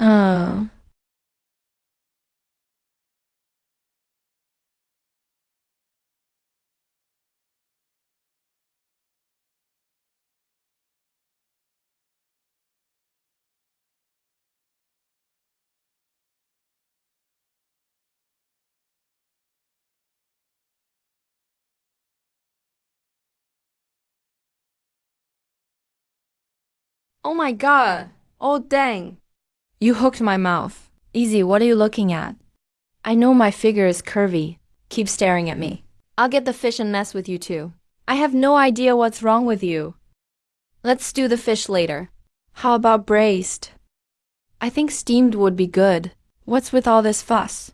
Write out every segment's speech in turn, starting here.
Uh, oh my god. Oh dang. You hooked my mouth. Easy, what are you looking at? I know my figure is curvy. Keep staring at me. I'll get the fish and mess with you too. I have no idea what's wrong with you. Let's do the fish later. How about braised? I think steamed would be good. What's with all this fuss?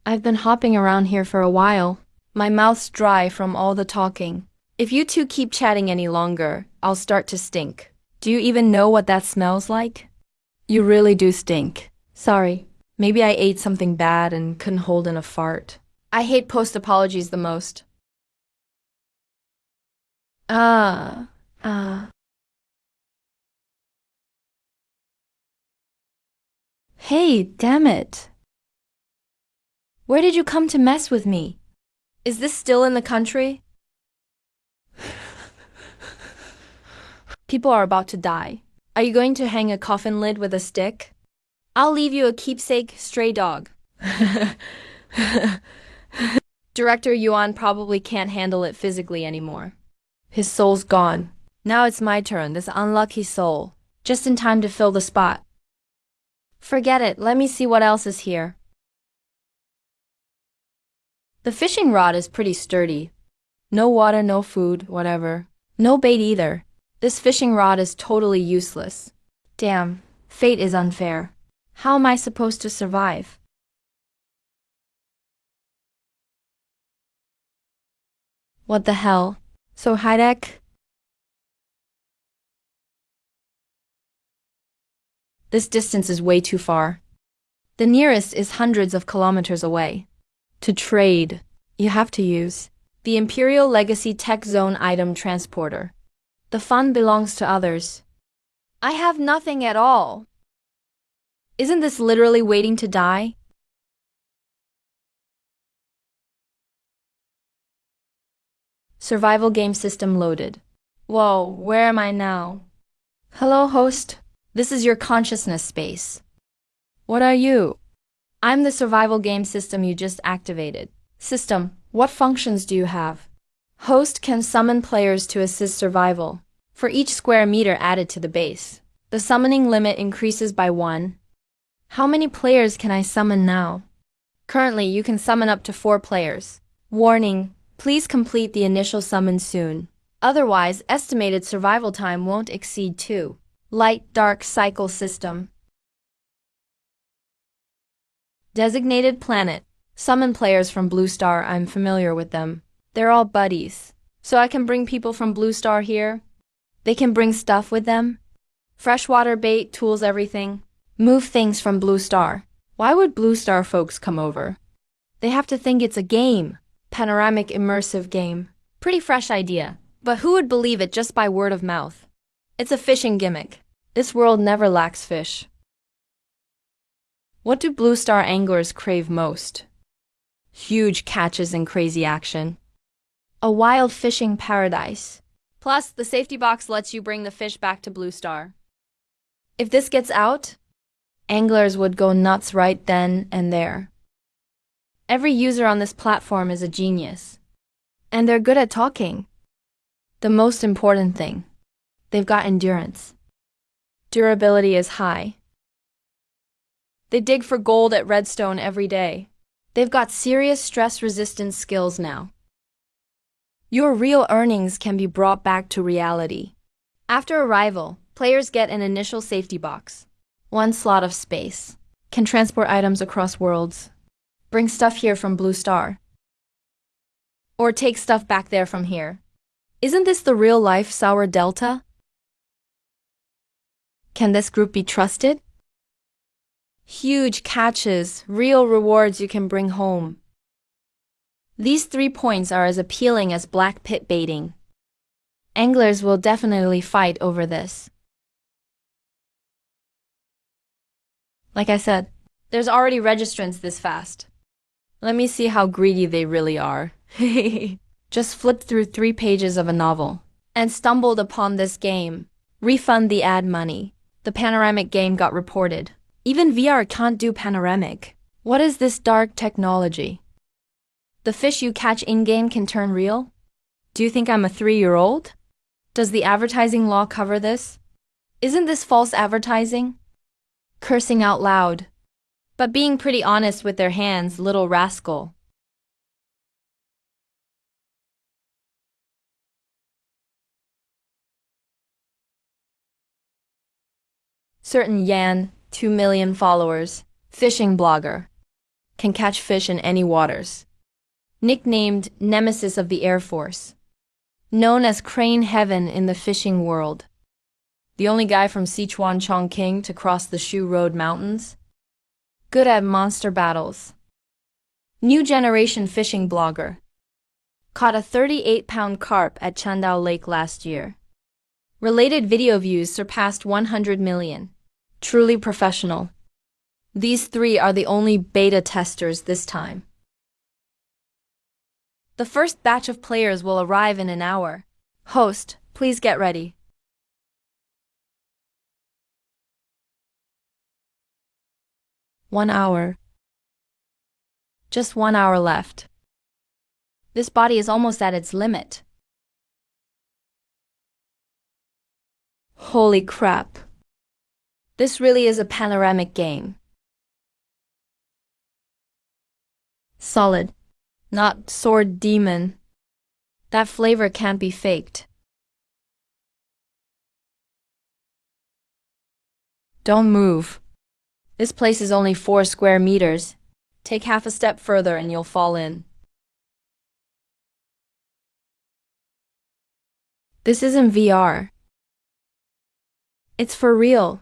I've been hopping around here for a while. My mouth's dry from all the talking. If you two keep chatting any longer, I'll start to stink. Do you even know what that smells like? You really do stink. Sorry. Maybe I ate something bad and couldn't hold in a fart. I hate post-apologies the most. Ah, ah. Hey, damn it. Where did you come to mess with me? Is this still in the country? People are about to die. Are you going to hang a coffin lid with a stick? I'll leave you a keepsake stray dog. Director Yuan probably can't handle it physically anymore. His soul's gone. Now it's my turn, this unlucky soul. Just in time to fill the spot. Forget it, let me see what else is here. The fishing rod is pretty sturdy. No water, no food, whatever. No bait either. This fishing rod is totally useless. Damn, fate is unfair. How am I supposed to survive? What the hell? So high-tech? This distance is way too far. The nearest is hundreds of kilometers away. To trade, you have to use the Imperial Legacy Tech Zone Item Transporter. The fun belongs to others. I have nothing at all. Isn't this literally waiting to die? Survival game system loaded. Whoa, where am I now? Hello, host. This is your consciousness space. What are you? I'm the survival game system you just activated. System, what functions do you have? Host can summon players to assist survival. For each square meter added to the base, the summoning limit increases by 1. How many players can I summon now? Currently, you can summon up to 4 players. Warning, please complete the initial summon soon. Otherwise, estimated survival time won't exceed 2. Light-dark cycle system. Designated planet. Summon players from Blue Star, I'm familiar with them. They're all buddies. So I can bring people from Blue Star here? They can bring stuff with them? Freshwater bait, tools, everything. Move things from Blue Star. Why would Blue Star folks come over? They have to think it's a game. Panoramic immersive game. Pretty fresh idea. But who would believe it just by word of mouth? It's a fishing gimmick. This world never lacks fish. What do Blue Star anglers crave most? Huge catches and crazy action. A wild fishing paradise. Plus, the safety box lets you bring the fish back to Blue Star. If this gets out, anglers would go nuts right then and there. Every user on this platform is a genius. And they're good at talking. The most important thing, they've got endurance. Durability is high. They dig for gold at Redstone every day. They've got serious stress resistance skills now. Your real earnings can be brought back to reality. After arrival, players get an initial safety box. 1 slot of space. Can transport items across worlds. Bring stuff here from Blue Star. Or take stuff back there from here. Isn't this the real-life Sour Delta? Can this group be trusted? Huge catches, real rewards you can bring home. These 3 points are as appealing as black pit baiting. Anglers will definitely fight over this. Like I said, there's already registrants this fast. Let me see how greedy they really are. Just flipped through 3 pages of a novel and stumbled upon this game. Refund the ad money. The panoramic game got reported. Even VR can't do panoramic. What is this dark technology? The fish you catch in-game can turn real? Do you think I'm a 3-year-old? Does the advertising law cover this? Isn't this false advertising? Cursing out loud, but being pretty honest with their hands, little rascal. Certain Yan, 2 million followers, fishing blogger, can catch fish in any waters. Nicknamed Nemesis of the Air Force. Known as Crane Heaven in the fishing world. The only guy from Sichuan Chongqing to cross the Shu Road Mountains. Good at monster battles. New generation fishing blogger. Caught a 38-pound carp at Chandao Lake last year. Related video views surpassed 100 million. Truly professional. These 3 are the only beta testers this time. The first batch of players will arrive in an hour. Host, please get ready. One hour. Just 1 hour left. This body is almost at its limit. Holy crap. This really is a panoramic game. Solid. Not sword demon. That flavor can't be faked. Don't move. This place is only 4 square meters. Take half a step further and you'll fall in. This isn't VR. It's for real.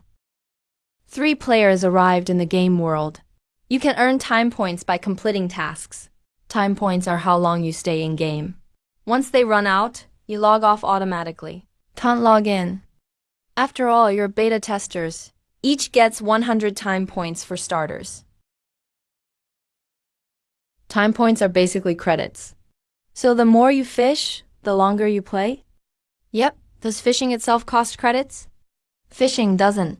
3 players arrived in the game world. You can earn time points by completing tasks. Time points are how long you stay in game. Once they run out, you log off automatically. Can't log in. After all, you're beta testers. Each gets 100 time points for starters. Time points are basically credits. So the more you fish, the longer you play? Yep. Does fishing itself cost credits? Fishing doesn't.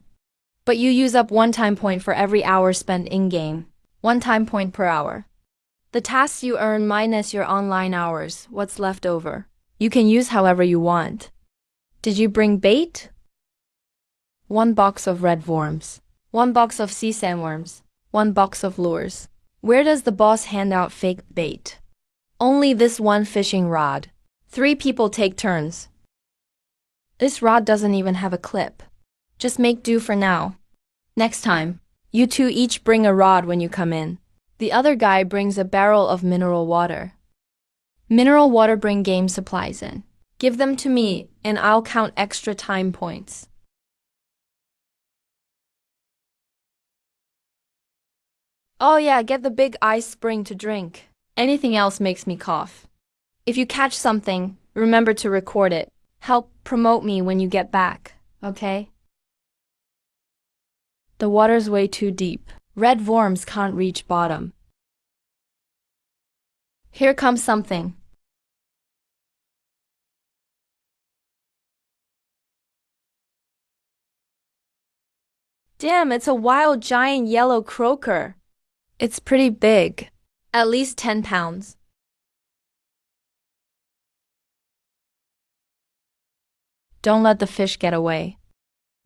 But you use up 1 time point for every hour spent in-game. 1 time point per hour. The tasks you earn minus your online hours, what's left over. You can use however you want. Did you bring bait? 1 box of red worms. 1 box of sea sandworms. 1 box of lures. Where does the boss hand out fake bait? Only this 1 fishing rod. 3 people take turns. This rod doesn't even have a clip. Just make do for now. Next time, you 2 each bring a rod when you come in. The other guy brings a barrel of mineral water. Mineral water bring game supplies in. Give them to me, and I'll count extra time points. Oh yeah, get the big ice spring to drink. Anything else makes me cough. If you catch something, remember to record it. Help promote me when you get back, okay? The water's way too deep. Red worms can't reach bottom. Here comes something. Damn, it's a wild giant yellow croker. It's pretty big. At least 10 pounds. Don't let the fish get away.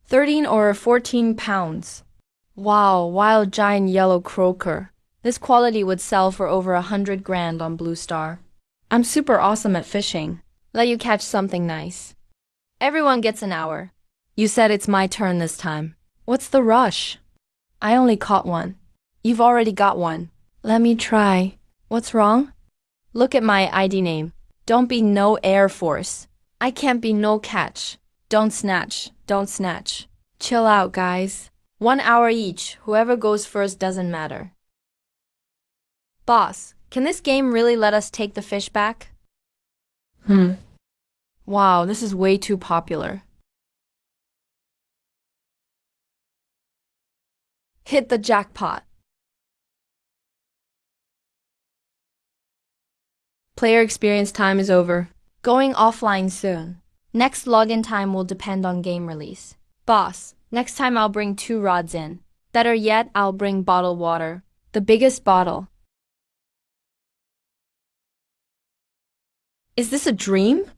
13 or 14 pounds. Wow, wild giant yellow croker. This quality would sell for over 100 grand on Blue Star. I'm super awesome at fishing. Let you catch something nice. Everyone gets an hour. You said it's my turn this time. What's the rush? I only caught 1. You've already got 1. Let me try. What's wrong? Look at my ID name. Don't be no Air Force. I can't be no catch. Don't snatch. Don't snatch. Chill out, guys. 1 hour each. Whoever goes first doesn't matter. Boss, can this game really let us take the fish back? Wow, this is way too popular. Hit the jackpot. Player experience time is over. Going offline soon. Next login time will depend on game release. Boss, next time I'll bring 2 rods in. Better yet, I'll bring bottled water. The biggest bottle. Is this a dream?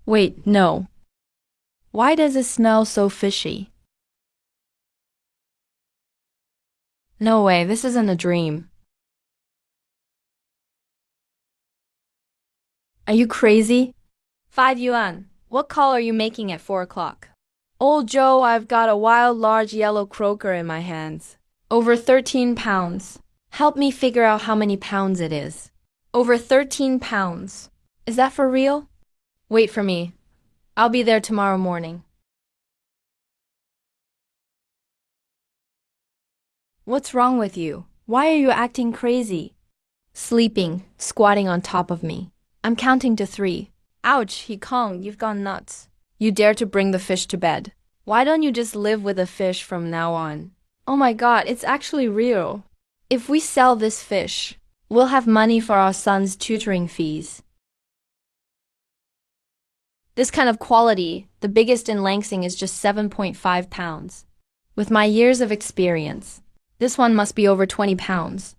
Wait, no. Why does it smell so fishy? No way, this isn't a dream. Are you crazy? 5 yuan. What call are you making at 4 o'clock? Old Joe, I've got a wild large yellow croker in my hands. Over 13 pounds. Help me figure out how many pounds it is. Over 13 pounds. Is that for real? Wait for me. I'll be there tomorrow morning. What's wrong with you? Why are you acting crazy? Sleeping, squatting on top of me. I'm counting to 3. Ouch, He Kong, you've gone nuts. You dare to bring the fish to bed. Why don't you just live with a fish from now on? Oh my god, it's actually real. If we sell this fish, we'll have money for our son's tutoring fees. This kind of quality, the biggest in Lansing is just 7.5 pounds. With my years of experience, this one must be over 20 pounds.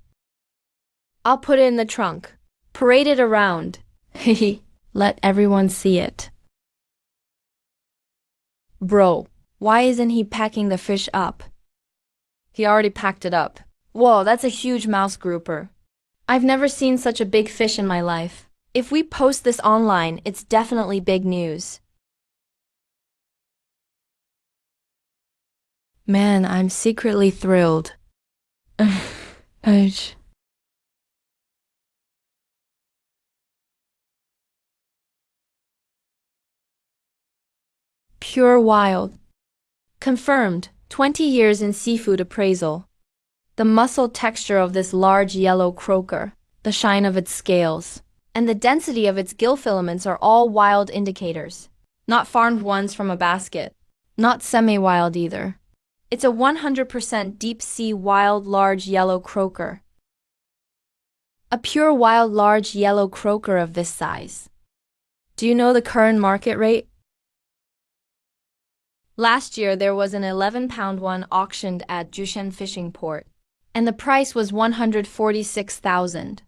I'll put it in the trunk. Parade it around. Hehe. Let everyone see it. Bro, why isn't he packing the fish up? He already packed it up. Whoa, that's a huge mouse grouper. I've never seen such a big fish in my life. If we post this online, it's definitely big news. Man, I'm secretly thrilled. Ouch. Pure wild. Confirmed. 20 years in seafood appraisal. The muscle texture of this large yellow croker, the shine of its scales, and the density of its gill filaments are all wild indicators. Not farmed ones from a basket. Not semi-wild either. It's a 100% deep-sea wild large yellow croker. A pure wild large yellow croker of this size. Do you know the current market rate? Last year there was an 11-pound one auctioned at Jushen Fishing Port, and the price was 146,000.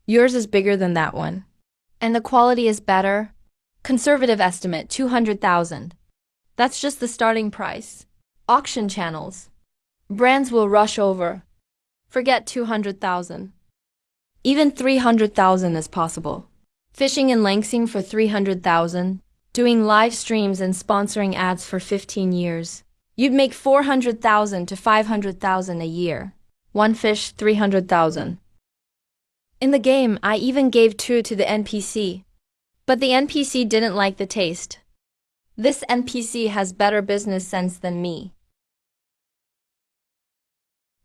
Yours is bigger than that one. And the quality is better? Conservative estimate, 200,000. That's just the starting price. Auction channels. Brands will rush over. Forget 200,000. Even 300,000 is possible. Fishing in Lansing for 300,000. Doing live streams and sponsoring ads for 15 years. You'd make 400,000 to 500,000 a year. One fish, 300,000. In the game, I even gave 2 to the NPC. But the NPC didn't like the taste. This NPC has better business sense than me.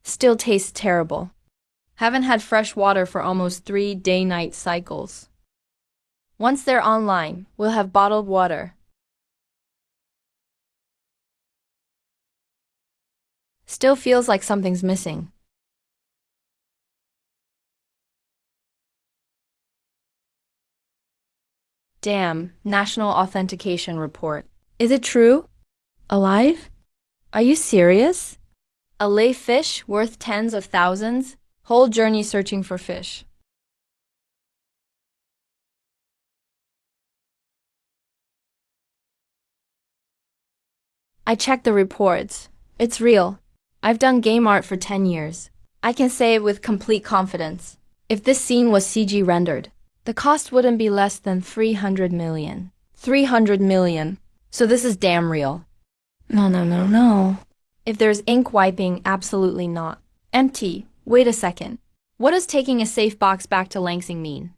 Still tastes terrible. Haven't had fresh water for almost 3 day-night cycles. Once they're online, we'll have bottled water. Still feels like something's missing. Damn, National Authentication Report. Is it true? Alive? Are you serious? A lay fish worth tens of thousands? Whole journey searching for fish. I checked the reports. It's real. I've done game art for 10 years. I can say it with complete confidence. If this scene was CG rendered, the cost wouldn't be less than 300 million. 300 million. So this is damn real. No. If there's ink wiping, absolutely not. Empty. Wait a second. What does taking a safe box back to Lansing mean?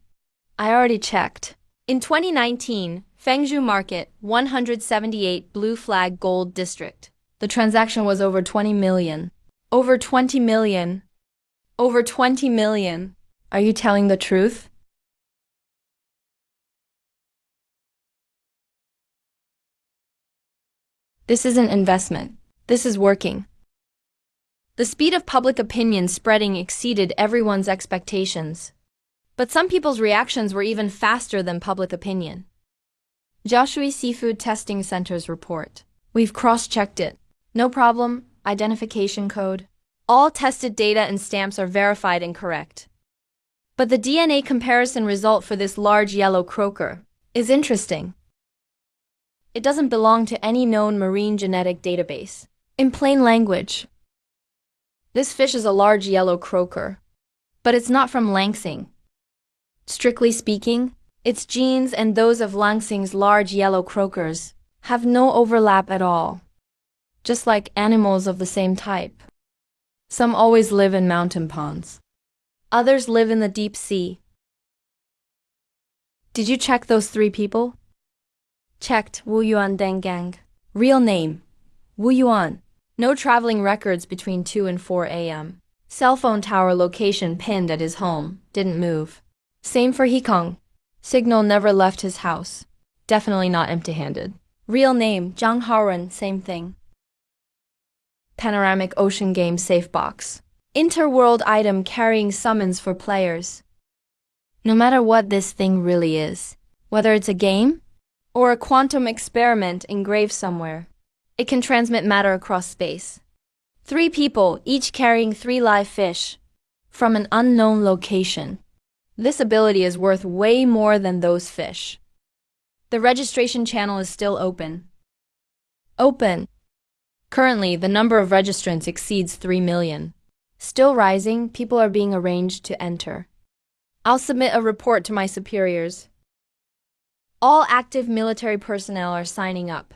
I already checked. In 2019, Fengzhou Market, 178 Blue Flag Gold District. The transaction was over 20 million. Over 20 million. Over 20 million. Are you telling the truth? This isn't investment. This is working. The speed of public opinion spreading exceeded everyone's expectations. But some people's reactions were even faster than public opinion. Jiaoshui Seafood Testing Center's report. We've cross-checked it. No problem. Identification code. All tested data and stamps are verified and correct. But the DNA comparison result for this large yellow croker is interesting. It doesn't belong to any known marine genetic database. In plain language, this fish is a large yellow croker, but it's not from Langsing. Strictly speaking, its genes and those of Langsing's large yellow crokers have no overlap at all, just like animals of the same type. Some always live in mountain ponds. Others live in the deep sea. Did you check those 3 people? Checked. Wu Yuan Dengang. Real name: Wu Yuan. No traveling records between 2 and 4 a.m. Cell phone tower location pinned at his home. Didn't move. Same for Hikong. Signal never left his house. Definitely not empty-handed. Real name: Zhang Haoren. Same thing. Panoramic Ocean Game Safe Box. Interworld item carrying summons for players. No matter what this thing really is, whether it's a game or a quantum experiment engraved somewhere, it can transmit matter across space. 3 people, each carrying 3 live fish from an unknown location. This ability is worth way more than those fish. The registration channel is still open. Currently, the number of registrants exceeds 3 million. Still rising, people are being arranged to enter. I'll submit a report to my superiors. All active military personnel are signing up.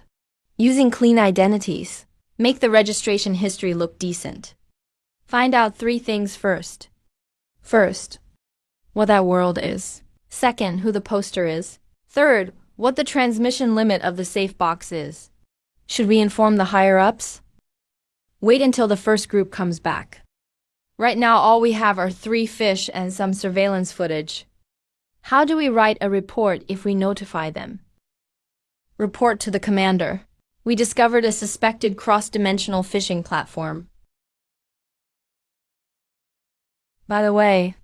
Using clean identities. Make the registration history look decent. Find out 3 things first. First, what that world is. Second, who the poster is. Third, what the transmission limit of the safe box is. Should we inform the higher-ups? Wait until the first group comes back. Right now, all we have are 3 fish and some surveillance footage. How do we write a report if we notify them? Report to the commander. We discovered a suspected cross-dimensional fishing platform. By the way,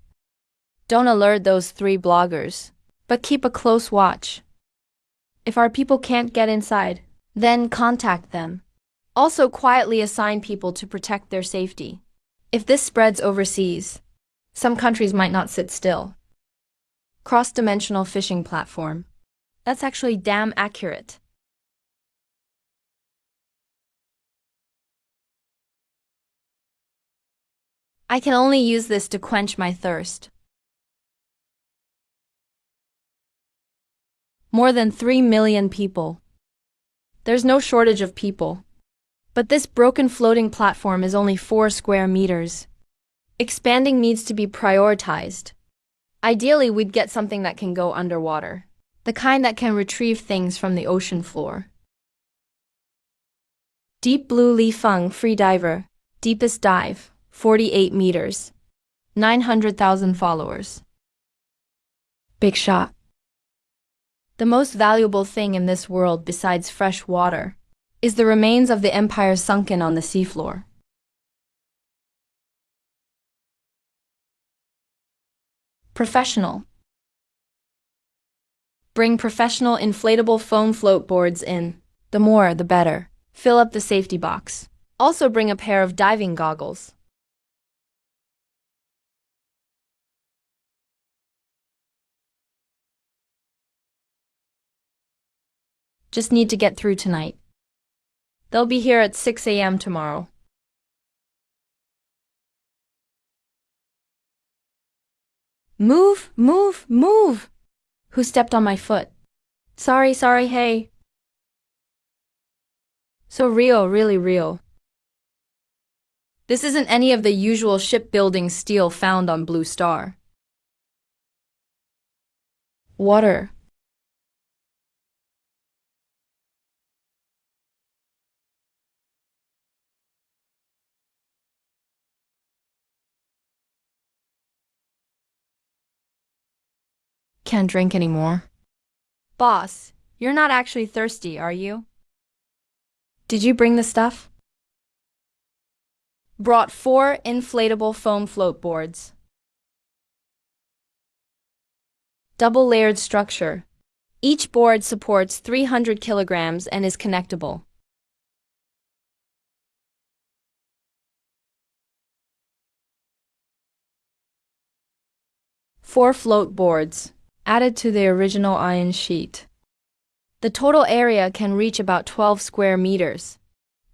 don't alert those 3 bloggers, but keep a close watch. If our people can't get inside, then contact them. Also quietly assign people to protect their safety. If this spreads overseas, some countries might not sit still. Cross-dimensional fishing platform. That's actually damn accurate. I can only use this to quench my thirst. More than 3 million people. There's no shortage of people. But this broken floating platform is only 4 square meters. Expanding needs to be prioritized. Ideally, we'd get something that can go underwater. The kind that can retrieve things from the ocean floor. Deep Blue Li Feng Free Diver. Deepest dive, 48 meters. 900,000 followers. Big shot. The most valuable thing in this world besides fresh water is the remains of the empire sunken on the seafloor. Professional. Bring professional inflatable foam float boards in. The more, the better. Fill up the safety box. Also bring a pair of diving goggles. Just need to get through tonight. They'll be here at 6 a.m. tomorrow. Move, move, move! Who stepped on my foot? Sorry, hey. So real, really real. This isn't any of the usual shipbuilding steel found on Blue Star. Water. Can't drink anymore. Boss, you're not actually thirsty, are you? Did you bring the stuff? Brought 4 inflatable foam float boards. Double-layered structure. Each board supports 300 kilograms and is connectable. Four float boards, added to the original iron sheet. The total area can reach about 12 square meters.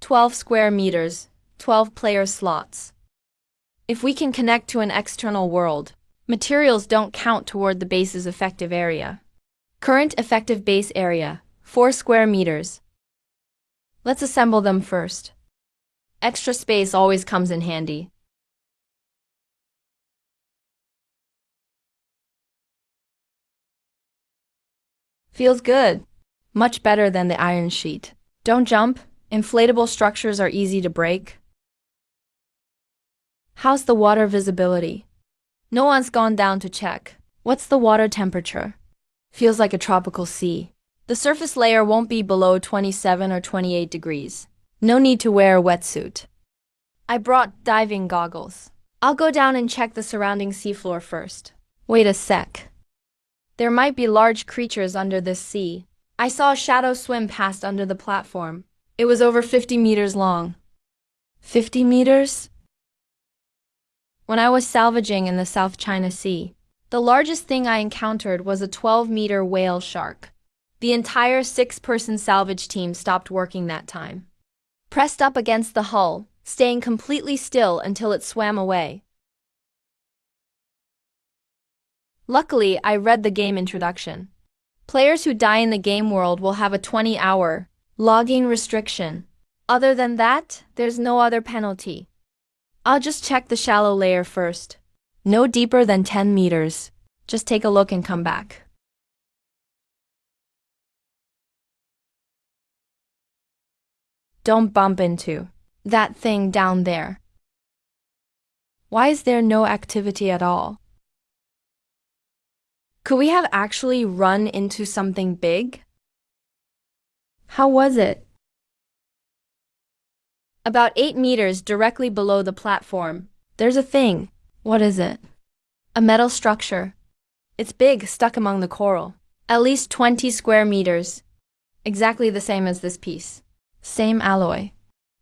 12 square meters, 12 player slots. If we can connect to an external world, materials don't count toward the base's effective area. Current effective base area, 4 square meters. Let's assemble them first. Extra space always comes in handy. Feels good. Much better than the iron sheet. Don't jump. Inflatable structures are easy to break. How's the water visibility? No one's gone down to check. What's the water temperature? Feels like a tropical sea. The surface layer won't be below 27 or 28 degrees. No need to wear a wetsuit. I brought diving goggles. I'll go down and check the surrounding seafloor first. Wait a sec. There might be large creatures under this sea. I saw a shadow swim past under the platform. It was over 50 meters long. 50 meters? When I was salvaging in the South China Sea, the largest thing I encountered was a 12-meter whale shark. The entire 6-person salvage team stopped working that time. Pressed up against the hull, staying completely still until it swam away. Luckily, I read the game introduction. Players who die in the game world will have a 20-hour logging restriction. Other than that, there's no other penalty. I'll just check the shallow layer first. No deeper than 10 meters. Just take a look and come back. Don't bump into that thing down there. Why is there no activity at all? Could we have actually run into something big? How was it? About 8 meters directly below the platform, there's a thing. What is it? A metal structure. It's big, stuck among the coral. At least 20 square meters. Exactly the same as this piece. Same alloy.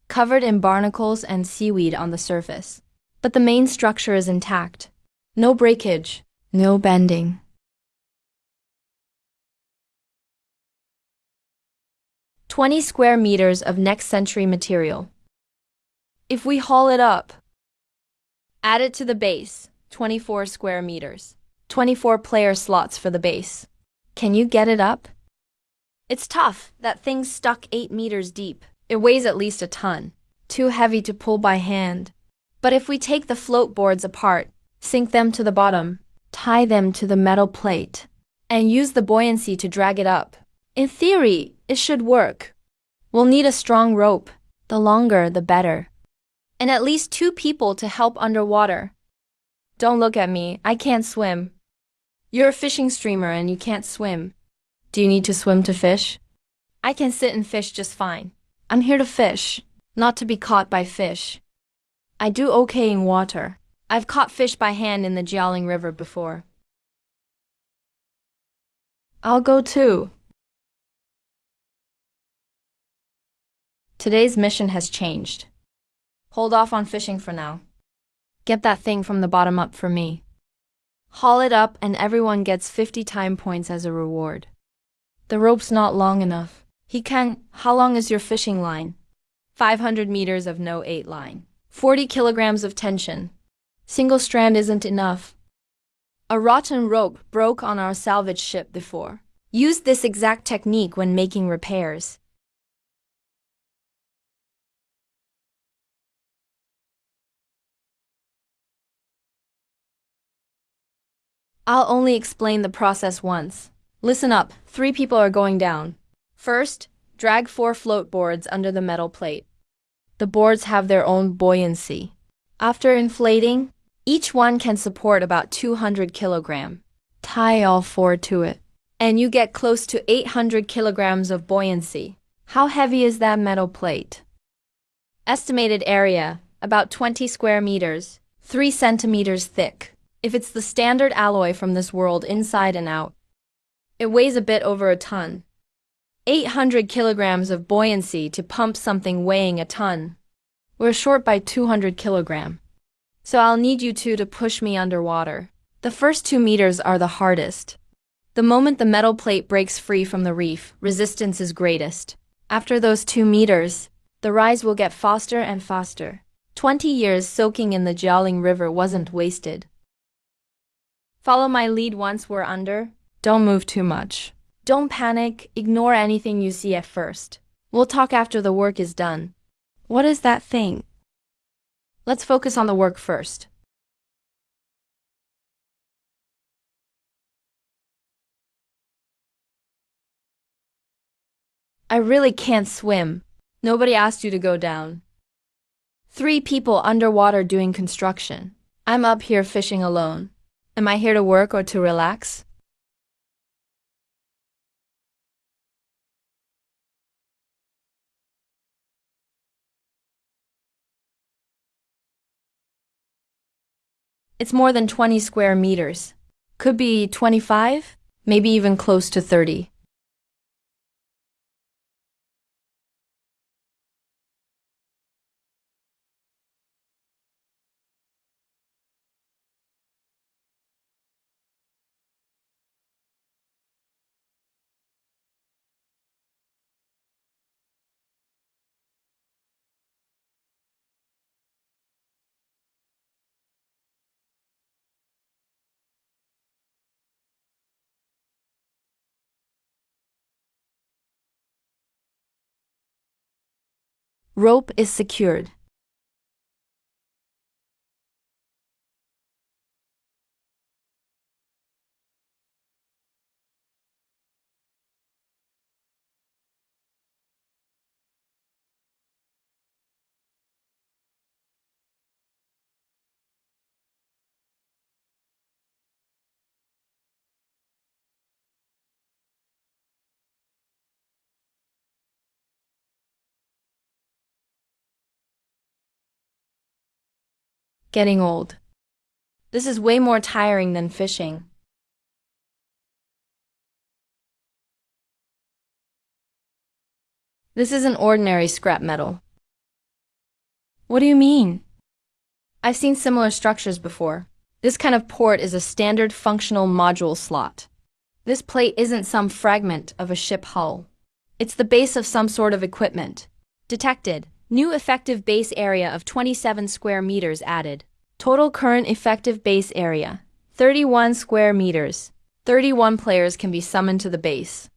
Covered in barnacles and seaweed on the surface. But the main structure is intact. No breakage. No bending. "20 square meters of next-century material. If we haul it up, add it to the base, 24 square meters. 24 player slots for the base. Can you get it up? It's tough. That thing's stuck 8 meters deep. It weighs at least a ton. Too heavy to pull by hand. But if we take the float boards apart, sink them to the bottom, tie them to the metal plate, and use the buoyancy to drag it up, in theory, it should work. We'll need a strong rope. The longer, the better. And at least 2 people to help underwater. Don't look at me. I can't swim. You're a fishing streamer and you can't swim. Do you need to swim to fish? I can sit and fish just fine. I'm here to fish, not to be caught by fish. I do okay in water. I've caught fish by hand in the Jiaoling River before. I'll go too. Today's mission has changed. Hold off on fishing for now. Get that thing from the bottom up for me. Haul it up and everyone gets 50 time points as a reward. The rope's not long enough. How long is your fishing line? 500 meters of no 8 line. 40 kilograms of tension. Single strand isn't enough. A rotten rope broke on our salvage ship before. Use this exact technique when making repairs. I'll only explain the process once. Listen up, 3 people are going down. First, drag 4 float boards under the metal plate. The boards have their own buoyancy. After inflating, each one can support about 200 kilograms. Tie all 4 to it, and you get close to 800 kilograms of buoyancy. How heavy is that metal plate? Estimated area, about 20 square meters, 3 centimeters thick, if it's the standard alloy from this world inside and out. It weighs a bit over a ton. 800 kilograms of buoyancy to pump something weighing a ton. We're short by 200 kilograms. So I'll need you two to push me underwater. The first 2 meters are the hardest. The moment the metal plate breaks free from the reef, resistance is greatest. After those 2 meters, the rise will get faster and faster. 20 years soaking in the Jiaoling River wasn't wasted. Follow my lead once we're under. Don't move too much. Don't panic, ignore anything you see at first. We'll talk after the work is done. What is that thing? Let's focus on the work first. I really can't swim. Nobody asked you to go down. 3 people underwater doing construction. I'm up here fishing alone. Am I here to work or to relax? It's more than 20 square meters. Could be 25, maybe even close to 30. Rope is secured. Getting old. This is way more tiring than fishing. This isn't ordinary scrap metal. What do you mean? I've seen similar structures before. This kind of port is a standard functional module slot. This plate isn't some fragment of a ship hull. It's the base of some sort of equipment. Detected. New effective base area of 27 square meters added. Total current effective base area, 31 square meters. 31 players can be summoned to the base.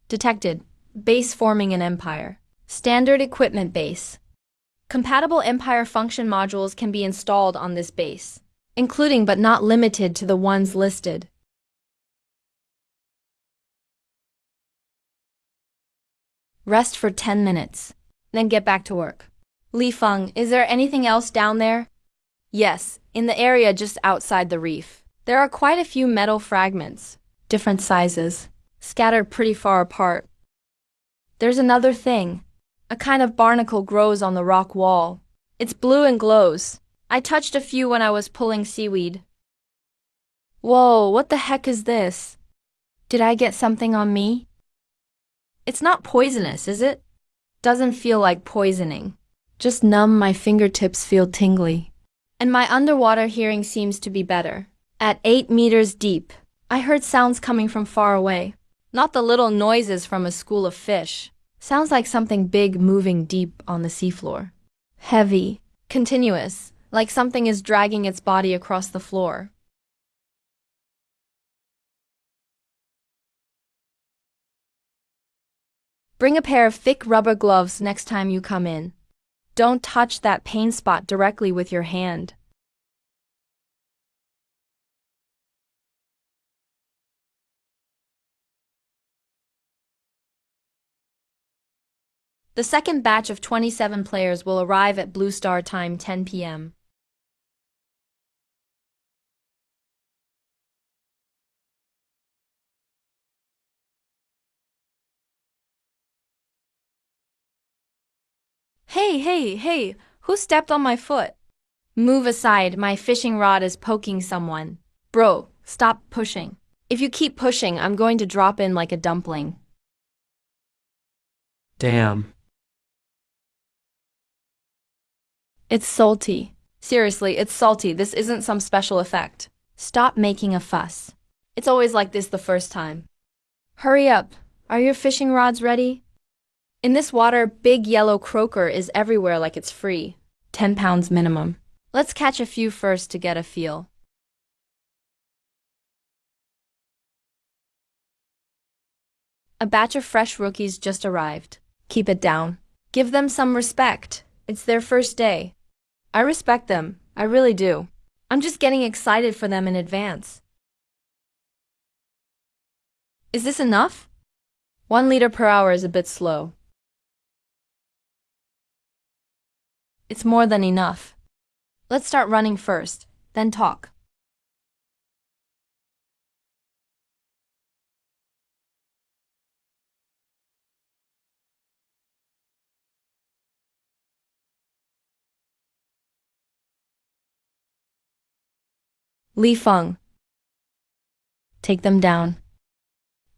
Detected. Base forming an empire. Standard equipment base. Compatible empire function modules can be installed on this base, including but not limited to the ones listed. Rest for 10 minutes, then get back to work. Li Feng, is there anything else down there? Yes, in the area just outside the reef. There are quite a few metal fragments, different sizes, scattered pretty far apart. There's another thing. A kind of barnacle grows on the rock wall. It's blue and glows. I touched a few when I was pulling seaweed. Whoa, what the heck is this? Did I get something on me? It's not poisonous, is it? Doesn't feel like poisoning. Just numb, my fingertips feel tingly. And my underwater hearing seems to be better. At 8 meters deep, I heard sounds coming from far away. Not the little noises from a school of fish. Sounds like something big moving deep on the seafloor. Heavy, continuous, like something is dragging its body across the floor. Bring a pair of thick rubber gloves next time you come in. Don't touch that pain spot directly with your hand. The second batch of 27 players will arrive at Blue Star time 10 p.m. Hey, who stepped on my foot? Move aside, my fishing rod is poking someone. Bro, stop pushing. If you keep pushing, I'm going to drop in like a dumpling. Damn. It's salty. Seriously, it's salty. This isn't some special effect. Stop making a fuss. It's always like this the first time. Hurry up. Are your fishing rods ready? In this water, big yellow croker is everywhere like it's free. 10 pounds minimum. Let's catch a few first to get a feel. A batch of fresh rookies just arrived. Keep it down. Give them some respect. It's their first day. I respect them. I really do. I'm just getting excited for them in advance. Is this enough? 1 liter per hour is a bit slow. It's more than enough. Let's start running first, then talk. Li Feng. Take them down.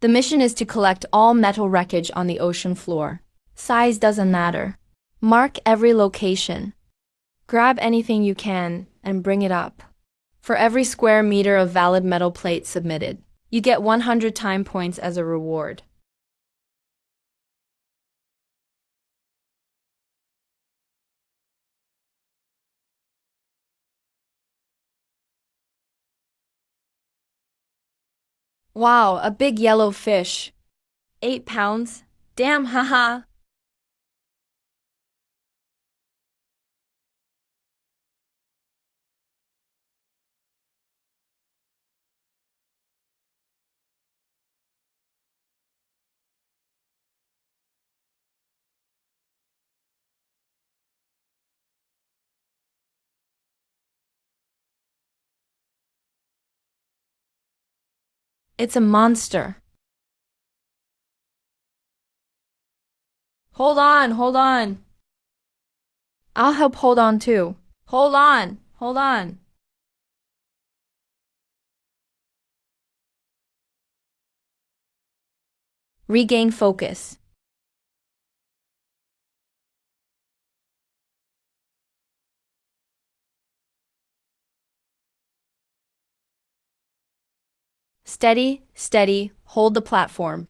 The mission is to collect all metal wreckage on the ocean floor. Size doesn't matter. Mark every location. Grab anything you can and bring it up. For every square meter of valid metal plate submitted, you get 100 time points as a reward. Wow, a big yellow fish. 8 pounds? Damn, haha. It's a monster. Hold on. I'll help hold on too. Hold on. Regain focus. Steady, hold the platform.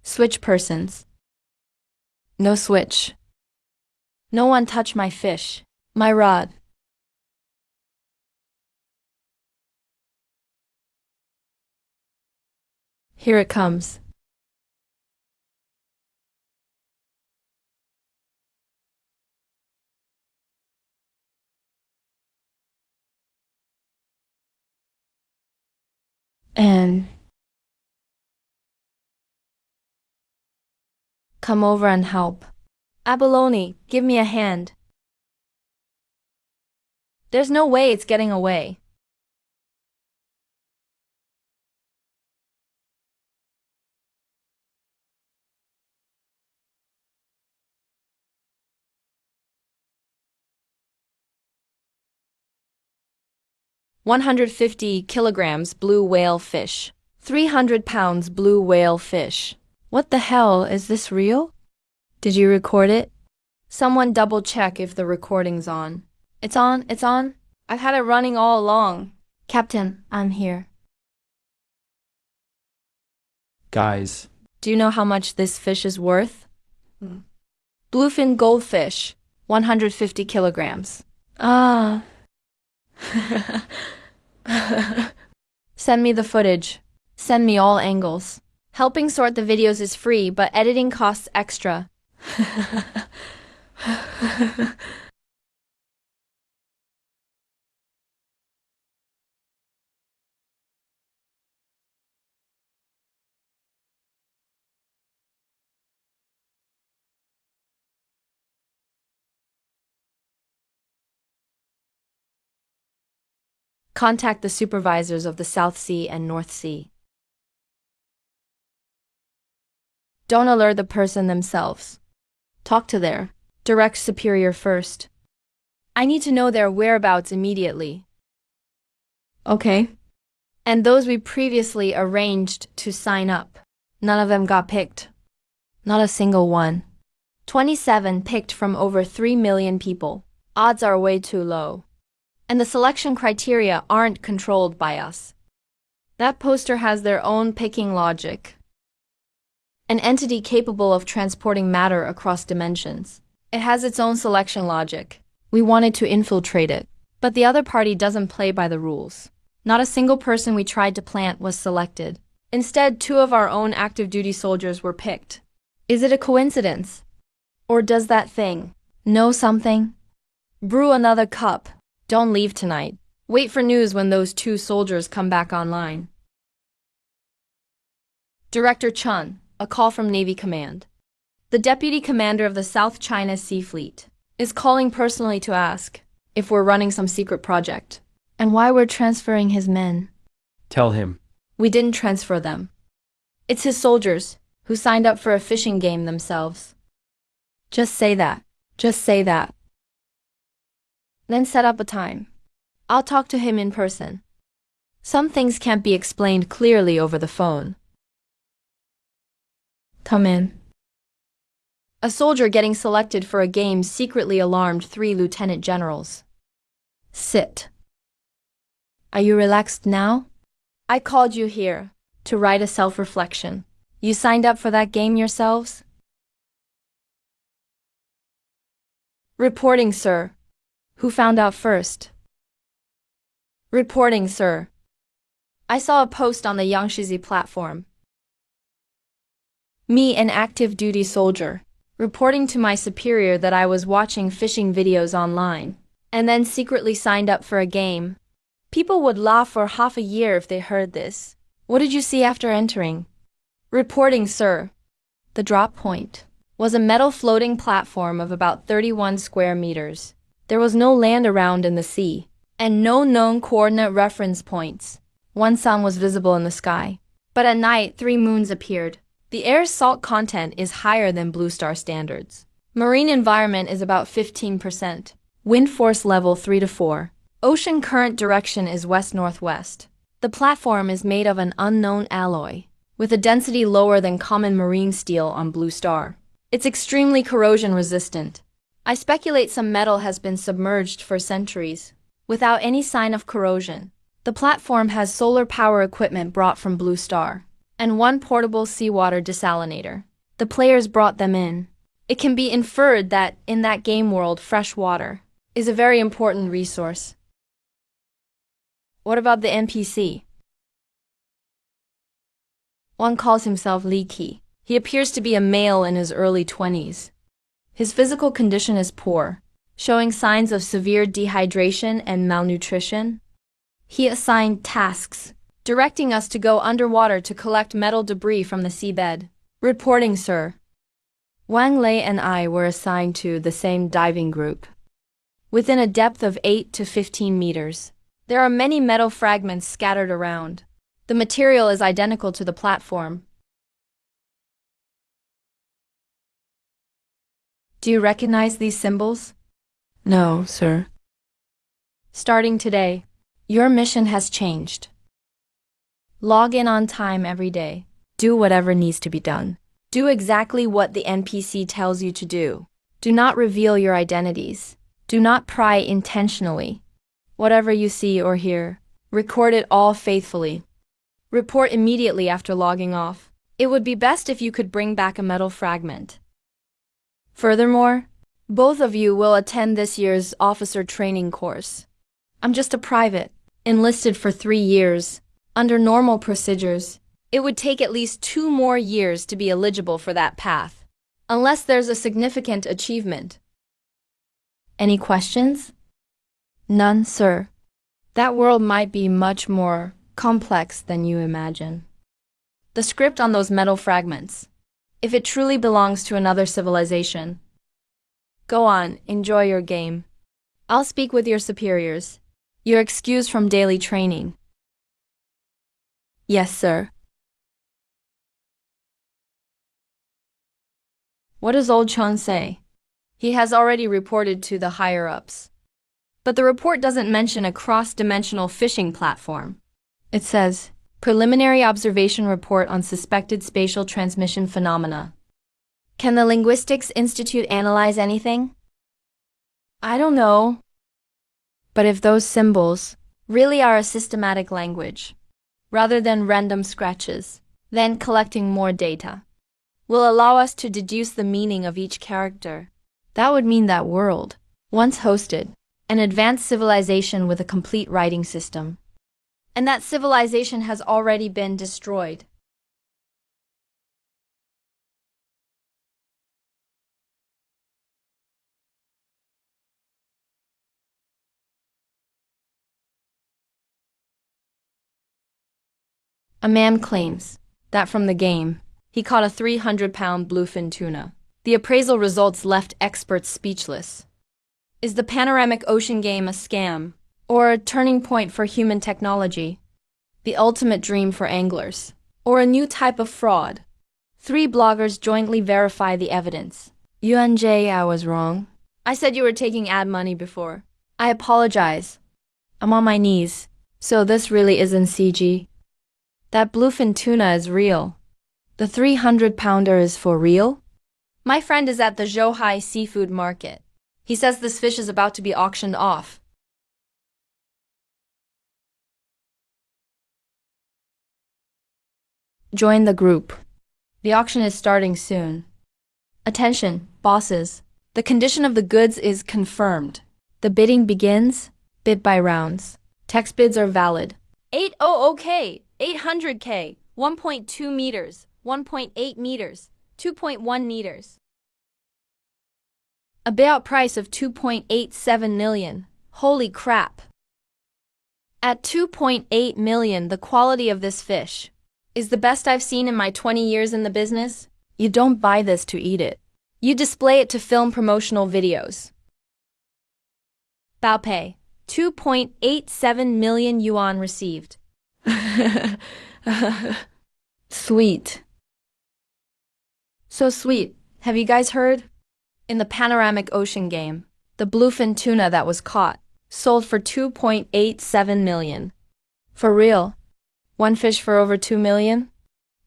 Switch persons. No switch. No one touch my fish. My rod. Here it comes. And come over and help. Abalone, give me a hand. There's no way it's getting away. $150 blue whale fish. 300 pounds blue whale fish. What the hell, is this real? Did you record it? Someone double check if the recording's on. It's on. I've had it running all along. Captain, I'm here. Guys, Do you know how much this fish is worth? Bluefin goldfish, 150 kilograms. Ah. Send me the footage. Send me all angles. Helping sort the videos is free, but editing costs extra. Contact the supervisors of the South Sea and North Sea. Don't alert the person themselves. Talk to their direct superior first. I need to know their whereabouts immediately. Okay. And those we previously arranged to sign up. None of them got picked. Not a single one. 27 picked from over 3 million people. Odds are way too low. And the selection criteria aren't controlled by us. That poster has their own picking logic. An entity capable of transporting matter across dimensions. It has its own selection logic. We wanted to infiltrate it, but the other party doesn't play by the rules. Not a single person we tried to plant was selected. Instead, 2 of our own active duty soldiers were picked. Is it a coincidence? Or does that thing know something? Brew another cup. Don't leave tonight. Wait for news when those 2 soldiers come back online. Director Chun, a call from Navy Command. The Deputy Commander of the South China Sea Fleet is calling personally to ask if we're running some secret project and why we're transferring his men. Tell him. We didn't transfer them. It's his soldiers who signed up for a fishing game themselves. Just say that. Just say that. Then set up a time. I'll talk to him in person. Some things can't be explained clearly over the phone. Come in. A soldier getting selected for a game secretly alarmed 3 lieutenant generals. Sit. Are you relaxed now? I called you here to write a self-reflection. You signed up for that game yourselves? Reporting, sir. Who found out first? Reporting, sir. I saw a post on the Yangshizi platform. Me, an active duty soldier, reporting to my superior that I was watching fishing videos online, and then secretly signed up for a game. People would laugh for half a year if they heard this. What did you see after entering? Reporting, sir. The drop point was a metal floating platform of about 31 square meters. There was no land around in the sea, and no known coordinate reference points. 1 sun was visible in the sky, but at night 3 moons appeared. The air's salt content is higher than Blue Star standards. Marine environment is about 15%. Wind force level 3 to 4. Ocean current direction is west-northwest. The platform is made of an unknown alloy, with a density lower than common marine steel on Blue Star. It's extremely corrosion resistant. I speculate some metal has been submerged for centuries, without any sign of corrosion. The platform has solar power equipment brought from Blue Star, and 1 portable seawater desalinator. The players brought them in. It can be inferred that, in that game world, fresh water is a very important resource. What about the NPC? One calls himself Li Qi. He appears to be a male in his early 20s. His physical condition is poor, showing signs of severe dehydration and malnutrition. He assigned tasks, directing us to go underwater to collect metal debris from the seabed. Reporting, sir. Wang Lei and I were assigned to the same diving group. Within a depth of 8 to 15 meters, there are many metal fragments scattered around. The material is identical to the platform. Do you recognize these symbols? No, sir. Starting today, your mission has changed. Log in on time every day. Do whatever needs to be done. Do exactly what the NPC tells you to do. Do not reveal your identities. Do not pry intentionally. Whatever you see or hear, record it all faithfully. Report immediately after logging off. It would be best if you could bring back a metal fragment. Furthermore, both of you will attend this year's officer training course. I'm just a private, enlisted for 3 years. Under normal procedures, it would take at least 2 more years to be eligible for that path, unless there's a significant achievement. Any questions? None, sir. That world might be much more complex than you imagine. The script on those metal fragments, if it truly belongs to another civilization. Go on, enjoy your game. I'll speak with your superiors. You're excused from daily training. Yes, sir. What does old Chun say? He has already reported to the higher-ups. But the report doesn't mention a cross-dimensional fishing platform. It says, preliminary observation report on suspected spatial transmission phenomena. Can the Linguistics Institute analyze anything? I don't know. But if those symbols really are a systematic language, rather than random scratches, then collecting more data will allow us to deduce the meaning of each character. That would mean that world once hosted an advanced civilization with a complete writing system. And that civilization has already been destroyed. A man claims that from the game, he caught a 300-pound bluefin tuna. The appraisal results left experts speechless. Is the panoramic ocean game a scam or a turning point for human technology? The ultimate dream for anglers or a new type of fraud? 3 bloggers jointly verify the evidence. Yuan J, I was wrong. I said you were taking ad money before. I apologize. I'm on my knees. So this really isn't CG. That bluefin tuna is real. The 300-pounder is for real? My friend is at the Zhouhai seafood market. He says this fish is about to be auctioned off. Join the group. The auction is starting soon. Attention, bosses. The condition of the goods is confirmed. The bidding begins, bid by rounds. Text bids are valid. 800K, 800K, 1.2 meters, 1.8 meters, 2.1 meters. A buyout price of 2.87 million. Holy crap. At 2.8 million, the quality of this fish is the best I've seen in my 20 years in the business. You don't buy this to eat it. You display it to film promotional videos. Bao pay. 2.87 million yuan received. Sweet. So sweet. Have you guys heard? In the panoramic ocean game, the bluefin tuna that was caught sold for 2.87 million. For real? One fish for over 2 million?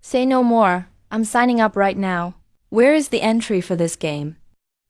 Say no more. I'm signing up right now. Where is the entry for this game?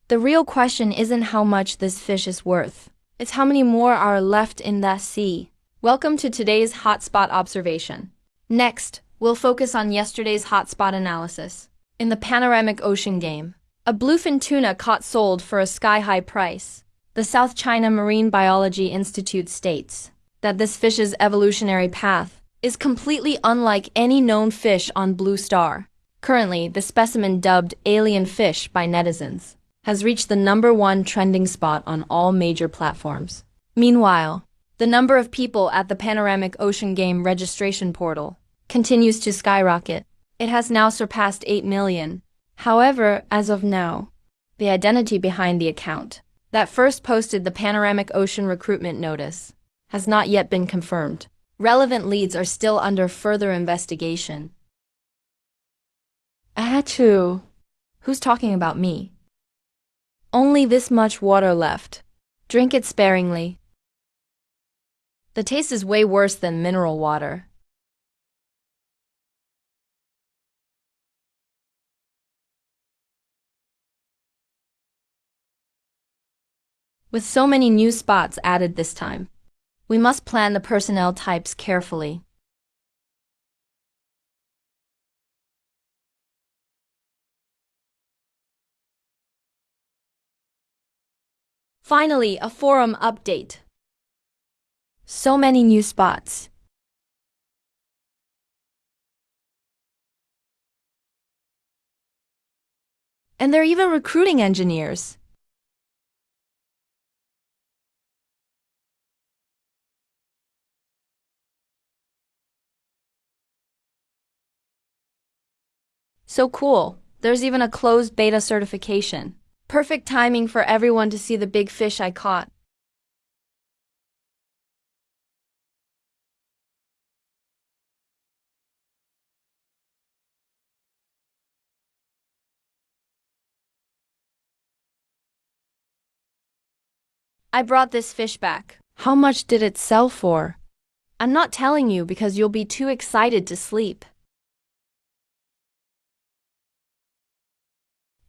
The real question isn't how much this fish is worth. It's how many more are left in that sea. Welcome to today's hotspot observation. Next, we'll focus on yesterday's hotspot analysis. In the panoramic ocean game, a bluefin tuna caught sold for a sky-high price. The South China Marine Biology Institute states that this fish's evolutionary path is completely unlike any known fish on Blue Star. Currently, the specimen dubbed alien fish by netizens has reached the #1 trending spot on all major platforms. Meanwhile, the number of people at the panoramic ocean game registration portal continues to skyrocket. It has now surpassed 8 million. However, as of now, the identity behind the account that first posted the panoramic ocean recruitment notice has not yet been confirmed. Relevant leads are still under further investigation. Achoo! Who's talking about me? Only this much water left. Drink it sparingly. The taste is way worse than mineral water. With so many new spots added this time, we must plan the personnel types carefully. Finally, a forum update. So many new spots. And they're even recruiting engineers. So cool. There's even a closed beta certification. Perfect timing for everyone to see the big fish I caught. I brought this fish back. How much did it sell for? I'm not telling you because you'll be too excited to sleep.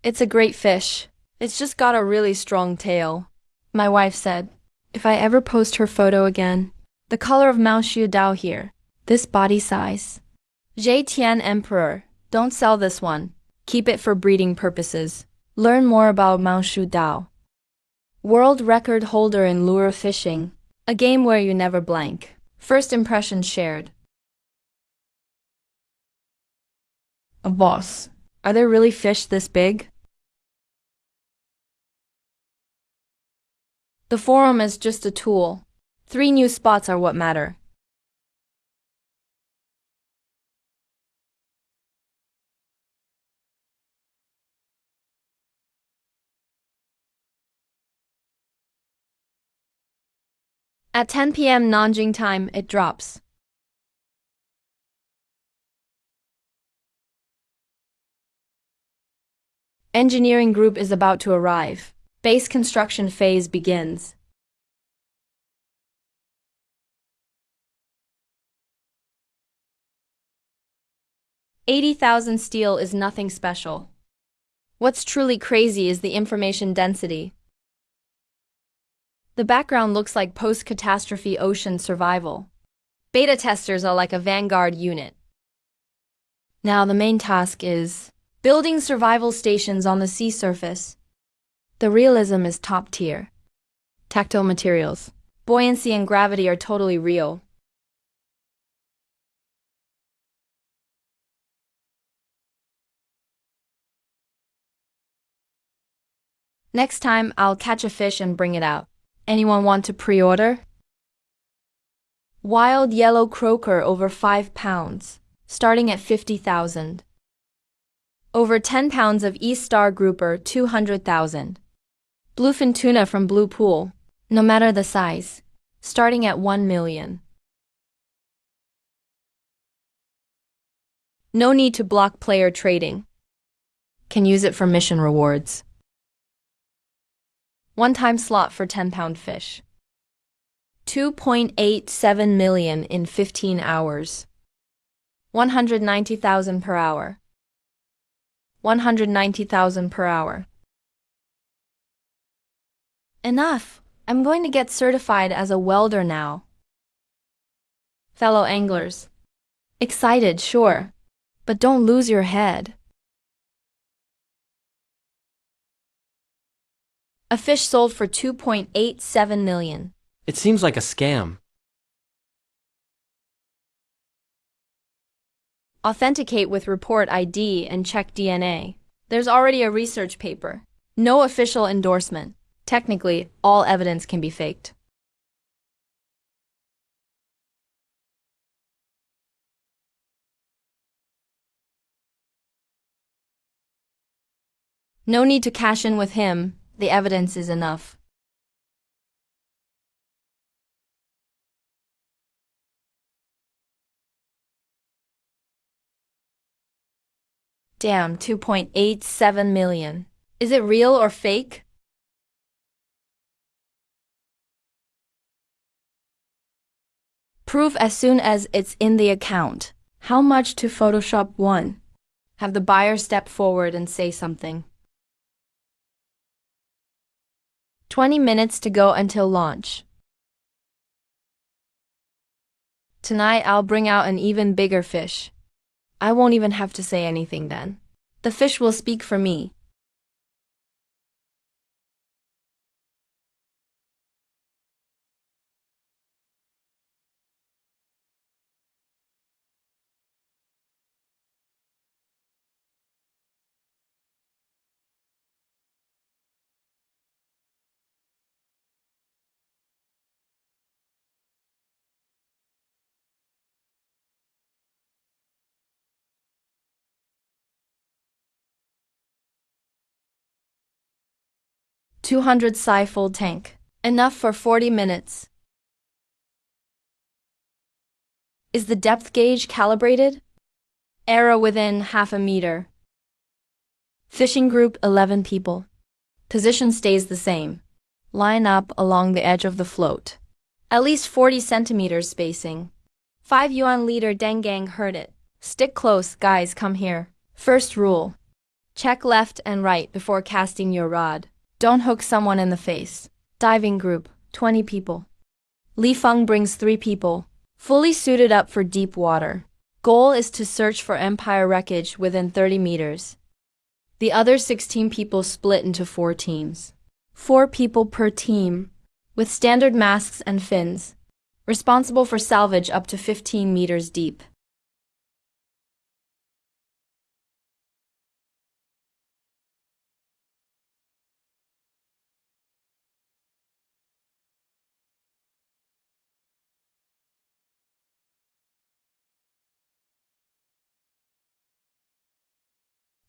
It's a great fish. It's just got a really strong tail. My wife said, if I ever post her photo again, the color of Mao Shu Dao here, this body size. Zhe Tian Emperor, don't sell this one. Keep it for breeding purposes. Learn more about Mao Shu Dao. World record holder in lure fishing. A game where you never blank. First impression shared. A boss. Are there really fish this big? The forum is just a tool. 3 new spots are what matter. At 10 p.m. Nanjing time, it drops. Engineering group is about to arrive. Base construction phase begins. $80,000 steel is nothing special. What's truly crazy is the information density. The background looks like post-catastrophe ocean survival. Beta testers are like a vanguard unit. Now the main task is building survival stations on the sea surface. The realism is top tier. Tactile materials. Buoyancy and gravity are totally real. Next time, I'll catch a fish and bring it out. Anyone want to pre-order? Wild yellow croker over 5 pounds, starting at 50,000. Over 10 pounds of East Star grouper, 200,000. Bluefin tuna from Blue Pool, no matter the size, starting at 1 million. No need to block player trading. Can use it for mission rewards. One-time slot for 10-pound fish. 2.87 million in 15 hours. 190,000 per hour. 190,000 per hour. Enough! I'm going to get certified as a welder now. Fellow anglers. Excited, sure. But don't lose your head. A fish sold for 2.87 million. It seems like a scam. Authenticate with report ID and check DNA. There's already a research paper. No official endorsement. Technically, all evidence can be faked. No need to cash in with him. The evidence is enough. Damn, 2.87 million. Is it real or fake? Proof as soon as it's in the account. How much to Photoshop 1? Have the buyer step forward and say something. 20 minutes to go until launch. Tonight I'll bring out an even bigger fish. I won't even have to say anything then. The fish will speak for me. $200 psi full tank. Enough for 40 minutes. Is the depth gauge calibrated? Error within half a meter. Fishing group 11 people. Position stays the same. Line up along the edge of the float. At least 40 centimeters spacing. 5 yuan liter dengang heard it. Stick close, guys, come here. First rule. Check left and right before casting your rod. Don't hook someone in the face. Diving group, 20 people. Li Feng brings 3 people, fully suited up for deep water. Goal is to search for Empire wreckage within 30 meters. The other 16 people split into 4 teams. 4 people per team, with standard masks and fins, responsible for salvage up to 15 meters deep.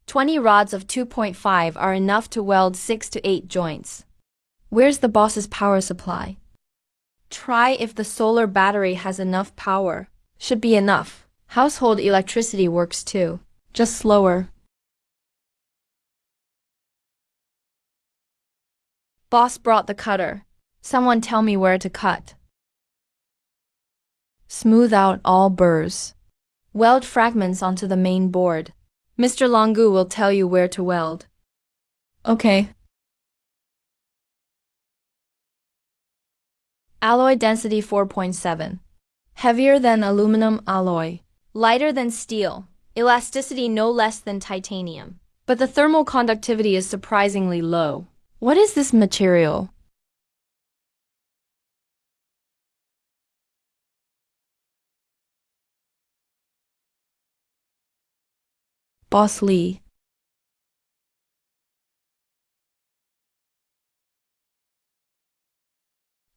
"20 rods of 2.5 are enough to weld 6 to 8 joints. Where's the boss's power supply? Try if the solar battery has enough power. Should be enough. Household electricity works too, just slower. Boss brought the cutter. Someone tell me where to cut. Smooth out all burrs. Weld fragments onto the main board. Mr. Longu will tell you where to weld." Okay. Alloy density 4.7. Heavier than aluminum alloy. Lighter than steel. Elasticity no less than titanium. But the thermal conductivity is surprisingly low. What is this material? Boss Lee.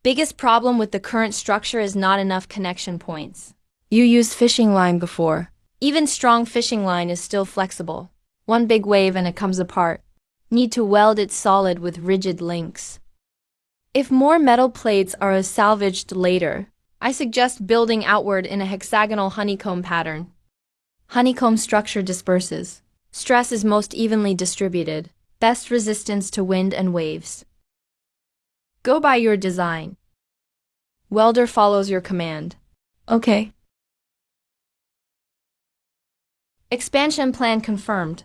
Biggest problem with the current structure is not enough connection points. You used fishing line before. Even strong fishing line is still flexible. One big wave and it comes apart. Need to weld it solid with rigid links. If more metal plates are salvaged later, I suggest building outward in a hexagonal honeycomb pattern. Honeycomb structure disperses. Stress is most evenly distributed. Best resistance to wind and waves. Go by your design. Welder follows your command. Okay. Expansion plan confirmed.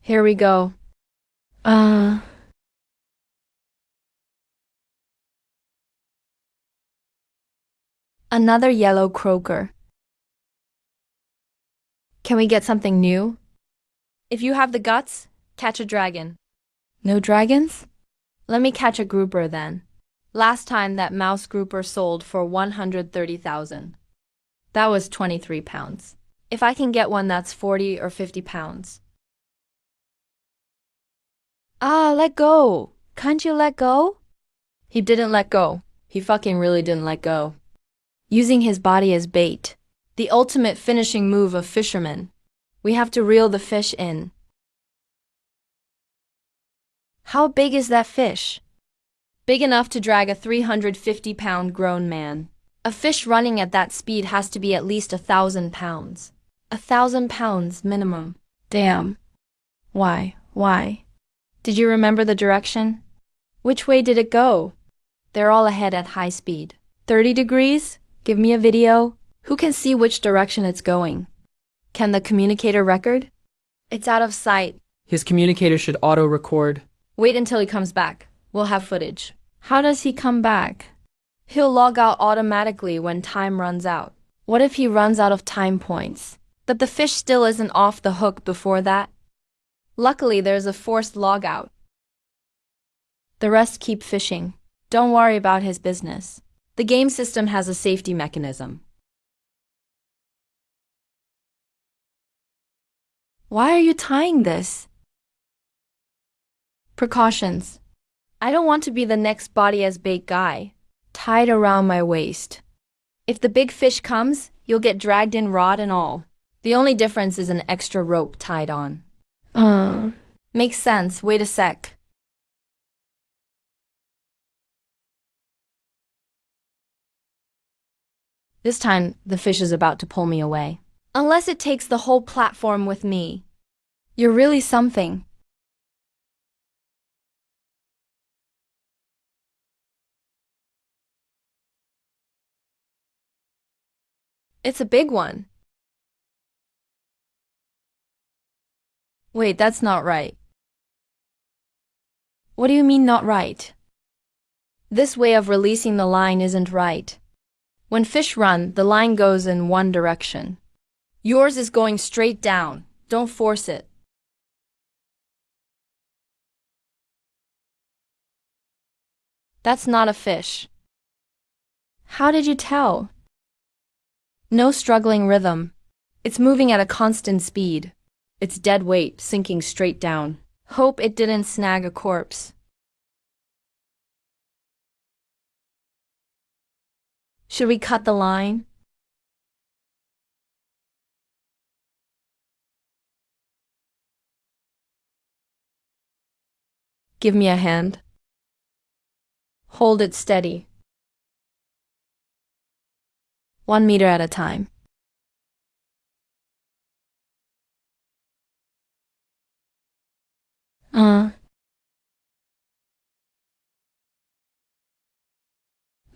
Here we go. Another yellow croker. Can we get something new? If you have the guts, catch a dragon. No dragons? Let me catch a grouper then. Last time that mouse grouper sold for 130,000. That was 23 pounds. If I can get one that's 40 or 50 pounds. Let go. Can't you let go? He didn't let go. He fucking really didn't let go. Using his body as bait. The ultimate finishing move of fishermen. We have to reel the fish in. How big is that fish? Big enough to drag a 350-pound grown man. A fish running at that speed has to be at least 1,000 pounds. 1,000 pounds minimum. Damn. Why? Did you remember the direction? Which way did it go? They're all ahead at high speed. 30 degrees? Give me a video. Who can see which direction it's going? Can the communicator record? It's out of sight. His communicator should auto-record. Wait until he comes back. We'll have footage. How does he come back? He'll log out automatically when time runs out. What if he runs out of time points? But the fish still isn't off the hook before that? Luckily, there's a forced logout. The rest keep fishing. Don't worry about his business. The game system has a safety mechanism. Why are you tying this? Precautions. I don't want to be the next body as bait guy. Tied around my waist. If the big fish comes, you'll get dragged in rod and all. The only difference is an extra rope tied on. Makes sense. Wait a sec. This time, the fish is about to pull me away. Unless it takes the whole platform with me. You're really something. It's a big one. Wait, that's not right. What do you mean not right? This way of releasing the line isn't right. When fish run, the line goes in one direction. Yours is going straight down. Don't force it. That's not a fish. How did you tell? No struggling rhythm. It's moving at a constant speed. It's dead weight, sinking straight down. Hope it didn't snag a corpse. Should we cut the line? Give me a hand. Hold it steady. 1 meter at a time.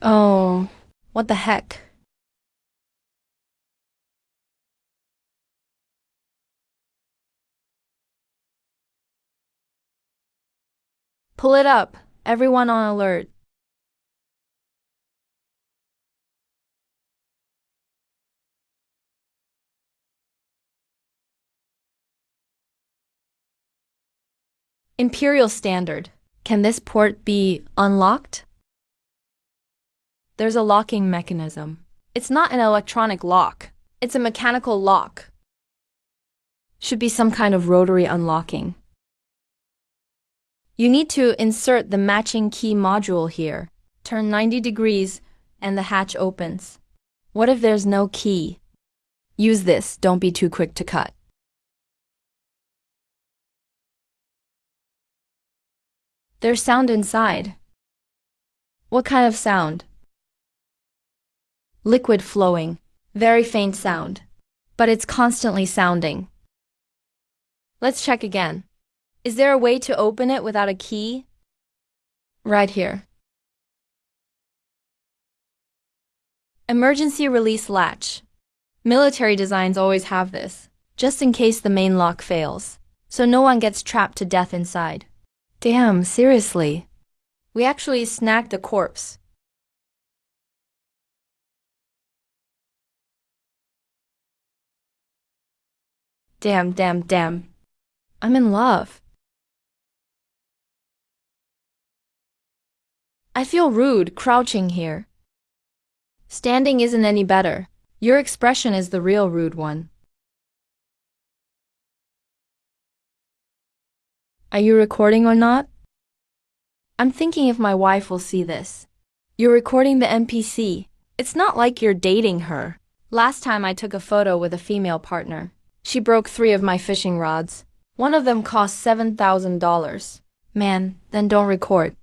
Oh, what the heck? Pull it up. Everyone on alert. Imperial Standard. Can this port be unlocked? There's a locking mechanism. It's not an electronic lock. It's a mechanical lock. Should be some kind of rotary unlocking. You need to insert the matching key module here. Turn 90 degrees and the hatch opens. What if there's no key? Use this. Don't be too quick to cut. There's sound inside. What kind of sound? Liquid flowing. Very faint sound. But it's constantly sounding. Let's check again. Is there a way to open it without a key? Right here. Emergency release latch. Military designs always have this, just in case the main lock fails, so no one gets trapped to death inside. Damn, seriously. We actually snagged a corpse. Damn. I'm in love. I feel rude crouching here. Standing isn't any better. Your expression is the real rude one. Are you recording or not? I'm thinking if my wife will see this. You're recording the NPC. It's not like you're dating her. Last time I took a photo with a female partner. She broke 3 of my fishing rods. One of them cost $7,000. Man, then don't record.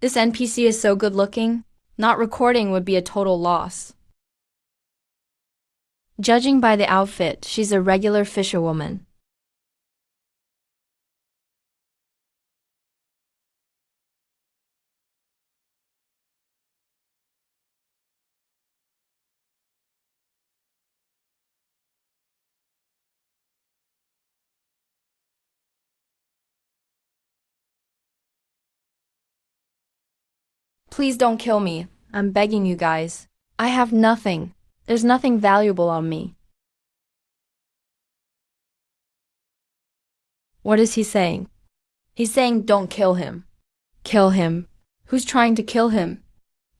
This NPC is so good looking, not recording would be a total loss. Judging by the outfit, she's a regular fisherwoman. Please don't kill me. I'm begging you guys. I have nothing. There's nothing valuable on me. What is he saying? He's saying don't kill him. Kill him? Who's trying to kill him?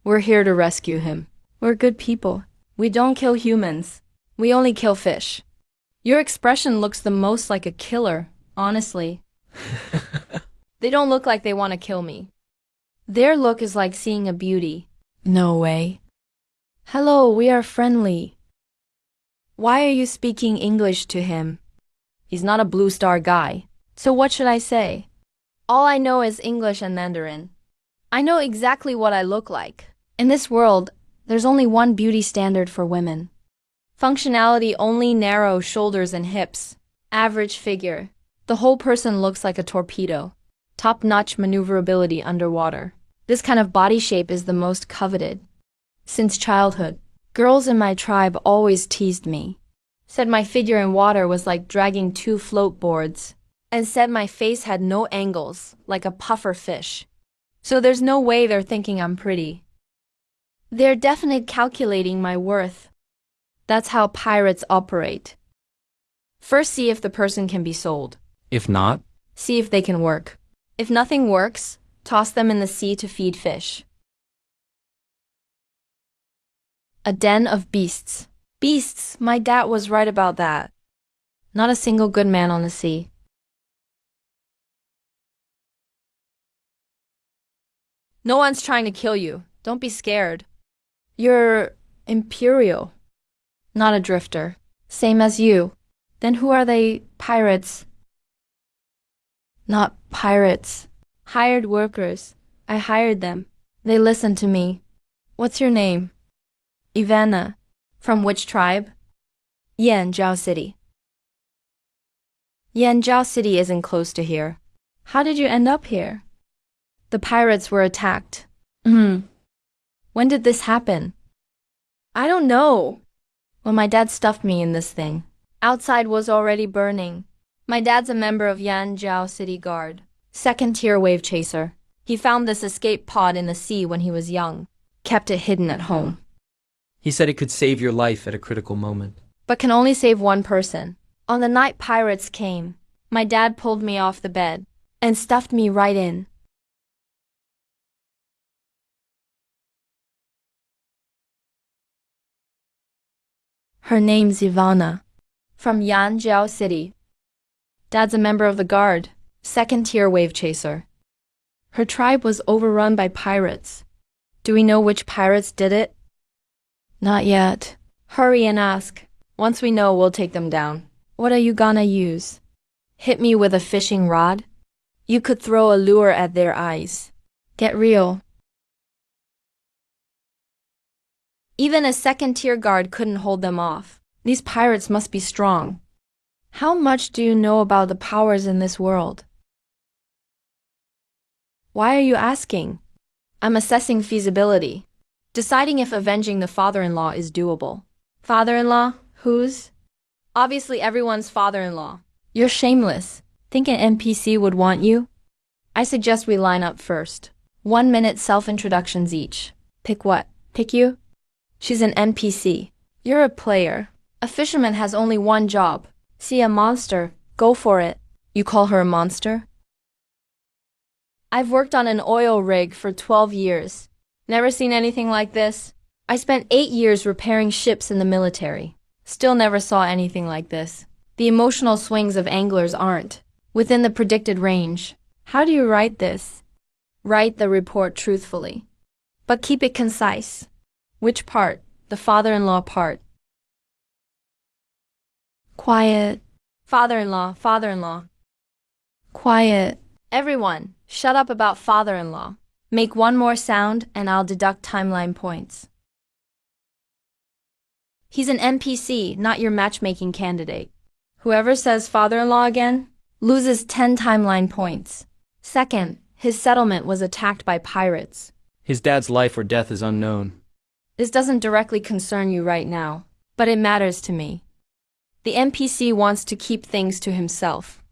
We're here to rescue him. We're good people. We don't kill humans. We only kill fish. Your expression looks the most like a killer, honestly. They don't look like they want to kill me. Their look is like seeing a beauty. No way. Hello, we are friendly. Why are you speaking English to him? He's not a Blue Star guy. So what should I say? All I know is English and Mandarin. I know exactly what I look like. In this world, there's only one beauty standard for women. Functionality only narrow shoulders and hips. Average figure. The whole person looks like a torpedo. Top-notch maneuverability underwater. This kind of body shape is the most coveted. Since childhood, girls in my tribe always teased me. Said my figure in water was like dragging 2 float boards. And said my face had no angles, like a puffer fish. So there's no way they're thinking I'm pretty. They're definitely calculating my worth. That's how pirates operate. First, see if the person can be sold. If not, See if they can work. If nothing works, toss them in the sea to feed fish. A den of beasts. Beasts, my dad was right about that. Not a single good man on the sea. No one's trying to kill you. Don't be scared. You're imperial. Not a drifter. Same as you. Then who are they? Pirates. Not pirates. Hired workers. I hired them. They listened to me. What's your name? Ivana. From which tribe? Yanjiao City. Yanjiao City isn't close to here. How did you end up here? The pirates were attacked. When did this happen? I don't know. When my dad stuffed me in this thing. Outside was already burning. My dad's a member of Yanjiao City Guard. 2nd-tier wave chaser. He found this escape pod in the sea when he was young. Kept it hidden at home. he said it could save your life at a critical moment. But can only save one person. On the night pirates came, my dad pulled me off the bed and stuffed me right in. Her name's Ivana, from Yanjiao City. Dad's a member of the Guard, 2nd-tier wave chaser. Her tribe was overrun by pirates. Do we know which pirates did it? Not yet. Hurry and ask. Once we know, we'll take them down. What are you gonna use? Hit me with a fishing rod? You could throw a lure at their eyes. Get real. Even a 2nd-tier guard couldn't hold them off. These pirates must be strong. How much do you know about the powers in this world? Why are you asking? I'm assessing feasibility, deciding if avenging the father-in-law is doable. Father-in-law? Whose? Obviously everyone's father-in-law. You're shameless. Think an NPC would want you? I suggest we line up first. 1-minute self-introductions each. Pick what? Pick you? She's an NPC. You're a player. A fisherman has only one job. See a monster, go for it. You call her a monster? I've worked on an oil rig for 12 years. Never seen anything like this. I spent 8 years repairing ships in the military. Still never saw anything like this. The emotional swings of anglers aren't within the predicted range. How do you write this? Write the report truthfully, but keep it concise. Which part? The father-in-law part. Quiet. Father-in-law, father-in-law. Quiet. Everyone, shut up about father-in-law. Make one more sound and I'll deduct timeline points. He's an NPC, not your matchmaking candidate. Whoever says father-in-law again loses 10 timeline points. Second, his settlement was attacked by pirates. His dad's life or death is unknown. This doesn't directly concern you right now, but it matters to me. The NPC wants to keep things to himself.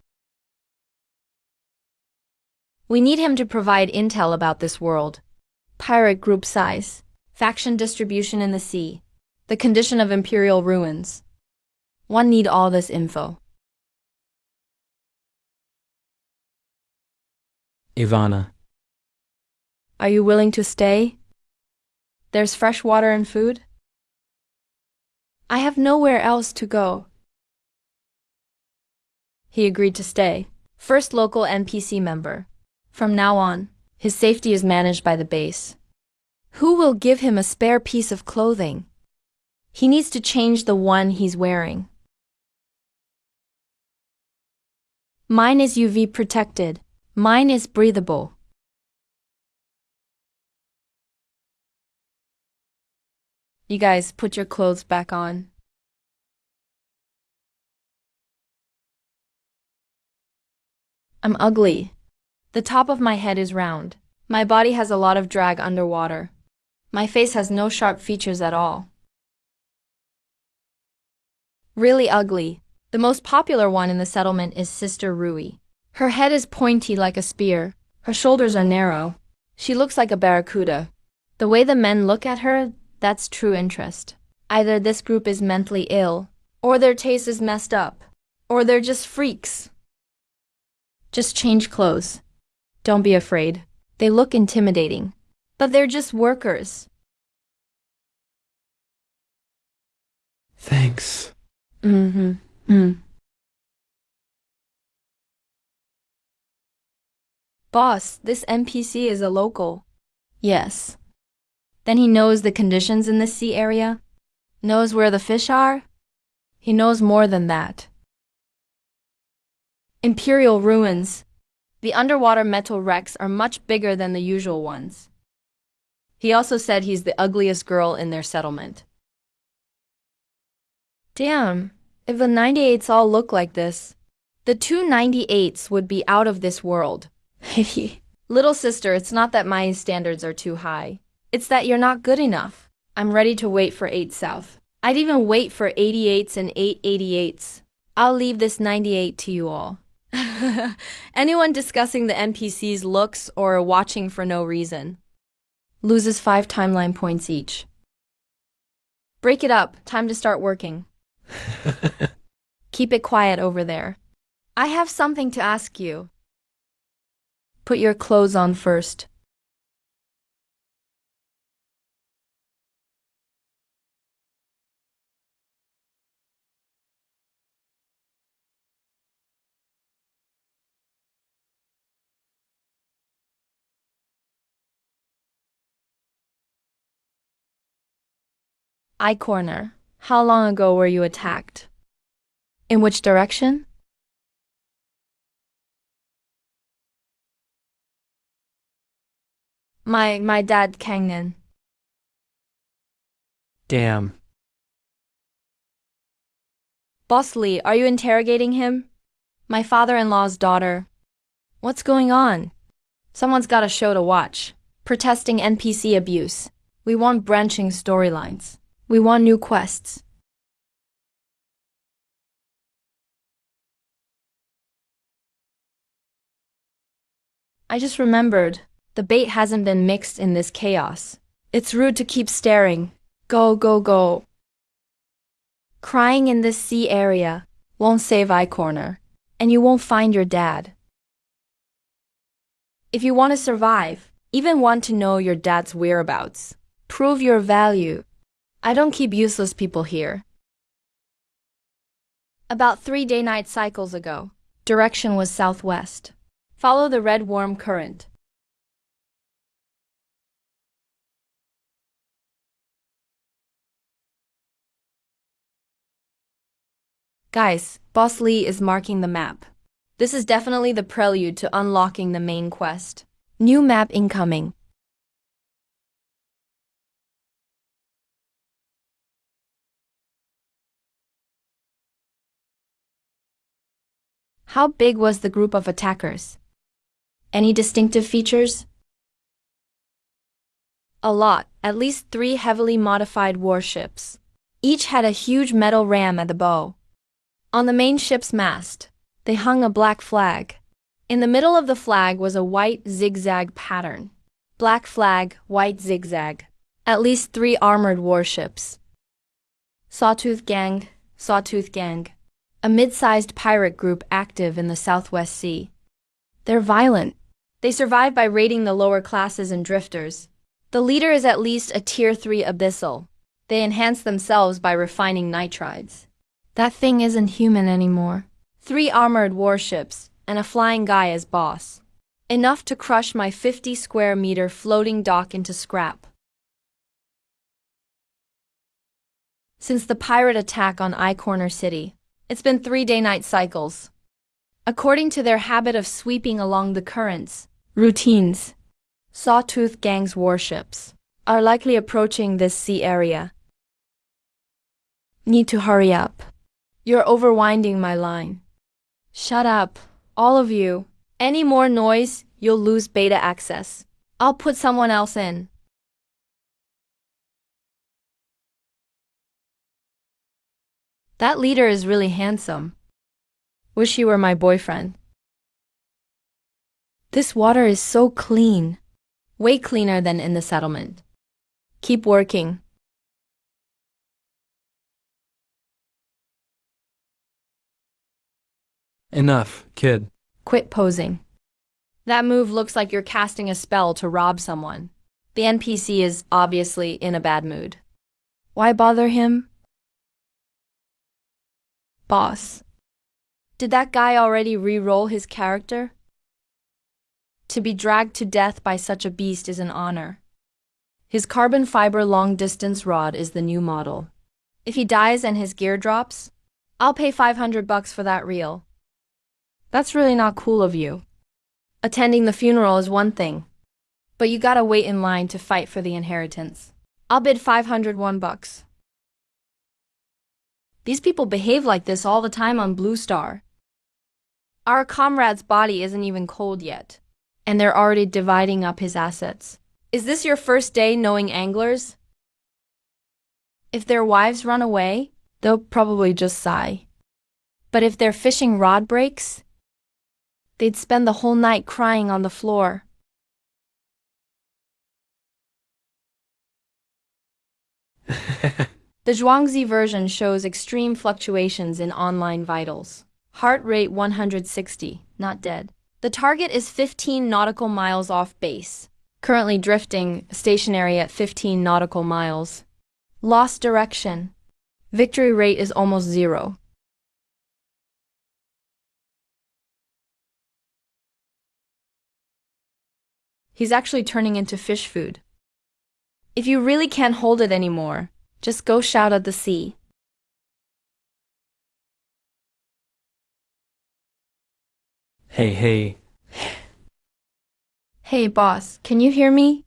We need him to provide intel about this world. Pirate group size, faction distribution in the sea, the condition of imperial ruins. One need all this info. Ivana. Are you willing to stay? There's fresh water and food? I have nowhere else to go. He agreed to stay. First local NPC member. From now on, his safety is managed by the base. Who will give him a spare piece of clothing? He needs to change the one he's wearing. Mine is UV protected. Mine is breathable. You guys, put your clothes back on. I'm ugly. The top of my head is round. My body has a lot of drag underwater. My face has no sharp features at all. Really ugly. The most popular one in the settlement is Sister Rui. Her head is pointy like a spear. Her shoulders are narrow. She looks like a barracuda. The way the men look at her, that's true interest. Either this group is mentally ill, or their taste is messed up, or they're just freaks. Just change clothes. Don't be afraid. They look intimidating, but they're just workers. Thanks. Boss, this NPC is a local. Yes. Then he knows the conditions in the sea area? Knows where the fish are? He knows more than that. Imperial ruins. The underwater metal wrecks are much bigger than the usual ones. He also said he's the ugliest girl in their settlement. Damn, if the 98s all look like this, the 298s would be out of this world. Little sister, it's not that my standards are too high. It's that you're not good enough. I'm ready to wait for 8 South. I'd even wait for 88s and 888s. I'll leave this 98 to you all. Anyone discussing the NPC's looks or watching for no reason loses 5 timeline points each. Break it up. Time to start working. Keep it quiet over there. I have something to ask you. Put your clothes on first. Eye corner. How long ago were you attacked? In which direction? My dad Kangnan. Damn. Boss Lee, are you interrogating him? My father-in-law's daughter. What's going on? Someone's got a show to watch. Protesting NPC abuse. We want branching storylines. We want new quests. I just remembered. The bait hasn't been mixed in this chaos. It's rude to keep staring. Go, go, go. Crying in this sea area won't save Eye Corner, and you won't find your dad. If you want to survive, even want to know your dad's whereabouts, prove your value. I don't keep useless people here. About 3 day-night cycles ago, direction was southwest. Follow the red warm current. Guys, Boss Lee is marking the map. This is definitely the prelude to unlocking the main quest. New map incoming. How big was the group of attackers? Any distinctive features? A lot, at least 3 heavily modified warships. Each had a huge metal ram at the bow. On the main ship's mast, they hung a black flag. In the middle of the flag was a white zigzag pattern. Black flag, white zigzag. At least 3 armored warships. Sawtooth Gang, Sawtooth Gang. A mid-sized pirate group active in the Southwest Sea. They're violent. They survive by raiding the lower classes and drifters. The leader is at least a Tier 3 abyssal. They enhance themselves by refining nitrides. That thing isn't human anymore. 3 armored warships, and a flying guy as boss. Enough to crush my 50 square meter floating dock into scrap. Since the pirate attack on I-Corner City, it's been 3 day-night cycles. According to their habit of sweeping along the currents, routines, Sawtooth Gang's warships are likely approaching this sea area. Need to hurry up. You're overwinding my line. Shut up, all of you. Any more noise, you'll lose beta access. I'll put someone else in. That leader is really handsome. Wish he were my boyfriend. This water is so clean. Way cleaner than in the settlement. Keep working. Enough, kid. Quit posing. That move looks like you're casting a spell to rob someone. The NPC is obviously in a bad mood. Why bother him? Boss. Did that guy already re-roll his character? To be dragged to death by such a beast is an honor. His carbon fiber long-distance rod is the new model. If he dies and his gear drops, I'll pay $500 for that reel. That's really not cool of you. Attending the funeral is one thing, but you gotta wait in line to fight for the inheritance. I'll bid $501. These people behave like this all the time on Blue Star. Our comrade's body isn't even cold yet, and they're already dividing up his assets. Is this your first day knowing anglers? If their wives run away, they'll probably just sigh. But if their fishing rod breaks, they'd spend the whole night crying on the floor. The Zhuangzi version shows extreme fluctuations in online vitals. Heart rate 160, not dead. The target is 15 nautical miles off base. Currently drifting, stationary at 15 nautical miles. Lost direction. Victory rate is almost 0. He's actually turning into fish food. If you really can't hold it anymore, just go shout at the sea. Hey. Hey boss, can you hear me?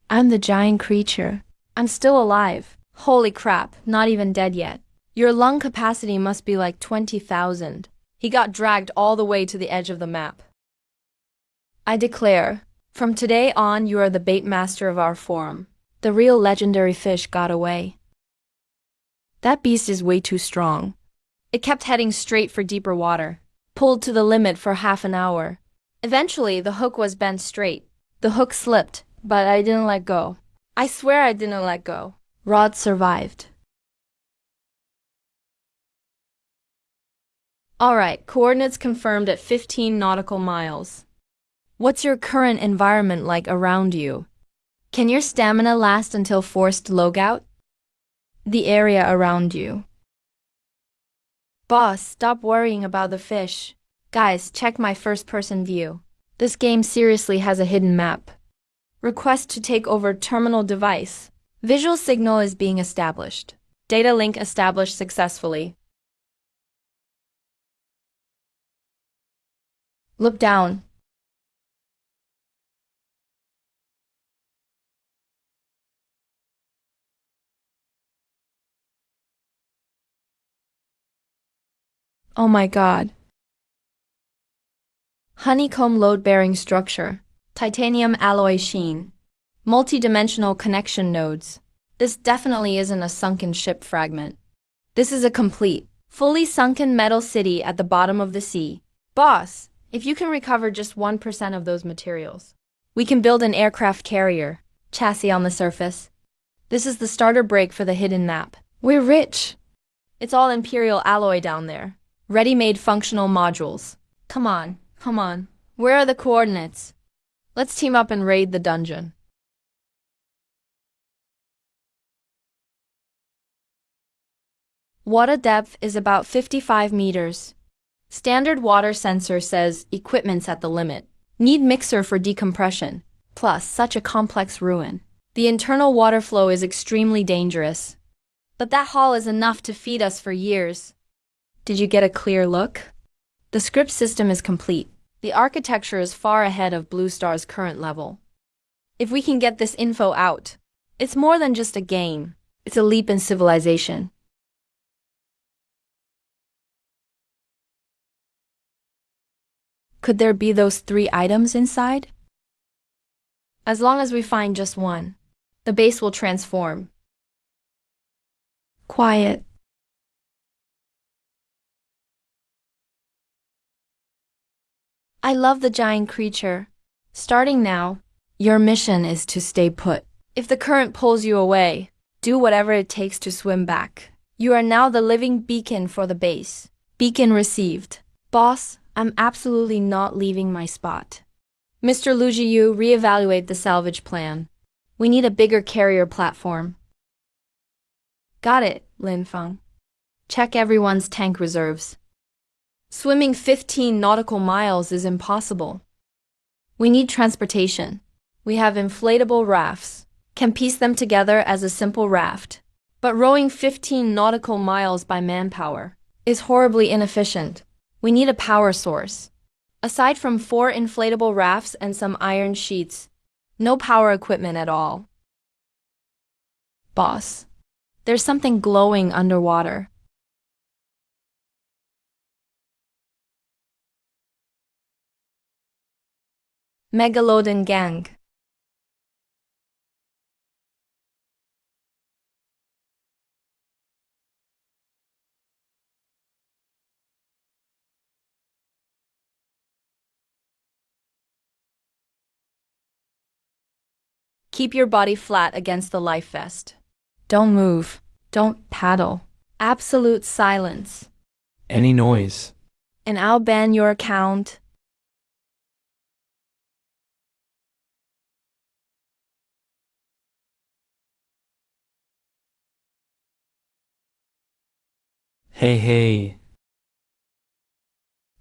I'm the giant creature. I'm still alive. Holy crap, not even dead yet. Your lung capacity must be like 20,000. He got dragged all the way to the edge of the map. I declare, from today on you are the bait master of our forum. The real legendary fish got away. That beast is way too strong. It kept heading straight for deeper water. Pulled to the limit for half an hour. Eventually, the hook was bent straight. The hook slipped, but I didn't let go. I swear I didn't let go. Rod survived. Alright, coordinates confirmed at 15 nautical miles. What's your current environment like around you? Can your stamina last until forced logout? The area around you. Boss, stop worrying about the fish. Guys, check my first-person view. This game seriously has a hidden map. Request to take over terminal device. Visual signal is being established. Data link established successfully. Look down. Oh my god. Honeycomb load-bearing structure. Titanium alloy sheen. Multi-dimensional connection nodes. This definitely isn't a sunken ship fragment. This is a complete, fully sunken metal city at the bottom of the sea. Boss, if you can recover just 1% of those materials, we can build an aircraft carrier, chassis on the surface. This is the starter break for the hidden map. We're rich. It's all Imperial alloy down there. Ready-made functional modules. Come on. Where are the coordinates? Let's team up and raid the dungeon. Water depth is about 55 meters. Standard water sensor says equipment's at the limit. Need mixer for decompression. Plus, such a complex ruin. The internal water flow is extremely dangerous. But that haul is enough to feed us for years. Did you get a clear look? The script system is complete. The architecture is far ahead of Blue Star's current level. If we can get this info out, it's more than just a game. It's a leap in civilization. Could there be those 3 items inside? As long as we find just one, the base will transform. Quiet. I love the giant creature. Starting now, your mission is to stay put. If the current pulls you away, do whatever it takes to swim back. You are now the living beacon for the base. Beacon received. Boss, I'm absolutely not leaving my spot. Mr. Lujiu, reevaluate the salvage plan. We need a bigger carrier platform. Got it, Lin Feng. Check everyone's tank reserves. Swimming 15 nautical miles is impossible. We need transportation. We have inflatable rafts. Can piece them together as a simple raft. But rowing 15 nautical miles by manpower is horribly inefficient. We need a power source. Aside from 4 inflatable rafts and some iron sheets, no power equipment at all. Boss, there's something glowing underwater. Megalodon gang. Keep your body flat against the life vest. Don't move. Don't paddle. Absolute silence. Any noise. And I'll ban your account. Hey.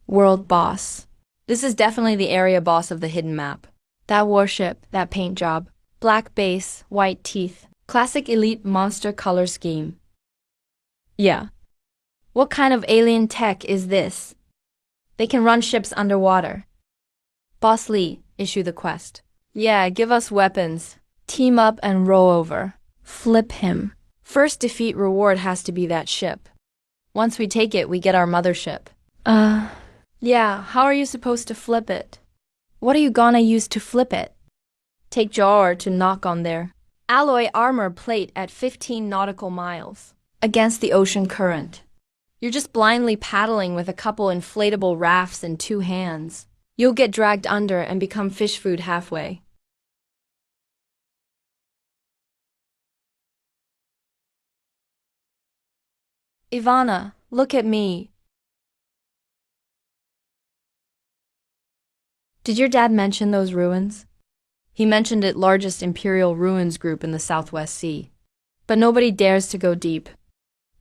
World boss. This is definitely the area boss of the hidden map. That warship, that paint job. Black base, white teeth. Classic elite monster color scheme. Yeah. What kind of alien tech is this? They can run ships underwater. Boss Lee, issue the quest. Yeah, give us weapons. Team up and row over. Flip him. First defeat reward has to be that ship. Once we take it, we get our mothership. Yeah, how are you supposed to flip it? What are you gonna use to flip it? Take Jar to knock on their alloy armor plate at 15 nautical miles against the ocean current. You're just blindly paddling with a couple inflatable rafts in 2 hands. You'll get dragged under and become fish food halfway. Ivana, look at me. Did your dad mention those ruins? He mentioned it largest Imperial ruins group in the Southwest Sea. But nobody dares to go deep.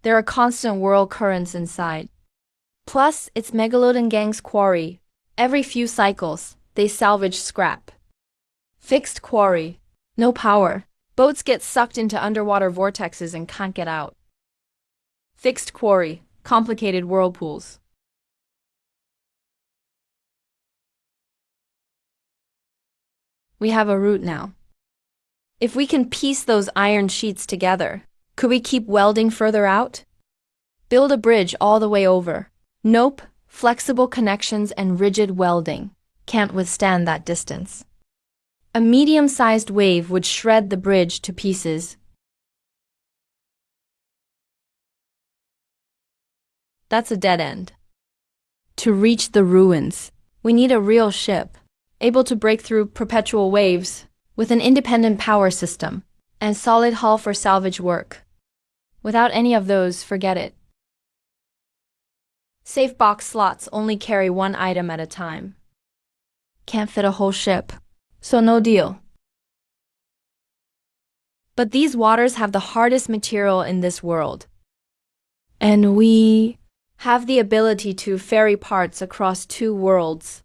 There are constant whirl currents inside. Plus, it's Megalodon Gang's quarry. Every few cycles, they salvage scrap. Fixed quarry. No power. Boats get sucked into underwater vortexes and can't get out. Fixed quarry. Complicated whirlpools. We have a route now. If we can piece those iron sheets together, could we keep welding further out? Build a bridge all the way over. Nope, flexible connections and rigid welding can't withstand that distance. A medium-sized wave would shred the bridge to pieces. That's a dead end. To reach the ruins, we need a real ship, able to break through perpetual waves, with an independent power system, and solid hull for salvage work. Without any of those, forget it. Safe box slots only carry 1 item at a time. Can't fit a whole ship, so no deal. But these waters have the hardest material in this world. And we have the ability to ferry parts across 2 worlds.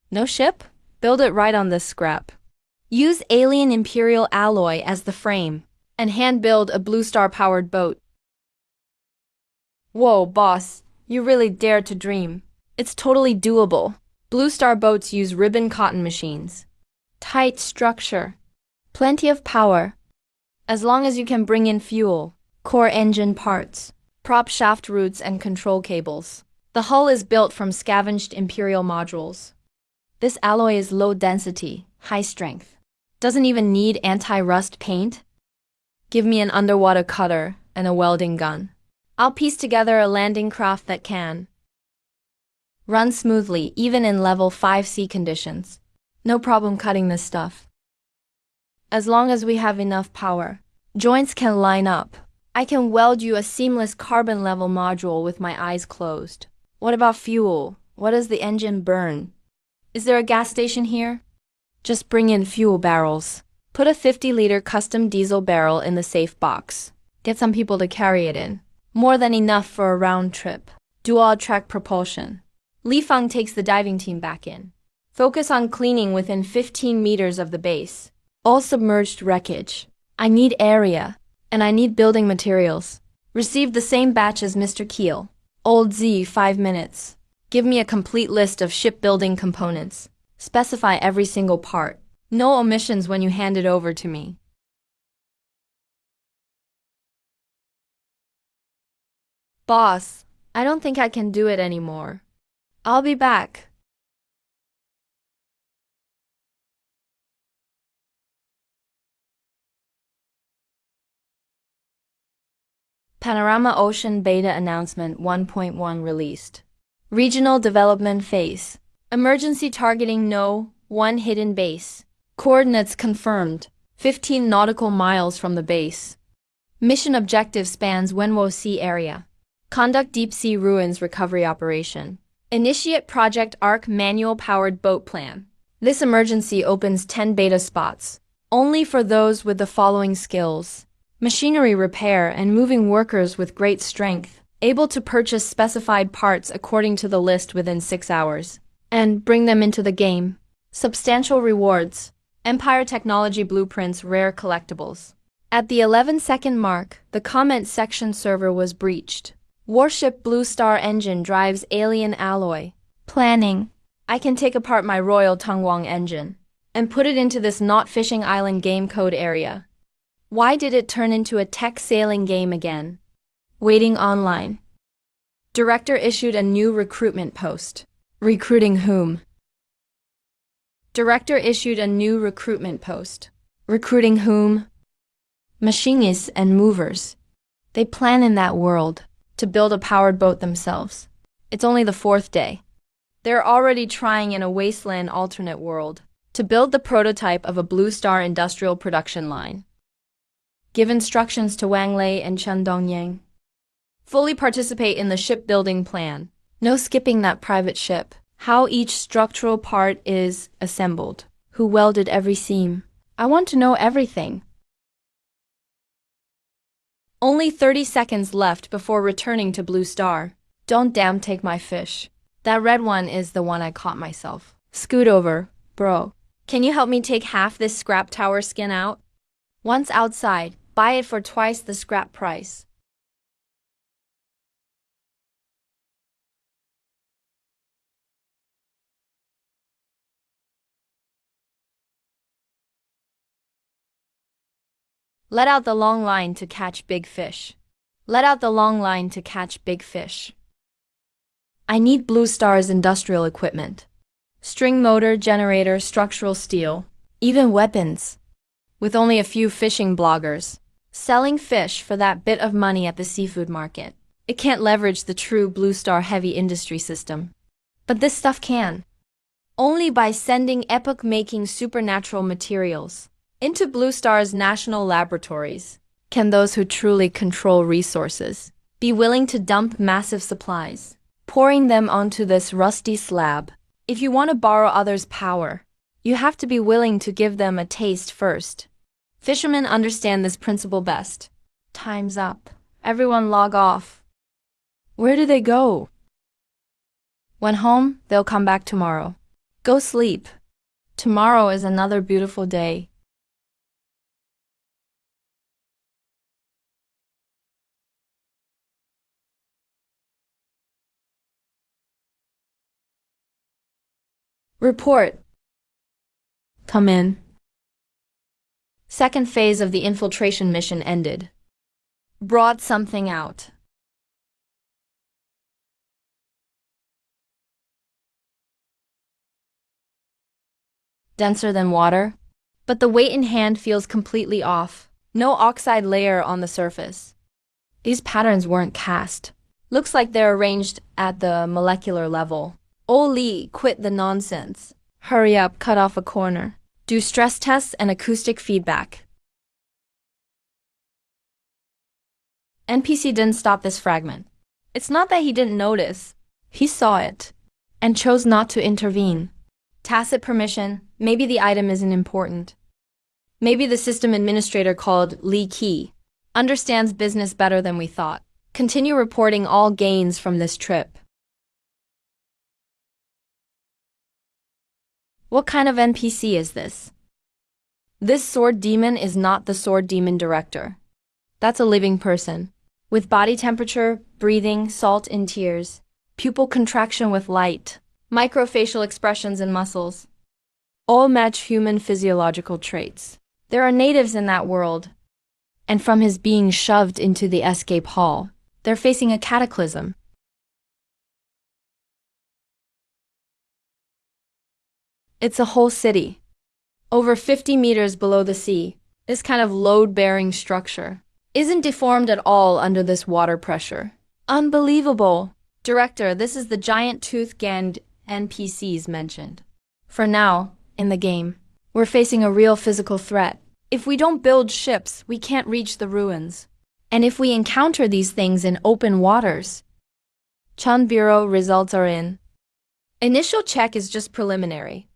No ship? Build it right on this scrap. Use alien imperial alloy as the frame, and hand-build a Blue Star-powered boat. Whoa, boss, you really dared to dream. It's totally doable. Blue Star boats use ribbon cotton machines. Tight structure. Plenty of power. As long as you can bring in fuel, core engine parts, prop shaft roots and control cables. The hull is built from scavenged Imperial modules. This alloy is low density, high strength. Doesn't even need anti-rust paint. Give me an underwater cutter and a welding gun. I'll piece together a landing craft that can run smoothly even in level 5 sea conditions. No problem cutting this stuff. As long as we have enough power, joints can line up. I can weld you a seamless carbon level module with my eyes closed. What about fuel? What does the engine burn? Is there a gas station here? Just bring in fuel barrels. Put a 50-liter custom diesel barrel in the safe box. Get some people to carry it in. More than enough for a round trip. Dual-track propulsion. Li Feng takes the diving team back in. Focus on cleaning within 15 meters of the base. All submerged wreckage. I need area, and I need building materials. Receive the same batch as Mr. Keel. Old Z, 5 minutes. Give me a complete list of shipbuilding components. Specify every single part. No omissions when you hand it over to me. Boss, I don't think I can do it anymore. I'll be back. Panorama Ocean Beta Announcement 1.1 released. Regional Development Phase. Emergency targeting No. 1 hidden base. Coordinates confirmed. 15 nautical miles from the base. Mission objective spans Wenwo Sea area. Conduct deep sea ruins recovery operation. Initiate Project Arc manual-powered boat plan. This emergency opens 10 beta spots. Only for those with the following skills. Machinery repair and moving workers with great strength, able to purchase specified parts according to the list within 6 hours, and bring them into the game. Substantial rewards. Empire Technology Blueprints rare collectibles. At the 11-second mark, the comment section server was breached. Warship Blue Star engine drives alien alloy. Planning. I can take apart my Royal Tungwang engine and put it into this not fishing island game code area. Why did it turn into a tech sailing game again? Waiting online. Director issued a new recruitment post. Recruiting whom? Director issued a new recruitment post. Recruiting whom? Machinists and movers. They plan in that world to build a powered boat themselves. It's only the 4th day. They're already trying in a wasteland alternate world to build the prototype of a Blue Star industrial production line. Give instructions to Wang Lei and Chen Dongyang. Fully participate in the shipbuilding plan. No skipping that private ship. How each structural part is assembled. Who welded every seam. I want to know everything. Only 30 seconds left before returning to Blue Star. Don't damn take my fish. That red one is the one I caught myself. Scoot over, bro. Can you help me take half this scrap tower skin out? Once outside, buy it for twice the scrap price. Let out the long line to catch big fish. Let out the long line to catch big fish. I need Blue Star's industrial equipment. String motor, generator, structural steel, even weapons. With only a few fishing bloggers selling fish for that bit of money at the seafood market. It can't leverage the true Blue Star heavy industry system. But this stuff can. Only by sending epoch-making supernatural materials into Blue Star's national laboratories can those who truly control resources be willing to dump massive supplies, pouring them onto this rusty slab. If you want to borrow others' power, you have to be willing to give them a taste first. Fishermen understand this principle best. Time's up. Everyone log off. Where do they go? When home, they'll come back tomorrow. Go sleep. Tomorrow is another beautiful day. Report. Come in. Second phase of the infiltration mission ended. Brought something out. Denser than water, but the weight in hand feels completely off. No oxide layer on the surface. These patterns weren't cast. Looks like they're arranged at the molecular level. Oli, quit the nonsense. Hurry up, cut off a corner. Do stress tests and acoustic feedback. NPC didn't stop this fragment. It's not that he didn't notice. He saw it and chose not to intervene. Tacit permission. Maybe the item isn't important. Maybe the system administrator called Lee Key understands business better than we thought. Continue reporting all gains from this trip. What kind of NPC is this? This sword demon is not the sword demon director. That's a living person. With body temperature, breathing, salt in tears, pupil contraction with light, microfacial expressions and muscles. All match human physiological traits. There are natives in that world. And from his being shoved into the escape hall, they're facing a cataclysm. It's a whole city. Over 50 meters below the sea, this kind of load-bearing structure isn't deformed at all under this water pressure. Unbelievable! Director, this is the giant tooth-ganned NPCs mentioned. For now, in the game, we're facing a real physical threat. If we don't build ships, we can't reach the ruins. And if we encounter these things in open waters, Chun Bureau results are in. Initial check is just preliminary.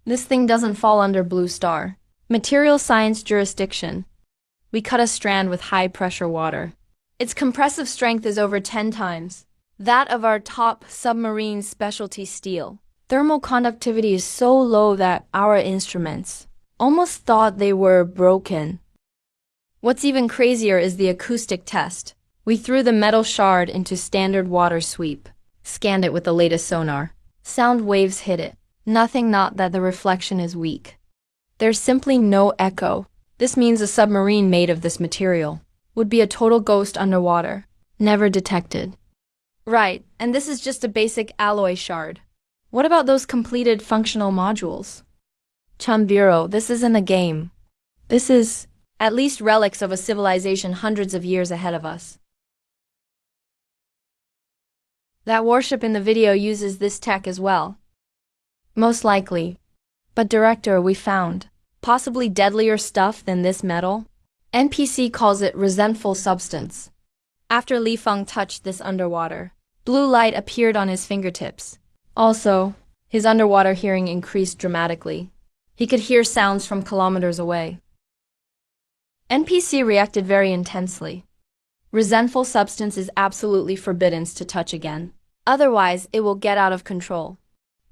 This thing doesn't fall under Blue Star. Material science jurisdiction. We cut a strand with high-pressure water. Its compressive strength is over 10 times that of our top submarine specialty steel. Thermal conductivity is so low that our instruments almost thought they were broken. What's even crazier is the acoustic test. We threw the metal shard into standard water sweep, scanned it with the latest sonar. Sound waves hit it. Nothing, not that the reflection is weak. There's simply no echo. This means a submarine made of this material would be a total ghost underwater, never detected. Right, and this is just a basic alloy shard. What about those completed functional modules? Chun Bureau, this isn't a game. This is at least relics of a civilization hundreds of years ahead of us. That warship in the video uses this tech as well. Most likely. But Director, we found possibly deadlier stuff than this metal. NPC calls it resentful substance. After Li Feng touched this underwater, blue light appeared on his fingertips. Also, his underwater hearing increased dramatically. He could hear sounds from kilometers away. NPC reacted very intensely. Resentful substance is absolutely forbidden to touch again. Otherwise, it will get out of control.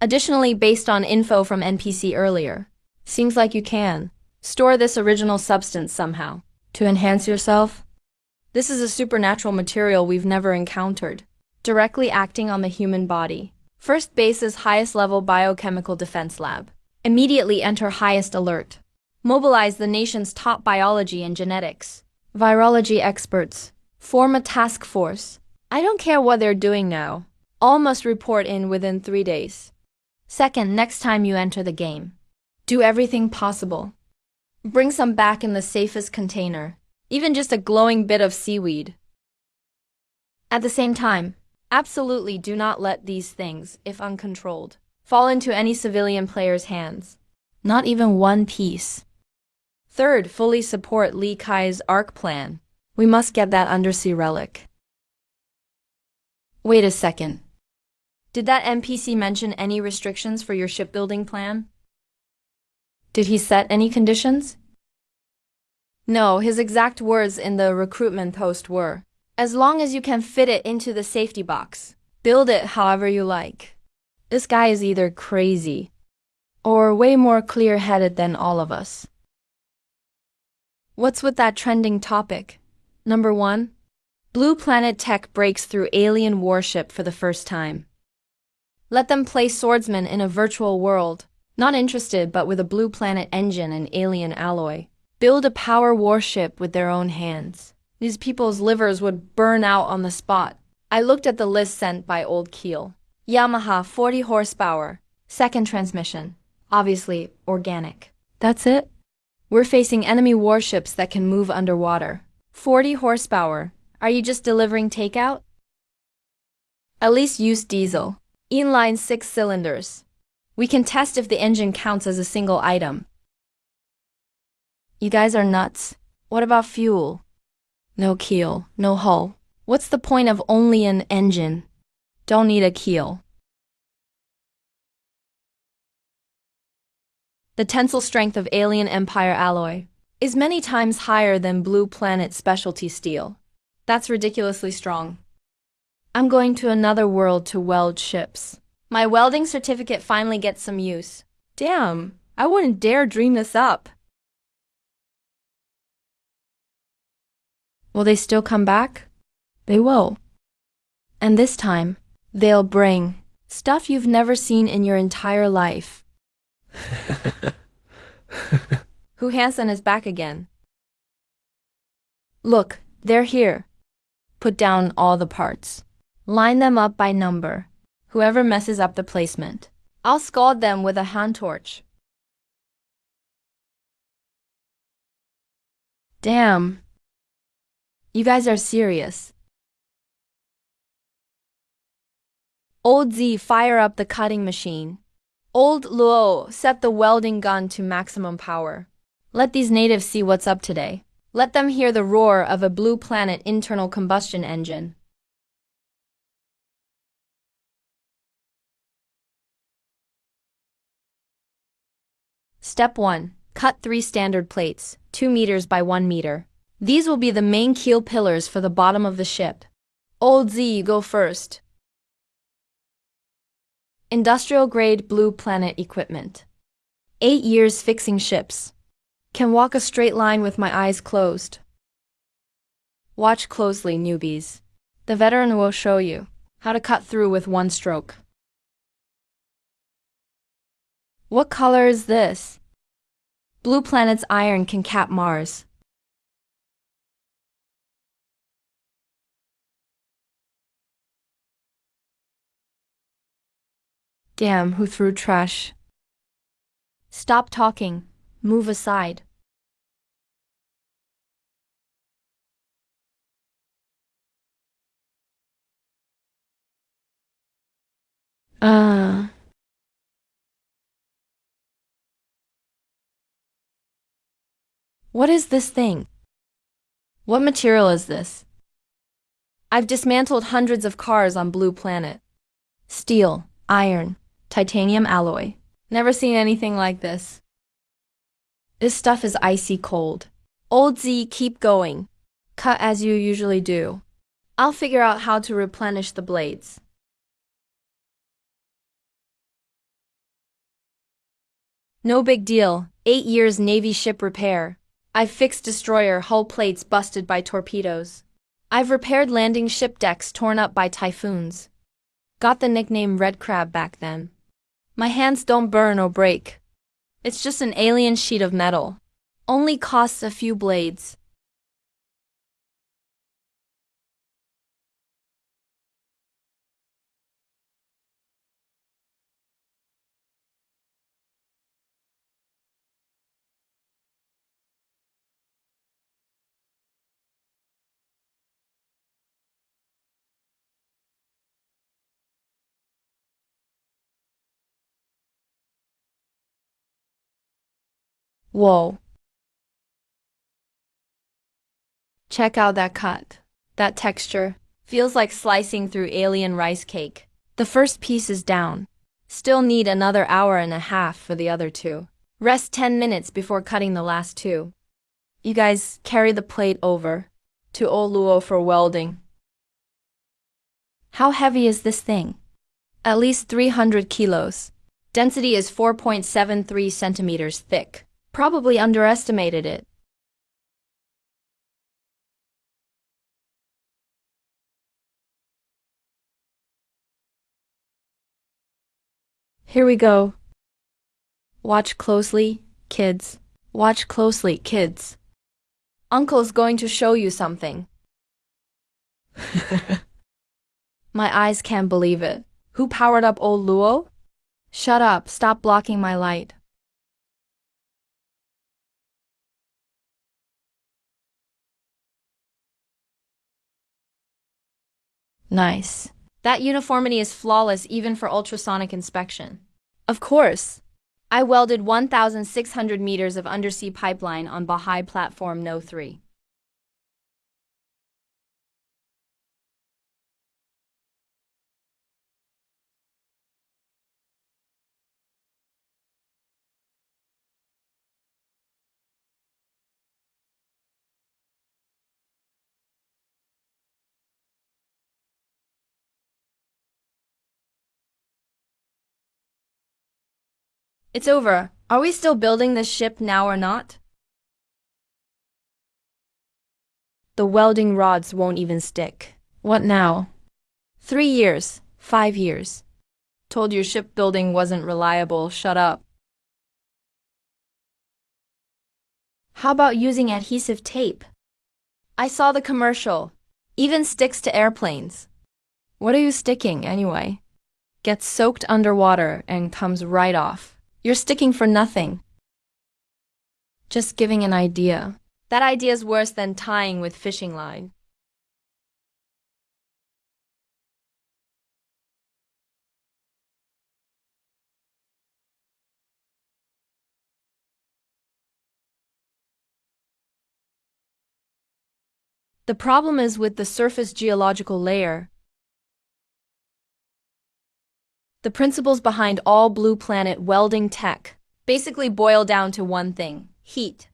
Additionally, based on info from NPC earlier, seems like you can store this original substance somehow to enhance yourself. This is a supernatural material we've never encountered, directly acting on the human body. First base's highest level biochemical defense lab. Immediately enter highest alert. Mobilize the nation's top biology and genetics, virology experts. Form a task force. I don't care what they're doing now. All must report in within 3 days. Second, next time you enter the game, do everything possible. Bring some back in the safest container, even just a glowing bit of seaweed. At the same time, absolutely do not let these things, if uncontrolled, fall into any civilian player's hands. Not even one piece. Third, fully support Li Kai's ARC plan. We must get that undersea relic. Wait a second. Did that NPC mention any restrictions for your shipbuilding plan? Did he set any conditions? No, his exact words in the recruitment post were, As long as you can fit it into the safety box, build it however you like. This guy is either crazy or way more clear-headed than all of us. What's with that trending topic? Number 1. Blue Planet tech breaks through alien warship for the first time. Let them play swordsman in a virtual world, not interested but with a Blue Planet engine and alien alloy. Build a power warship with their own hands. These people's livers would burn out on the spot. I looked at the list sent by Old Keel. Yamaha 40 horsepower, second transmission. Obviously, organic. That's it? We're facing enemy warships that can move underwater. 40 horsepower. Are you just delivering takeout? At least use diesel. Inline 6 cylinders. We can test if the engine counts as a single item. You guys are nuts. What about fuel? No keel, no hull. What's the point of only an engine? Don't need a keel. The tensile strength of Alien Empire alloy is many times higher than Blue Planet specialty steel. That's ridiculously strong. I'm going to another world to weld ships. My welding certificate finally gets some use. Damn, I wouldn't dare dream this up. Will they still come back? They will. And this time, they'll bring stuff you've never seen in your entire life. Who Hansen is back again. Look, they're here. Put down all the parts. Line them up by number. Whoever messes up the placement, I'll scald them with a hand torch. Damn. You guys are serious. Old Z, fire up the cutting machine. Old Luo, set the welding gun to maximum power. Let these natives see what's up today. Let them hear the roar of a Blue Planet internal combustion engine. Step 1. Cut 3 standard plates, 2 meters by 1 meter. These will be the main keel pillars for the bottom of the ship. Old Z, you go first. Industrial-grade Blue Planet equipment. 8 years fixing ships. Can walk a straight line with my eyes closed. Watch closely, newbies. The veteran will show you how to cut through with one stroke. What color is this? Blue Planet's iron can cap Mars. Damn, who threw trash? Stop talking. Move aside. What is this thing? What material is this? I've dismantled hundreds of cars on Blue Planet. Steel, iron, titanium alloy. Never seen anything like this. This stuff is icy cold. Old Z, keep going. Cut as you usually do. I'll figure out how to replenish the blades. No big deal. 8 years Navy ship repair. I've fixed destroyer hull plates busted by torpedoes. I've repaired landing ship decks torn up by typhoons. Got the nickname Red Crab back then. My hands don't burn or break. It's just an alien sheet of metal. Only costs a few blades. Whoa. Check out that cut. That texture. Feels like slicing through alien rice cake. The first piece is down. Still need another hour and a half for the other 2. Rest 10 minutes before cutting the last 2. You guys carry the plate over to Old Luo for welding. How heavy is this thing? At least 300 kilos. Density is 4.73 centimeters thick. Probably underestimated it. Here we go. Watch closely, kids. Watch closely, kids. Uncle's going to show you something. My eyes can't believe it. Who powered up old Luo? Shut up, stop blocking my light. Nice. That uniformity is flawless even for ultrasonic inspection. Of course. I welded 1,600 meters of undersea pipeline on Bahai Platform No. 3. It's over. Are we still building this ship now or not? The welding rods won't even stick. What now? 3 years. 5 years. Told you shipbuilding wasn't reliable, shut up. How about using adhesive tape? I saw the commercial. Even sticks to airplanes. What are you sticking, anyway? Gets soaked underwater and comes right off. You're sticking for nothing. Just giving an idea. That idea's worse than tying with fishing line. The problem is with the surface geological layer. The principles behind all Blue Planet welding tech basically boil down to one thing: heat.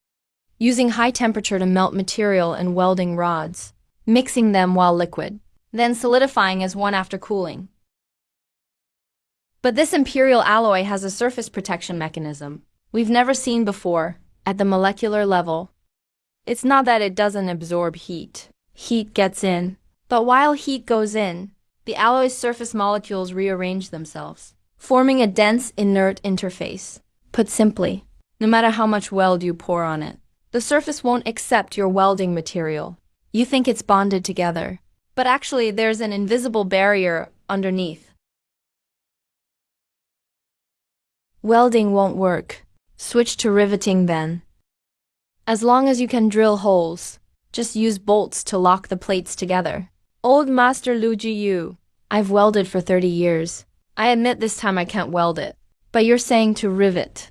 Using high temperature to melt material and welding rods, mixing them while liquid, then solidifying as one after cooling. But this imperial alloy has a surface protection mechanism we've never seen before at the molecular level. It's not that it doesn't absorb heat. Heat gets in. But while heat goes in, the alloy's surface molecules rearrange themselves, forming a dense, inert interface. Put simply, no matter how much weld you pour on it, the surface won't accept your welding material. You think it's bonded together, but actually there's an invisible barrier underneath. Welding won't work. Switch to riveting then. As long as you can drill holes, just use bolts to lock the plates together. Old Master Lu Jiyu. I've welded for 30 years. I admit this time I can't weld it. But you're saying to rivet.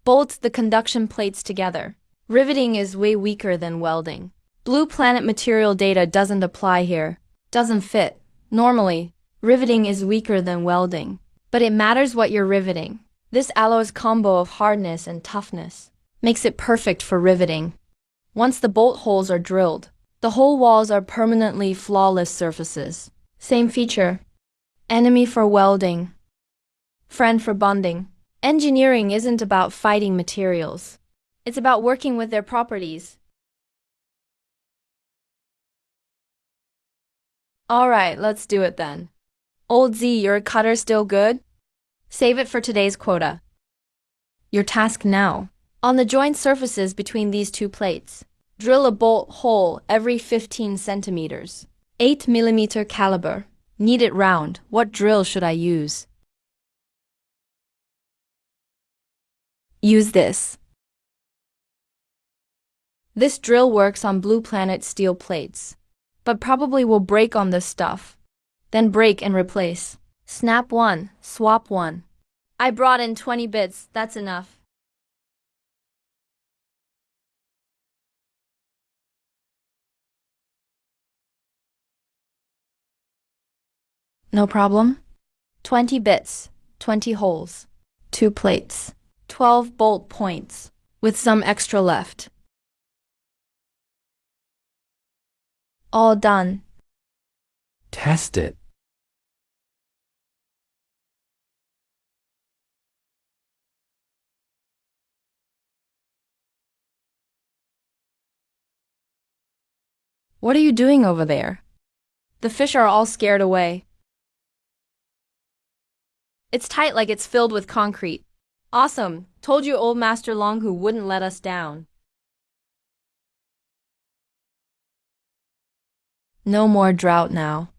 Bolt the conduction plates together. Riveting is way weaker than welding. Blue Planet material data doesn't apply here. Doesn't fit. Normally, riveting is weaker than welding. But it matters what you're riveting. This alloy's combo of hardness and toughness makes it perfect for riveting. Once the bolt holes are drilled, the whole walls are permanently flawless surfaces. Same feature. Enemy for welding. Friend for bonding. Engineering isn't about fighting materials. It's about working with their properties. Alright, let's do it then. Old Z, your cutter still good? Save it for today's quota. Your task now. On the joint surfaces between these two plates, drill a bolt hole every 15 centimeters. 8 mm caliber. Need it round. What drill should I use? Use this. This drill works on Blue Planet steel plates, but probably will break on this stuff. Then break and replace. Snap one, swap one. I brought in 20 bits, that's enough. No problem. 20 bits, 20 holes, 2 plates, 12 bolt points, with some extra left. All done. Test it. What are you doing over there? The fish are all scared away. It's tight like it's filled with concrete. Awesome. Told you old Master Long who wouldn't let us down. No more drought now.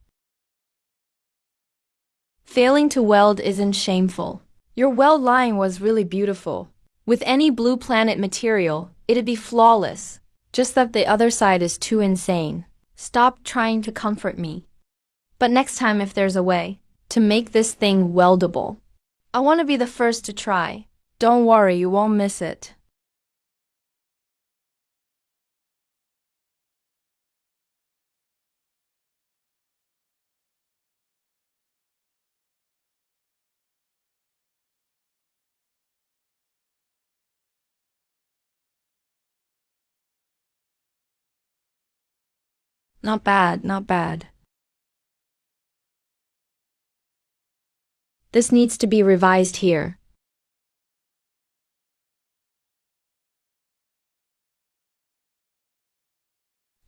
Failing to weld isn't shameful. Your weld line was really beautiful. With any blue planet material, it'd be flawless. Just that the other side is too insane. Stop trying to comfort me. But next time if there's a way to make this thing weldable, I want to be the first to try. Don't worry, you won't miss it. Not bad, not bad. This needs to be revised here.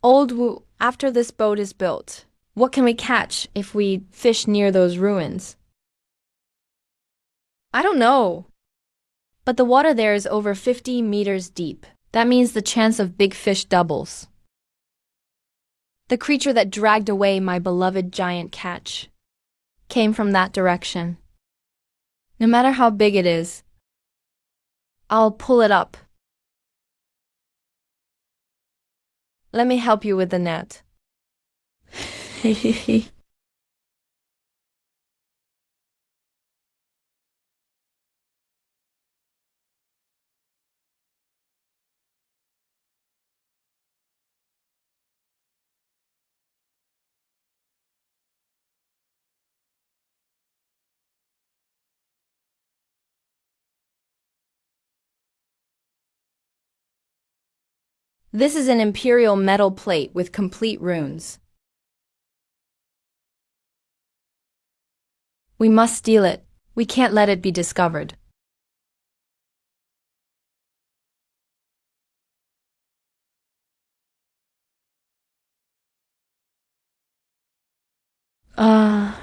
Old Wu, after this boat is built, what can we catch if we fish near those ruins? I don't know. But the water there is over 50 meters deep. That means the chance of big fish doubles. The creature that dragged away my beloved giant catch came from that direction. No matter how big it is, I'll pull it up. Let me help you with the net. This is an imperial metal plate with complete runes. We must steal it. We can't let it be discovered. Our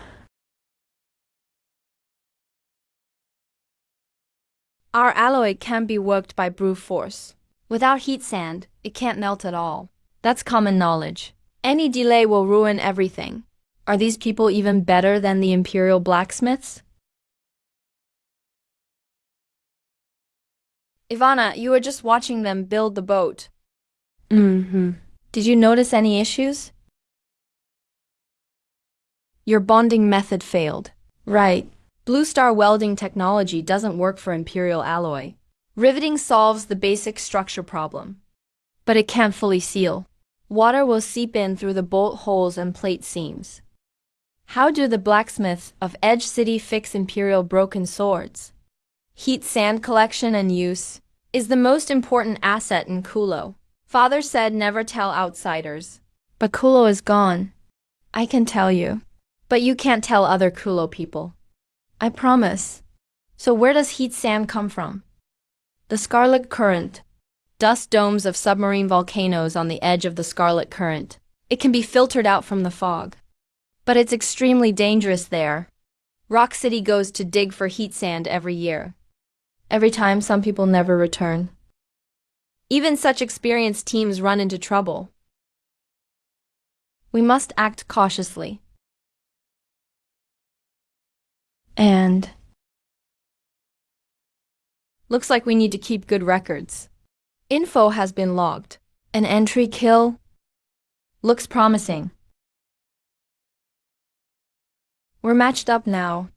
alloy can't be worked by brute force. Without heat sand, it can't melt at all. That's common knowledge. Any delay will ruin everything. Are these people even better than the imperial blacksmiths? Ivana, you were just watching them build the boat. Did you notice any issues? Your bonding method failed. Right. Blue Star welding technology doesn't work for imperial alloy. Riveting solves the basic structure problem, but it can't fully seal. Water will seep in through the bolt holes and plate seams. How do the blacksmiths of Edge City fix imperial broken swords? Heat sand collection and use is the most important asset in Kulo. Father said never tell outsiders. But Kulo is gone. I can tell you. But you can't tell other Kulo people. I promise. So where does heat sand come from? The Scarlet Current. Dust domes of submarine volcanoes on the edge of the Scarlet Current. It can be filtered out from the fog. But it's extremely dangerous there. Rock City goes to dig for heat sand every year. Every time, some people never return. Even such experienced teams run into trouble. We must act cautiously. And looks like we need to keep good records. Info has been logged. An entry kill looks promising. We're matched up now.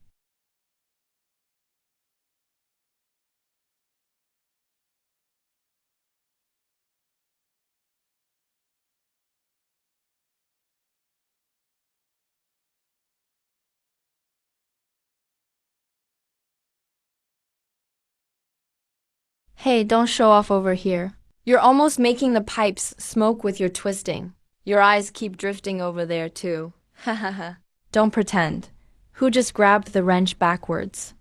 Hey, don't show off over here. You're almost making the pipes smoke with your twisting. Your eyes keep drifting over there too. Hahaha. Don't pretend. Who just grabbed the wrench backwards?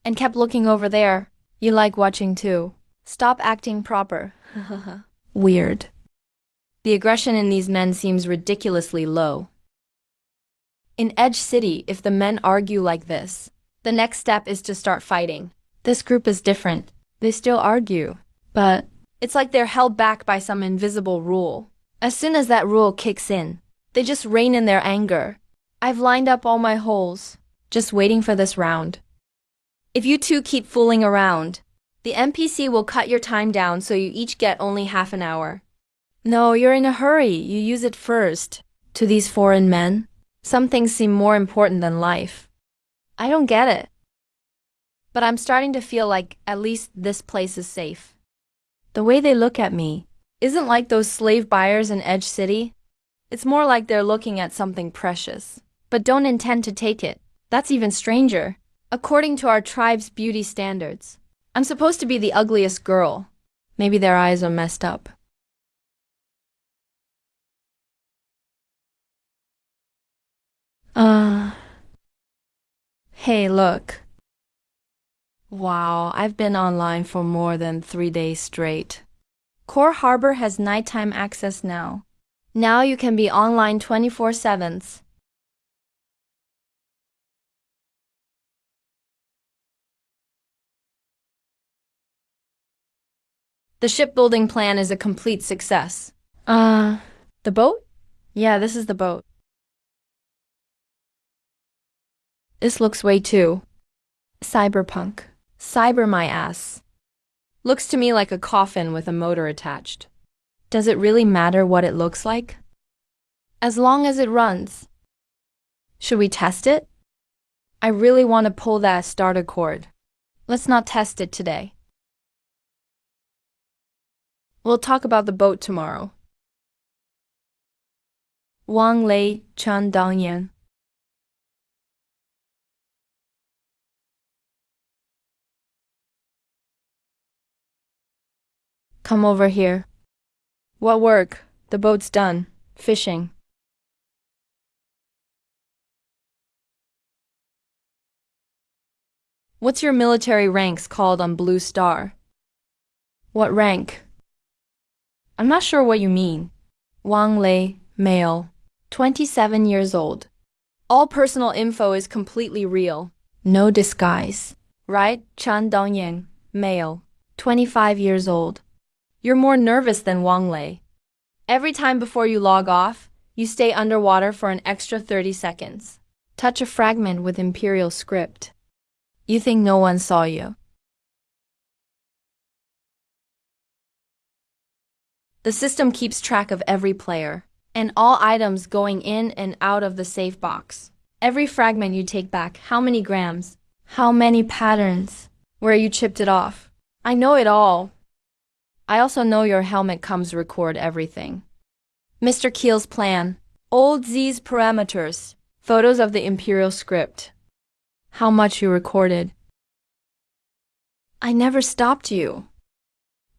And kept looking over there. You like watching too. Stop acting proper. Weird. The aggression in these men seems ridiculously low. In Edge City, if the men argue like this, the next step is to start fighting. This group is different. They still argue, but it's like they're held back by some invisible rule. As soon as that rule kicks in, they just rein in their anger. I've lined up all my holes, just waiting for this round. If you two keep fooling around, the NPC will cut your time down so you each get only half an hour. No, you're in a hurry. You use it first. To these foreign men, some things seem more important than life. I don't get it. But I'm starting to feel like at least this place is safe. The way they look at me isn't like those slave buyers in Edge City. It's more like they're looking at something precious, but don't intend to take it. That's even stranger. According to our tribe's beauty standards, I'm supposed to be the ugliest girl. Maybe their eyes are messed up. Hey, look. Wow, I've been online for more than 3 days straight. Core Harbor has nighttime access now. Now you can be online 24/7. The shipbuilding plan is a complete success. The boat? Yeah, this is the boat. This looks way too cyberpunk. Cyber my ass. Looks to me like a coffin with a motor attached. Does it really matter what it looks like? As long as it runs. Should we test it? I really want to pull that starter cord. Let's not test it today. We'll talk about the boat tomorrow. Wang Lei Chan Dangyan. Come over here. What work? The boat's done. Fishing. What's your military ranks called on Blue Star? What rank? I'm not sure what you mean. Wang Lei, male, 27 years old. All personal info is completely real. No disguise. Right? Chan Dongyan, male, 25 years old. You're more nervous than Wang Lei. Every time before you log off, you stay underwater for an extra 30 seconds. Touch a fragment with Imperial script. You think no one saw you. The system keeps track of every player and all items going in and out of the safe box. Every fragment you take back, how many grams, how many patterns, where you chipped it off. I know it all. I also know your helmet comes record everything. Mr. Keel's plan, Old Z's parameters, photos of the Imperial script. How much you recorded. I never stopped you.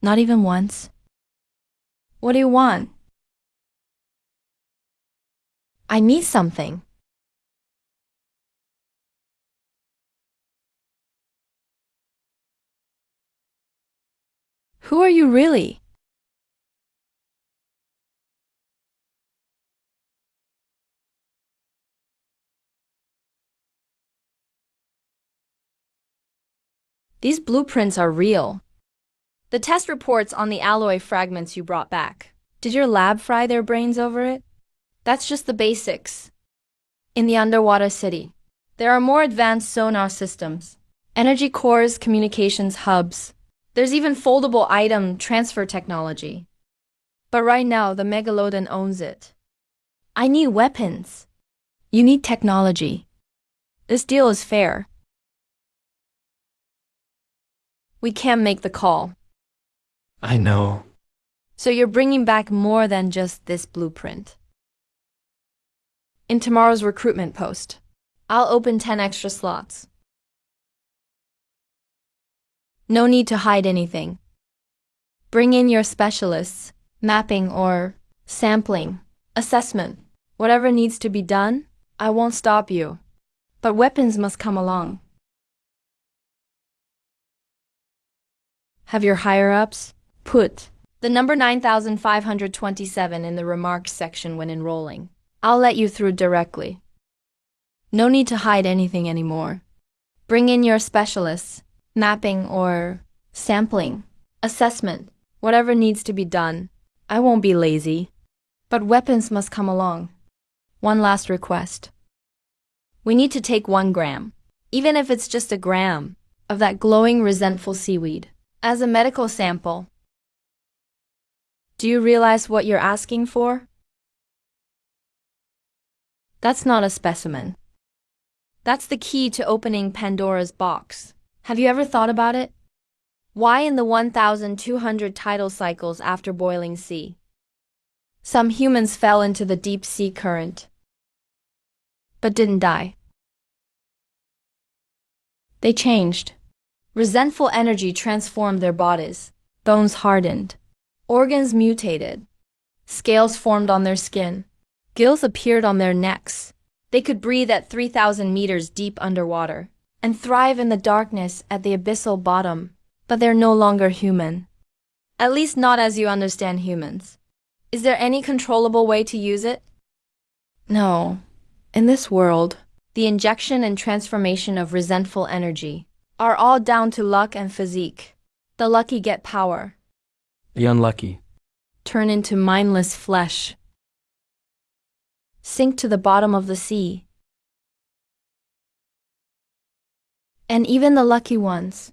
Not even once. What do you want? I need something. Who are you really? These blueprints are real. The test reports on the alloy fragments you brought back. Did your lab fry their brains over it? That's just the basics. In the underwater city, there are more advanced sonar systems, energy cores, communications hubs. There's even foldable item transfer technology. But right now, the Megalodon owns it. I need weapons. You need technology. This deal is fair. We can't make the call. I know. So you're bringing back more than just this blueprint. In tomorrow's recruitment post, I'll open 10 extra slots. No need to hide anything. Bring in your specialists, mapping or sampling, assessment. Whatever needs to be done, I won't stop you. But weapons must come along. Have your higher-ups put The number 9527 in the remarks section when enrolling. I'll let you through directly. No need to hide anything anymore. Bring in your specialists, mapping or sampling, assessment, whatever needs to be done. I won't be lazy. But weapons must come along. One last request. We need to take 1 gram, even if it's just a gram, of that glowing, resentful seaweed, as a medical sample. Do you realize what you're asking for? That's not a specimen. That's the key to opening Pandora's box. Have you ever thought about it? Why in the 1,200 tidal cycles after boiling sea? Some humans fell into the deep sea current, but didn't die. They changed. Resentful energy transformed their bodies. Bones hardened. Organs mutated. Scales formed on their skin. Gills appeared on their necks. They could breathe at 3,000 meters deep underwater and thrive in the darkness at the abyssal bottom. But they're no longer human. At least not as you understand humans. Is there any controllable way to use it? No. In this world, the injection and transformation of resentful energy are all down to luck and physique. The lucky get power. The unlucky Turn into mindless flesh. Sink to the bottom of the sea. And even the lucky ones.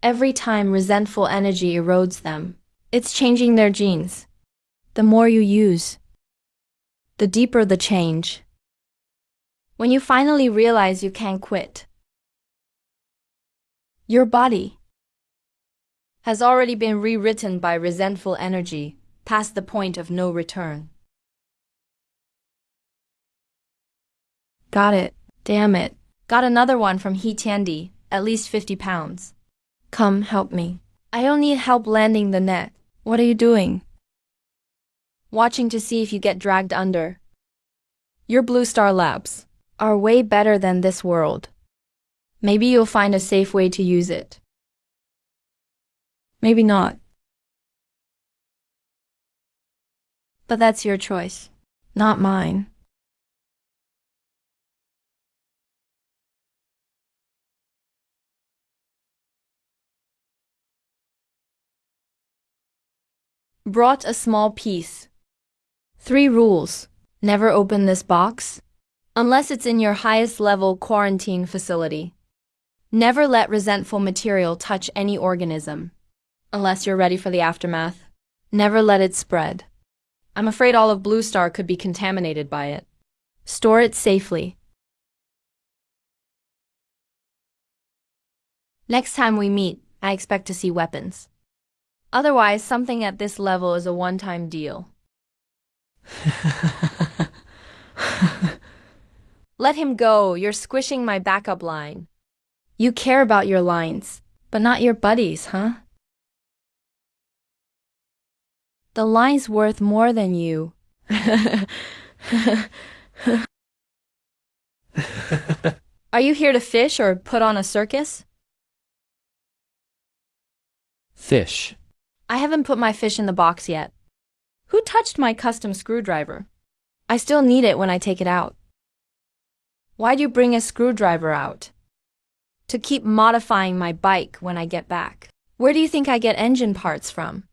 Every time resentful energy erodes them, it's changing their genes. The more you use, the deeper the change. When you finally realize you can't quit, your body has already been rewritten by resentful energy past the point of no return. Got it. Damn it. Got another one from He Tiandi, at least 50 pounds. Come, help me. I don't need help landing the net. What are you doing? Watching to see if you get dragged under. Your Blue Star Labs are way better than this world. Maybe you'll find a safe way to use it. Maybe not. But that's your choice, not mine. Brought a small piece. 3 rules. Never open this box, unless it's in your highest level quarantine facility. Never let resentful material touch any organism, unless you're ready for the aftermath. Never let it spread. I'm afraid all of Blue Star could be contaminated by it. Store it safely. Next time we meet, I expect to see weapons. Otherwise, something at this level is a one-time deal. Let him go. You're squishing my backup line. You care about your lines, but not your buddies, huh? The line's worth more than you. Are you here to fish or put on a circus? fish. I haven't put my fish in the box yet. Who touched my custom screwdriver? I still need it when I take it out. Why'd you bring a screwdriver out? To keep modifying my bike when I get back. Where do you think I get engine parts from?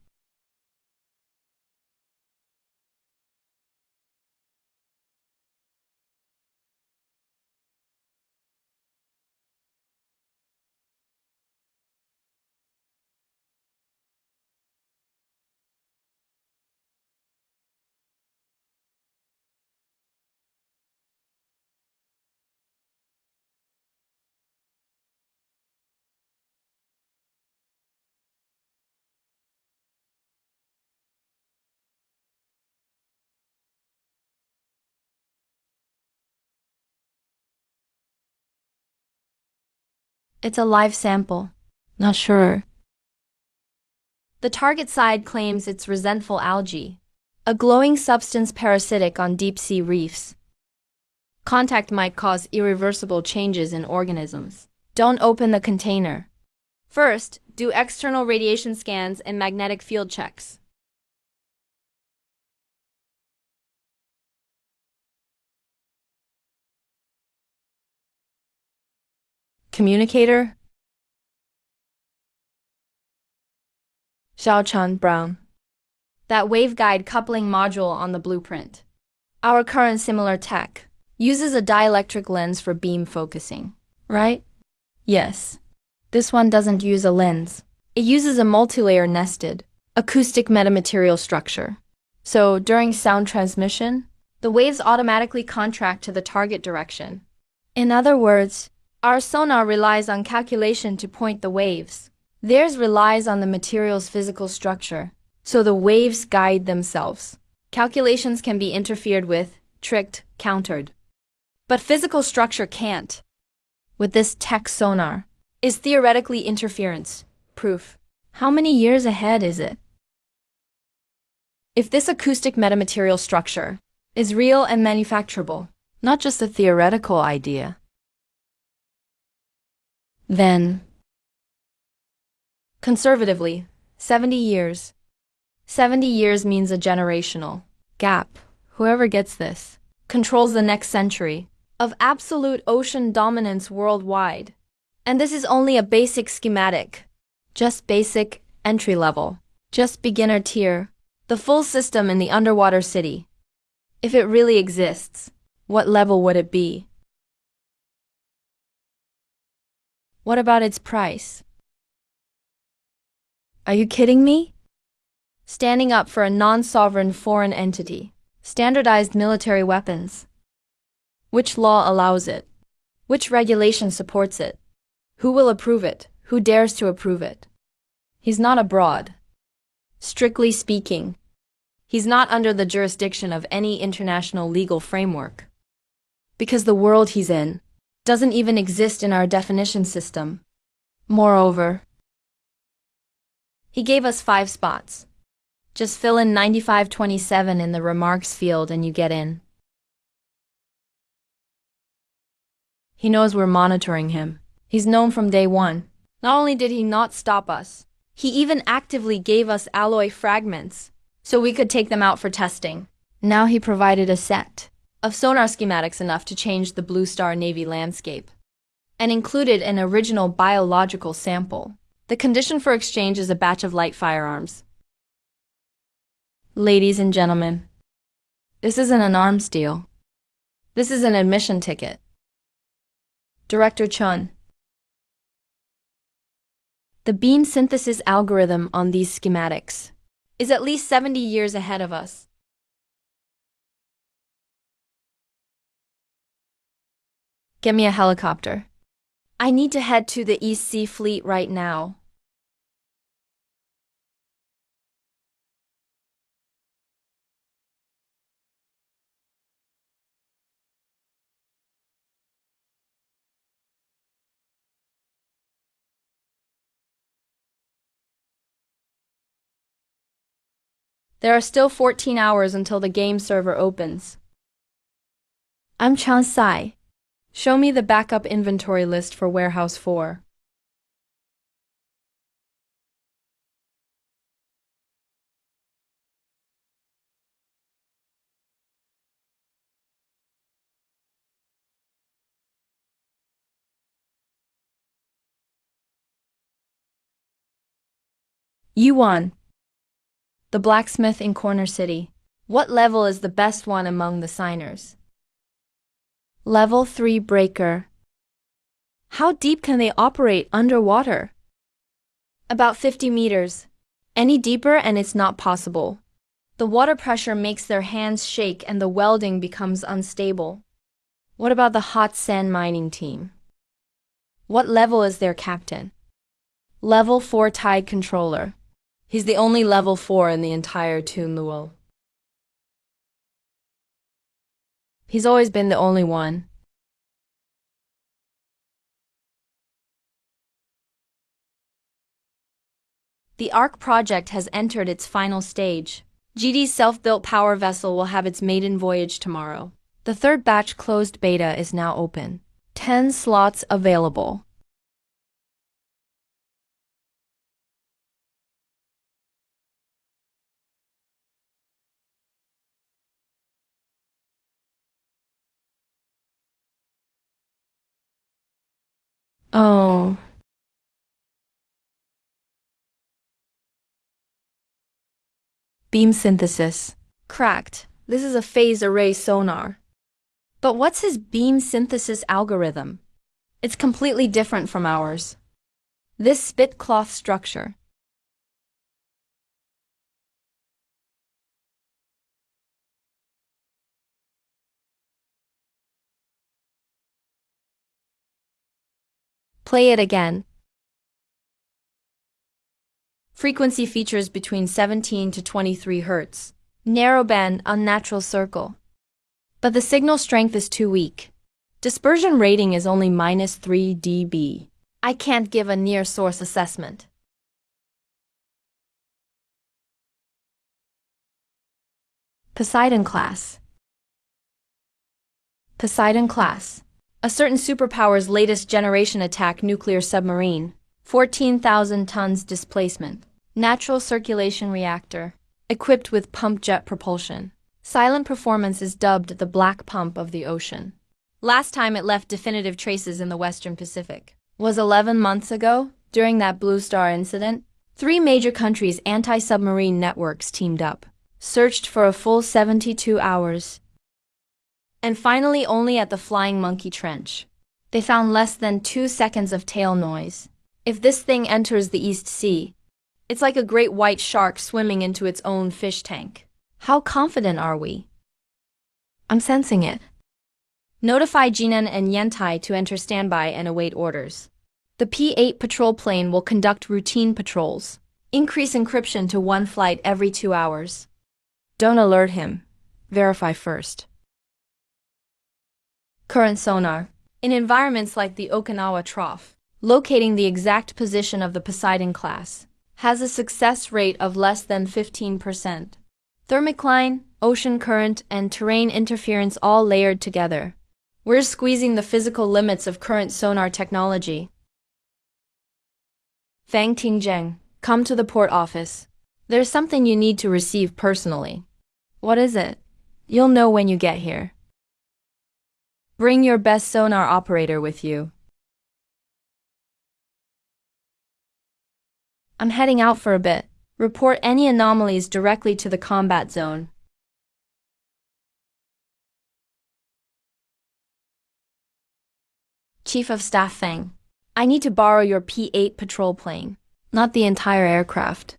It's a live sample. Not sure. The target side claims it's resentful algae, a glowing substance parasitic on deep-sea reefs. Contact might cause irreversible changes in organisms. Don't open the container. First, do external radiation scans and magnetic field checks. Communicator? Xiaochan Brown. That waveguide coupling module on the blueprint. Our current similar tech uses a dielectric lens for beam focusing, right? Yes. This one doesn't use a lens. It uses a multilayer nested, acoustic metamaterial structure. So during sound transmission, the waves automatically contract to the target direction. In other words, our sonar relies on calculation to point the waves. Theirs relies on the material's physical structure, so the waves guide themselves. Calculations can be interfered with, tricked, countered. But physical structure can't. With this tech sonar, is theoretically interference proof. How many years ahead is it? If this acoustic metamaterial structure is real and manufacturable, not just a theoretical idea, then, conservatively, 70 years. 70 years means a generational gap. Whoever gets this controls the next century of absolute ocean dominance worldwide. And this is only a basic schematic. Just basic, entry level. Just beginner tier. The full system in the underwater city. If it really exists, what level would it be? What about its price? Are you kidding me? Standing up for a non-sovereign foreign entity. Standardized military weapons. Which law allows it? Which regulation supports it? Who will approve it? Who dares to approve it? He's not abroad. Strictly speaking, he's not under the jurisdiction of any international legal framework. Because the world he's in doesn't even exist in our definition system. Moreover, he gave us 5 spots. Just fill in 9527 in the remarks field and you get in. He knows we're monitoring him. He's known from day one. Not only did he not stop us, he even actively gave us alloy fragments so we could take them out for testing. Now he provided a set of sonar schematics enough to change the Blue Star Navy landscape and included an original biological sample. The condition for exchange is a batch of light firearms. Ladies and gentlemen, this isn't an arms deal. This is an admission ticket. Director Chun. The beam synthesis algorithm on these schematics is at least 70 years ahead of us. Get me a helicopter. I need to head to the East Sea Fleet right now. There are still 14 hours until the game server opens. I'm Chan Sai. Show me the backup inventory list for Warehouse 4. Yuan. The blacksmith in Corner City. What level is the best one among the signers? Level 3 breaker. How deep can they operate underwater? About 50 meters. Any deeper and it's not possible. The water pressure makes their hands shake and the welding becomes unstable. What about the hot sand mining team? What level is their captain? Level 4 tide controller. He's the only level 4 in the entire Toonluol. He's always been the only one. The ARC project has entered its final stage. GD's self-built power vessel will have its maiden voyage tomorrow. The third batch closed beta is now open. 10 slots available. Oh. Beam synthesis. Cracked. This is a phase array sonar. But what's his beam synthesis algorithm? It's completely different from ours. This spit cloth structure. Play it again. Frequency features between 17 to 23 Hz. Narrowband, unnatural circle. But the signal strength is too weak. Dispersion rating is only -3 dB. I can't give a near source assessment. Poseidon class. Poseidon class. A certain superpower's latest generation attack nuclear submarine. 14,000 tons displacement. Natural circulation reactor. Equipped with pump jet propulsion. Silent performance is dubbed the black pump of the ocean. Last time it left definitive traces in the Western Pacific was 11 months ago, during that Blue Star incident. 3 major countries' anti-submarine networks teamed up, searched for a full 72 hours. And finally, only at the Flying Monkey Trench, they found less than 2 seconds of tail noise. If this thing enters the East Sea, it's like a great white shark swimming into its own fish tank. How confident are we? I'm sensing it. Notify Jinan and Yantai to enter standby and await orders. The P-8 patrol plane will conduct routine patrols. Increase encryption to 1 flight every 2 hours. Don't alert him. Verify first. Current sonar. In environments like the Okinawa Trough, locating the exact position of the Poseidon class has a success rate of less than 15%. Thermocline, ocean current, and terrain interference all layered together. We're squeezing the physical limits of current sonar technology. Fang Tingzheng, come to the port office. There's something you need to receive personally. What is it? You'll know when you get here. Bring your best sonar operator with you. I'm heading out for a bit. Report any anomalies directly to the combat zone. Chief of Staff Feng, I need to borrow your P-8 patrol plane, not the entire aircraft.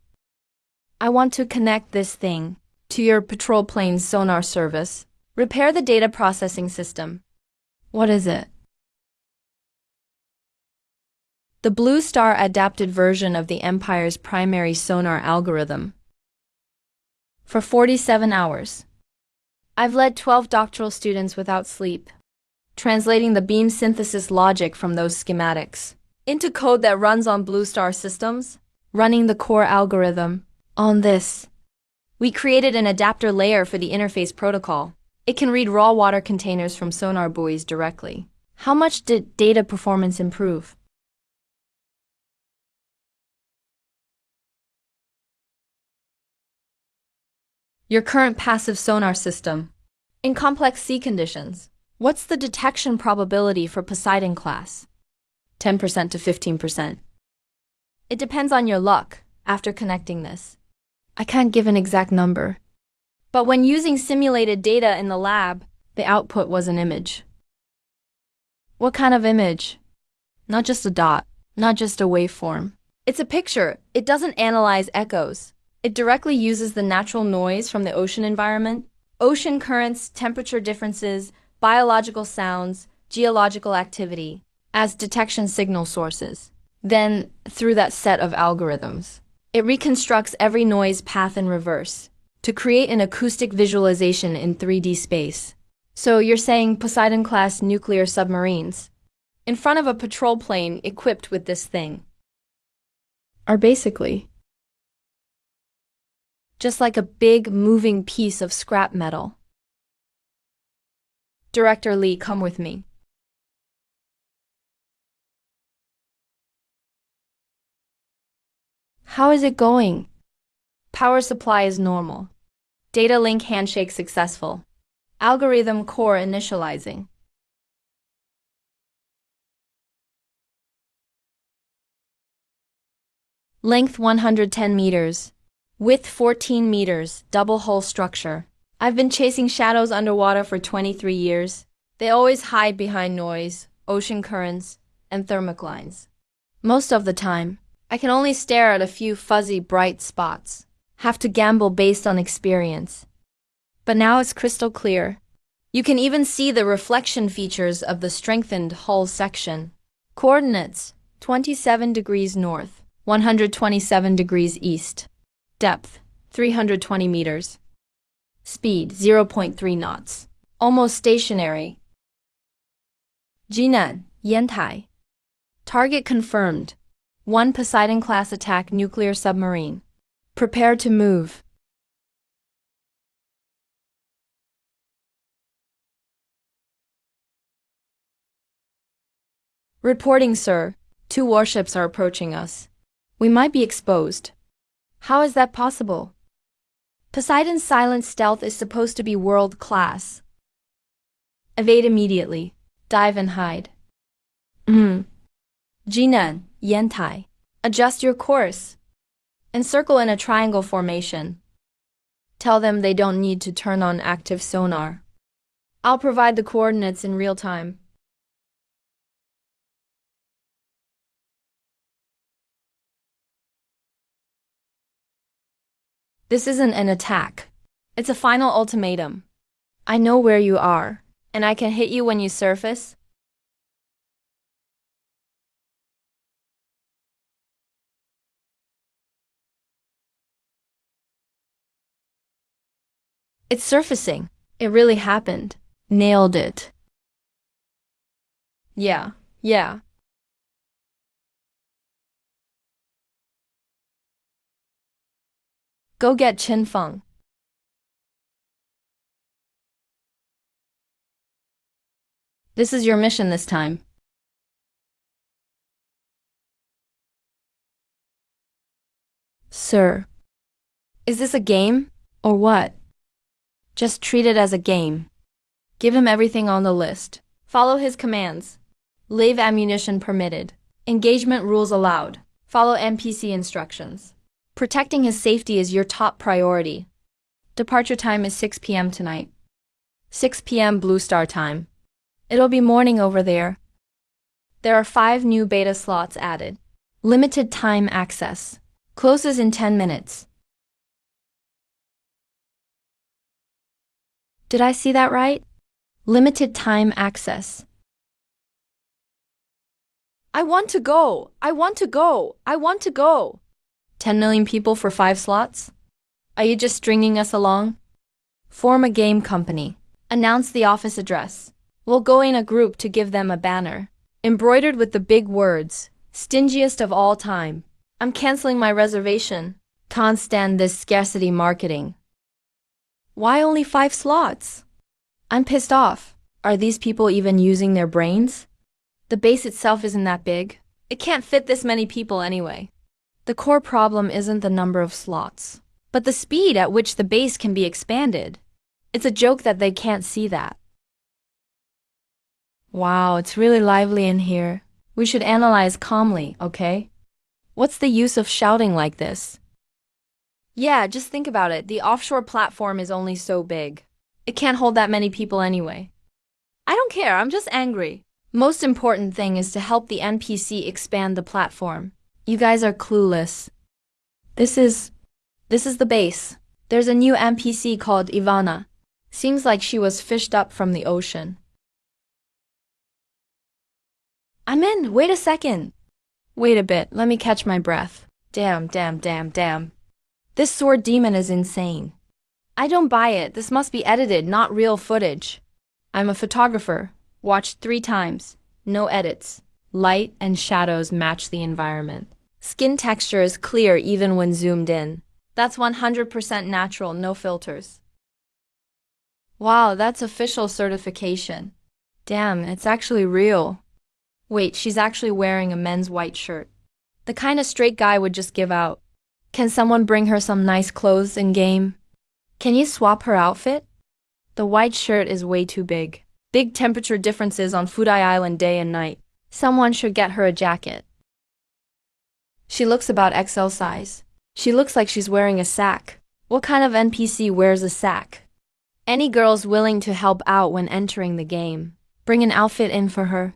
I want to connect this thing to your patrol plane's sonar service. Repair the data processing system. What is it? The Blue Star adapted version of the Empire's primary sonar algorithm. For 47 hours, I've led 12 doctoral students without sleep, translating the beam synthesis logic from those schematics into code that runs on Blue Star systems, running the core algorithm on this. We created an adapter layer for the interface protocol. It can read raw water containers from sonar buoys directly. How much did data performance improve? Your current passive sonar system. In complex sea conditions, what's the detection probability for Poseidon class? 10% to 15%. It depends on your luck after connecting this. I can't give an exact number. But when using simulated data in the lab, the output was an image. What kind of image? Not just a dot, not just a waveform. It's a picture. It doesn't analyze echoes. It directly uses the natural noise from the ocean environment, ocean currents, temperature differences, biological sounds, geological activity, as detection signal sources. Then, through that set of algorithms, it reconstructs every noise path in reverse to create an acoustic visualization in 3D space. So you're saying Poseidon-class nuclear submarines, in front of a patrol plane equipped with this thing, are basically just like a big, moving piece of scrap metal. Director Lee, come with me. How is it going? Power supply is normal. Data link handshake successful. Algorithm core initializing. Length 110 meters. Width 14 meters, double hull structure. I've been chasing shadows underwater for 23 years. They always hide behind noise, ocean currents, and thermoclines. Most of the time, I can only stare at a few fuzzy, bright spots. Have to gamble based on experience. But now it's crystal clear. You can even see the reflection features of the strengthened hull section. Coordinates: 27 degrees north, 127 degrees east. Depth: 320 meters. Speed: 0.3 knots. Almost stationary. Jinan, Yantai. Target confirmed. 1 Poseidon-class attack nuclear submarine. Prepare to move. Reporting, sir. 2 warships are approaching us. We might be exposed. How is that possible? Poseidon's silent stealth is supposed to be world-class. Evade immediately. Dive and hide. Jinan, Yantai. Adjust your course. Encircle in a triangle formation. Tell them they don't need to turn on active sonar. I'll provide the coordinates in real time. This isn't an attack. It's a final ultimatum. I know where you are, and I can hit you when you surface. It's surfacing. It really happened. Nailed it. Yeah. Go get Chen Feng. This is your mission this time. Sir. Is this a game, or what? Just treat it as a game. Give him everything on the list. Follow his commands. Leave ammunition permitted. Engagement rules allowed. Follow NPC instructions. Protecting his safety is your top priority. Departure time is 6 p.m. tonight. 6 p.m. Blue Star time. It'll be morning over there. There are 5 new beta slots added. Limited time access. Closes in 10 minutes. Did I see that right? Limited time access. I want to go! 10 million people for 5 slots? Are you just stringing us along? Form a game company. Announce the office address. We'll go in a group to give them a banner. Embroidered with the big words, stingiest of all time. I'm canceling my reservation. Can't stand this scarcity marketing. Why only 5 slots? I'm pissed off. Are these people even using their brains? The base itself isn't that big. It can't fit this many people anyway. The core problem isn't the number of slots, but the speed at which the base can be expanded. It's a joke that they can't see that. Wow, it's really lively in here. We should analyze calmly, okay? What's the use of shouting like this? Yeah, just think about it. The offshore platform is only so big. It can't hold that many people anyway. I don't care, I'm just angry. Most important thing is to help the NPC expand the platform. You guys are clueless. This is the base. There's a new NPC called Ivana. Seems like she was fished up from the ocean. I'm in, wait a second. Wait a bit, let me catch my breath. Damn. This sword demon is insane. I don't buy it, this must be edited, not real footage. I'm a photographer. Watched 3 times. No edits. Light and shadows match the environment. Skin texture is clear even when zoomed in. That's 100% natural, no filters. Wow, that's official certification. Damn, it's actually real. Wait, she's actually wearing a men's white shirt. The kind of straight guy would just give out. Can someone bring her some nice clothes in game? Can you swap her outfit? The white shirt is way too big. Big temperature differences on Fudai Island day and night. Someone should get her a jacket. She looks about XL size. She looks like she's wearing a sack. What kind of NPC wears a sack? Any girls willing to help out when entering the game? Bring an outfit in for her.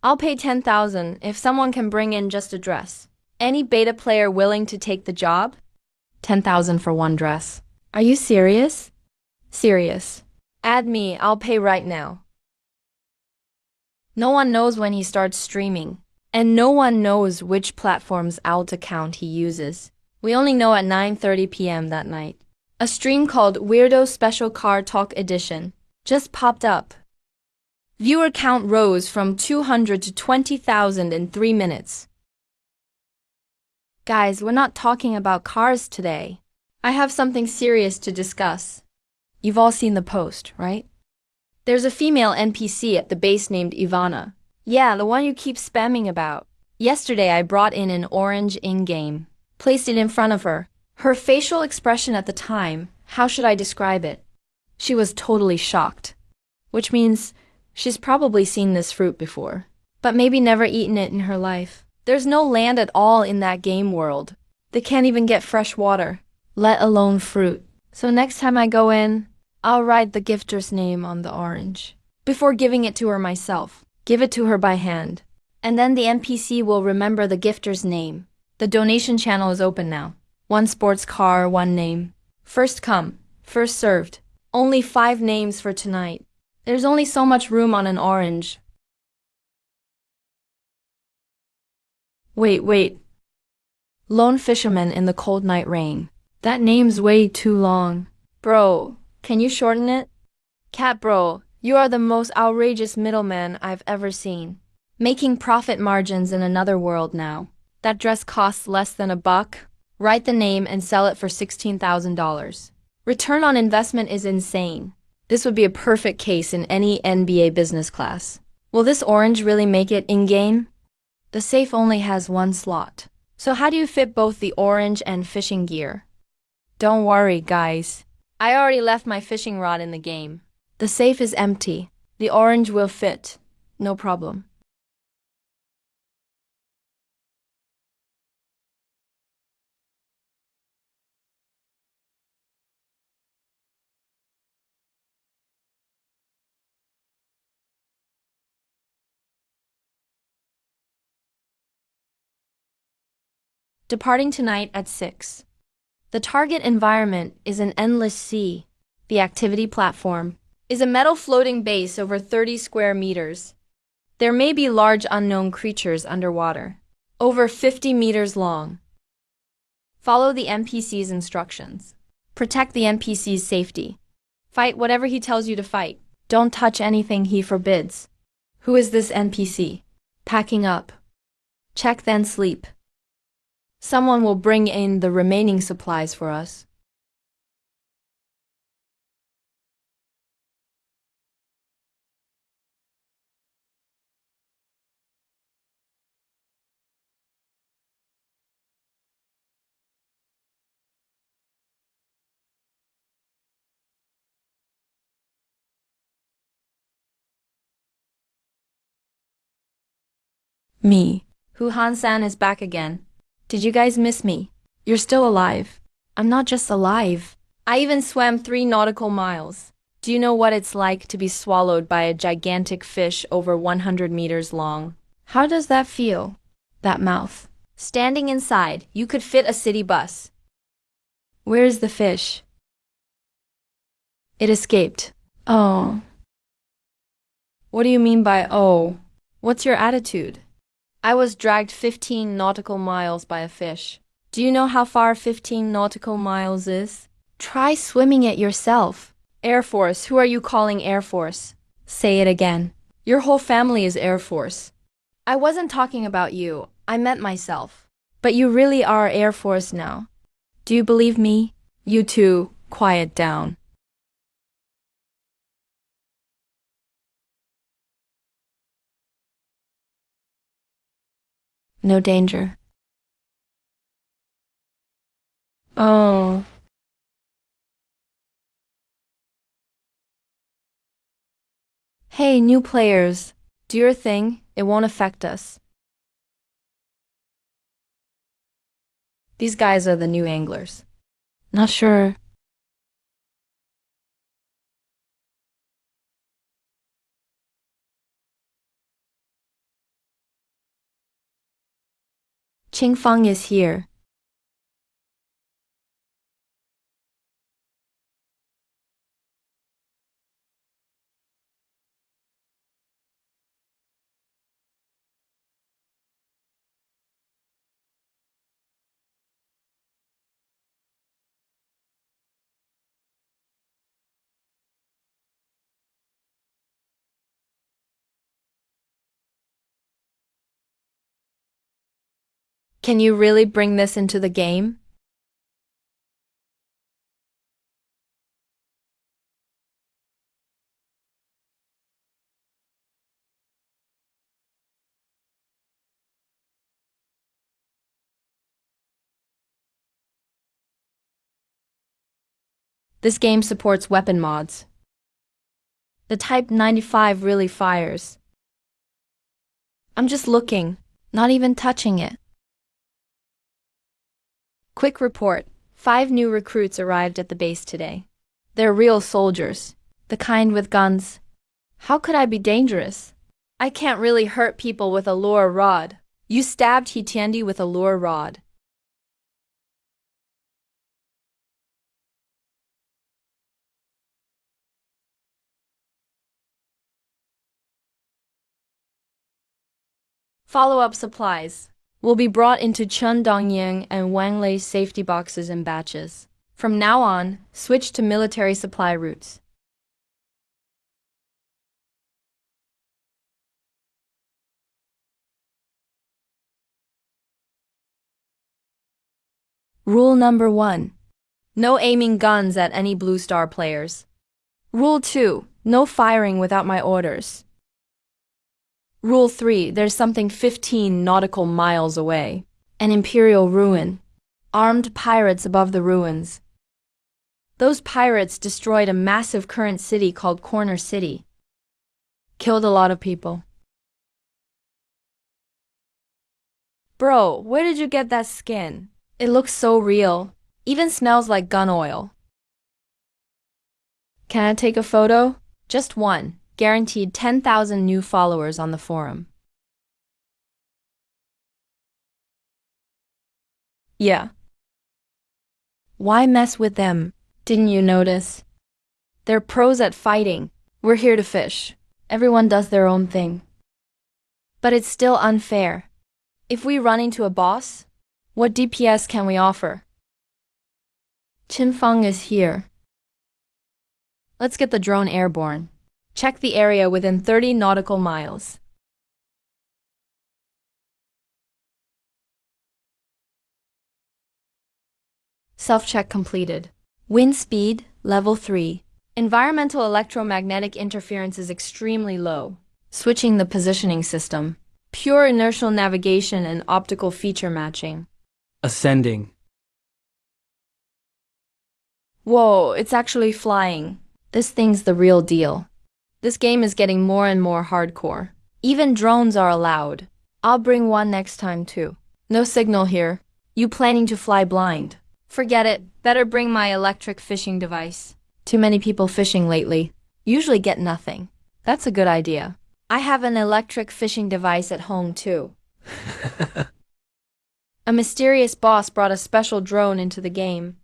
I'll pay 10,000 if someone can bring in just a dress. Any beta player willing to take the job? 10,000 for one dress. Are you serious? Serious. Add me, I'll pay right now. No one knows when he starts streaming, and no one knows which platform's alt account he uses. We only know at 9:30 p.m. that night. A stream called Weirdo Special Car Talk Edition just popped up. Viewer count rose from 200 to 20,000 in 3 minutes. Guys, we're not talking about cars today. I have something serious to discuss. You've all seen the post, right? There's a female NPC at the base named Ivana. Yeah, the one you keep spamming about. Yesterday I brought in an orange in-game, placed it in front of her. Her facial expression at the time, how should I describe it? She was totally shocked. Which means she's probably seen this fruit before, but maybe never eaten it in her life. There's no land at all in that game world. They can't even get fresh water, let alone fruit. So next time I go in, I'll write the gifter's name on the orange. Before giving it to her myself, give it to her by hand. And then the NPC will remember the gifter's name. The donation channel is open now. 1 sports car, 1 name. First come, first served. Only 5 names for tonight. There's only so much room on an orange. Wait. Lone fisherman in the cold night rain. That name's way too long. Bro, can you shorten it? Cat bro, you are the most outrageous middleman I've ever seen. Making profit margins in another world now. That dress costs less than $1. Write the name and sell it for $16,000. Return on investment is insane. This would be a perfect case in any NBA business class. Will this orange really make it in-game? The safe only has 1 slot. So how do you fit both the orange and fishing gear? Don't worry, guys. I already left my fishing rod in the game. The safe is empty. The orange will fit. No problem. Departing tonight at 6. The target environment is an endless sea. The activity platform is a metal floating base over 30 square meters. There may be large unknown creatures underwater, over 50 meters long. Follow the NPC's instructions. Protect the NPC's safety. Fight whatever he tells you to fight. Don't touch anything he forbids. Who is this NPC? Packing up. Check then sleep. Someone will bring in the remaining supplies for us. Me. Hu Han-san is back again. Did you guys miss me? You're still alive. I'm not just alive. I even swam 3 nautical miles. Do you know what it's like to be swallowed by a gigantic fish over 100 meters long? How does that feel? That mouth. Standing inside, you could fit a city bus. Where's the fish? It escaped. Oh. What do you mean by oh? What's your attitude? I was dragged 15 nautical miles by a fish. Do you know how far 15 nautical miles is? Try swimming it yourself. Air Force, who are you calling Air Force? Say it again. Your whole family is Air Force. I wasn't talking about you. I meant myself. But you really are Air Force now. Do you believe me? You two, quiet down. No danger. Oh. Hey, new players. Do your thing. It won't affect us. These guys are the new anglers. Not sure. Qingfang is here. Can you really bring this into the game? This game supports weapon mods. The Type 95 really fires. I'm just looking, not even touching it. Quick report. 5 new recruits arrived at the base today. They're real soldiers, the kind with guns. How could I be dangerous? I can't really hurt people with a lure rod. You stabbed Hitiandi with a lure rod. Follow-up supplies will be brought into Chundongyang and Wanglei's safety boxes in batches. From now on, switch to military supply routes. Rule number 1. No aiming guns at any Blue Star players. Rule 2. No firing without my orders. Rule 3. There's something 15 nautical miles away. An imperial ruin. Armed pirates above the ruins. Those pirates destroyed a massive current city called Corner City. Killed a lot of people. Bro, where did you get that skin? It looks so real. Even smells like gun oil. Can I take a photo? Just one. Guaranteed 10,000 new followers on the forum. Yeah. Why mess with them? Didn't you notice? They're pros at fighting. We're here to fish. Everyone does their own thing. But it's still unfair. If we run into a boss, what DPS can we offer? Qingfang is here. Let's get the drone airborne. Check the area within 30 nautical miles. Self-check completed. Wind speed, level 3. Environmental electromagnetic interference is extremely low. Switching the positioning system. Pure inertial navigation and optical feature matching. Ascending. Whoa, it's actually flying. This thing's the real deal. This game is getting more and more hardcore. Even drones are allowed. I'll bring one next time too. No signal here. You planning to fly blind? Forget it. Better bring my electric fishing device. Too many people fishing lately. Usually get nothing. That's a good idea. I have an electric fishing device at home too. A mysterious boss brought a special drone into the game.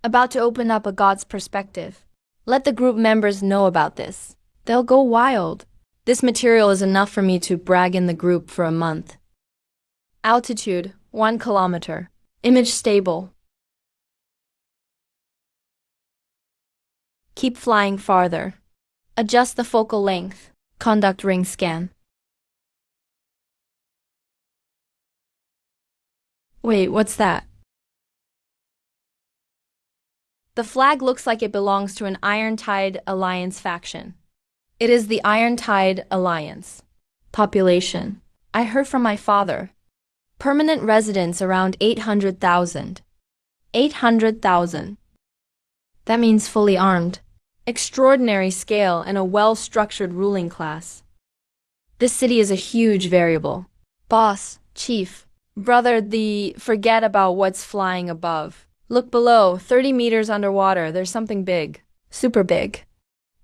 About to open up a god's perspective. Let the group members know about this. They'll go wild. This material is enough for me to brag in the group for a month. Altitude, 1 kilometer. Image stable. Keep flying farther. Adjust the focal length. Conduct ring scan. Wait, what's that? The flag looks like it belongs to an Iron Tide Alliance faction. It is the Iron Tide Alliance. Population. I heard from my father. Permanent residents around 800,000. 800,000. That means fully armed. Extraordinary scale and a well-structured ruling class. This city is a huge variable. Boss, chief, Brother, forget about what's flying above. Look below, 30 meters underwater, there's something big. Super big.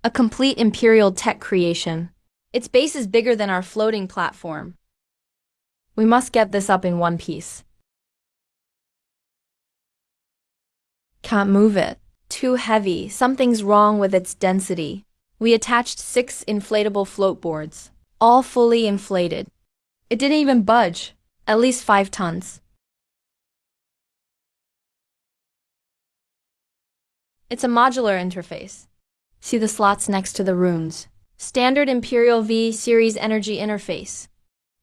A complete Imperial tech creation. Its base is bigger than our floating platform. We must get this up in one piece. Can't move it. Too heavy. Something's wrong with its density. We attached 6 inflatable float boards, all fully inflated. It didn't even budge. At least 5 tons. It's a modular interface. See the slots next to the runes. Standard Imperial V series energy interface.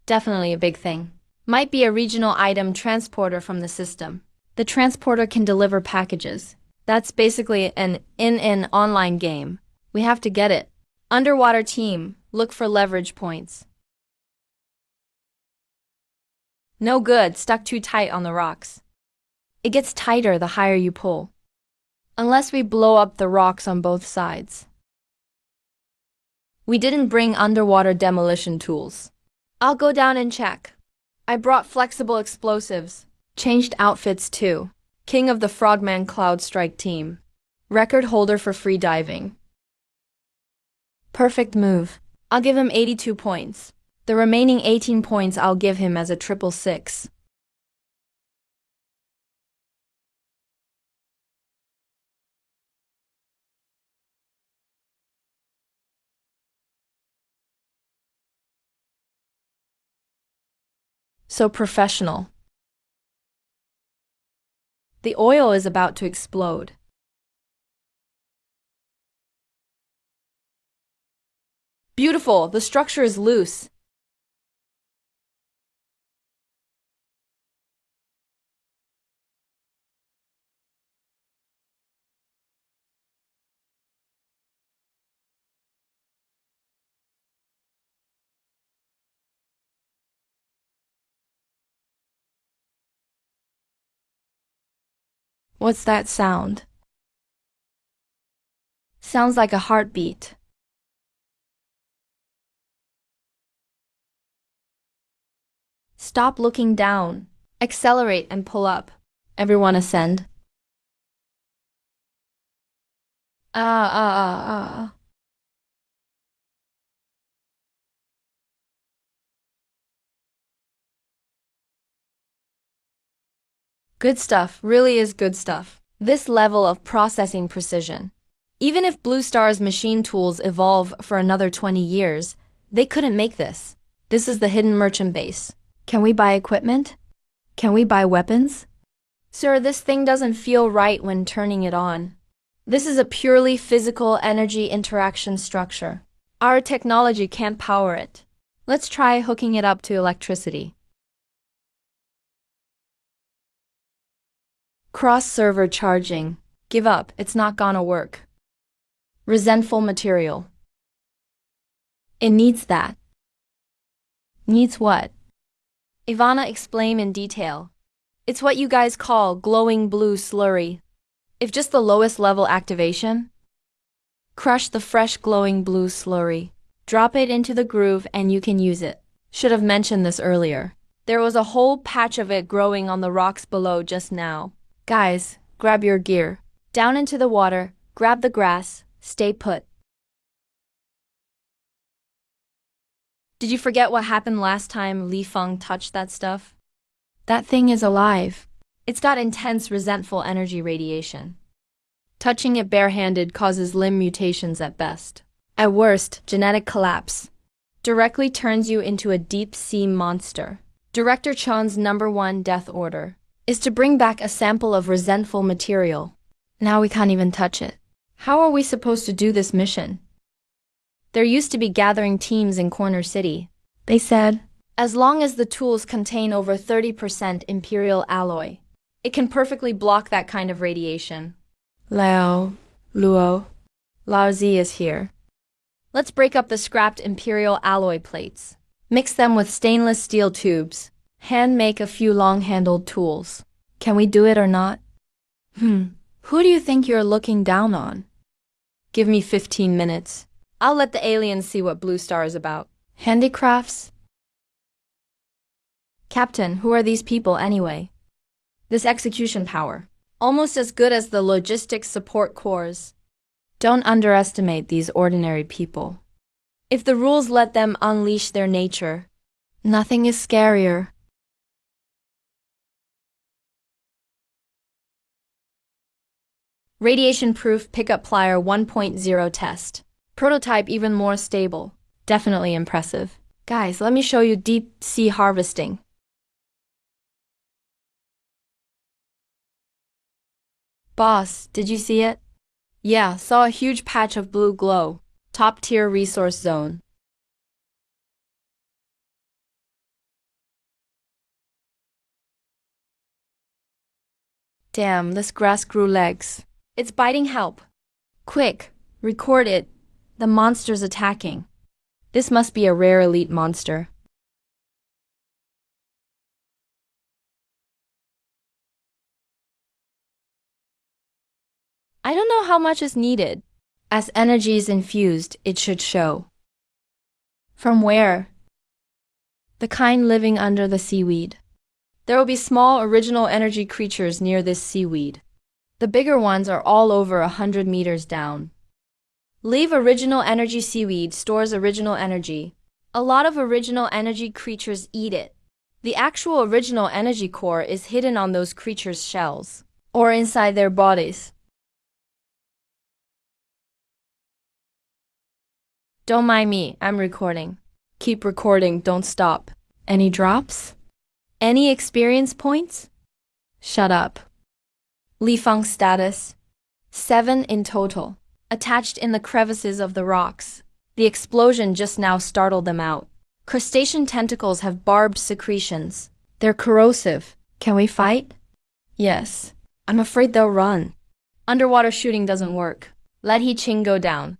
Definitely a big thing. Might be a regional item transporter from the system. The transporter can deliver packages. That's basically an in-an online game. We have to get it. Underwater team, look for leverage points. No good, stuck too tight on the rocks. It gets tighter the higher you pull. Unless we blow up the rocks on both sides. We didn't bring underwater demolition tools. I'll go down and check. I brought flexible explosives. Changed outfits too. King of the Frogman Cloud Strike team. Record holder for free diving. Perfect move. I'll give him 82 points. The remaining 18 points I'll give him as a 666. So professional. The oil is about to explode. Beautiful, the structure is loose. What's that sound? Sounds like a heartbeat. Stop looking down. Accelerate and pull up. Everyone ascend. Ah. Good stuff, really is good stuff. This level of processing precision. Even if Blue Star's machine tools evolve for another 20 years, they couldn't make this. This is the hidden merchant base. Can we buy equipment? Can we buy weapons? Sir, this thing doesn't feel right when turning it on. This is a purely physical energy interaction structure. Our technology can't power it. Let's try hooking it up to electricity. Cross-server charging. Give up, it's not gonna work. Resentful material. It needs that. Needs what? Ivana, explain in detail. It's what you guys call glowing blue slurry. If just the lowest level activation? Crush the fresh glowing blue slurry. Drop it into the groove and you can use it. Should have mentioned this earlier. There was a whole patch of it growing on the rocks below just now. Guys, grab your gear. Down into the water, grab the grass, stay put. Did you forget what happened last time Li Feng touched that stuff? That thing is alive. It's got intense resentful energy radiation. Touching it barehanded causes limb mutations at best. At worst, genetic collapse. Directly turns you into a deep-sea monster. Director Chan's #1 death order is to bring back a sample of resentful material. Now we can't even touch it. How are we supposed to do this mission? There used to be gathering teams in Corner City. They said, as long as the tools contain over 30% Imperial alloy, it can perfectly block that kind of radiation. Luo, Lao Zi is here. Let's break up the scrapped Imperial alloy plates. Mix them with stainless steel tubes. Hand make a few long-handled tools. Can we do it or not? Who do you think you're looking down on? Give me 15 minutes. I'll let the aliens see what Blue Star is about. Handicrafts? Captain, who are these people anyway? This execution power. Almost as good as the logistics support corps. Don't underestimate these ordinary people. If the rules let them unleash their nature, nothing is scarier. Radiation-proof pickup plier 1.0 test. Prototype even more stable. Definitely impressive. Guys, let me show you deep sea harvesting. Boss, did you see it? Yeah, saw a huge patch of blue glow. Top-tier resource zone. Damn, this grass grew legs. It's biting help. Quick, record it. The monster's attacking. This must be a rare elite monster. I don't know how much is needed. As energy is infused, it should show. From where? The kind living under the seaweed. There will be small original energy creatures near this seaweed. The bigger ones are all over 100 meters down. Leave original energy seaweed stores original energy. A lot of original energy creatures eat it. The actual original energy core is hidden on those creatures' shells, or inside their bodies. Don't mind me, I'm recording. Keep recording, don't stop. Any drops? Any experience points? Shut up. Li Feng status. 7 in total. Attached in the crevices of the rocks. The explosion just now startled them out. Crustacean tentacles have barbed secretions. They're corrosive. Can we fight? Yes. I'm afraid they'll run. Underwater shooting doesn't work. Let He Qing go down.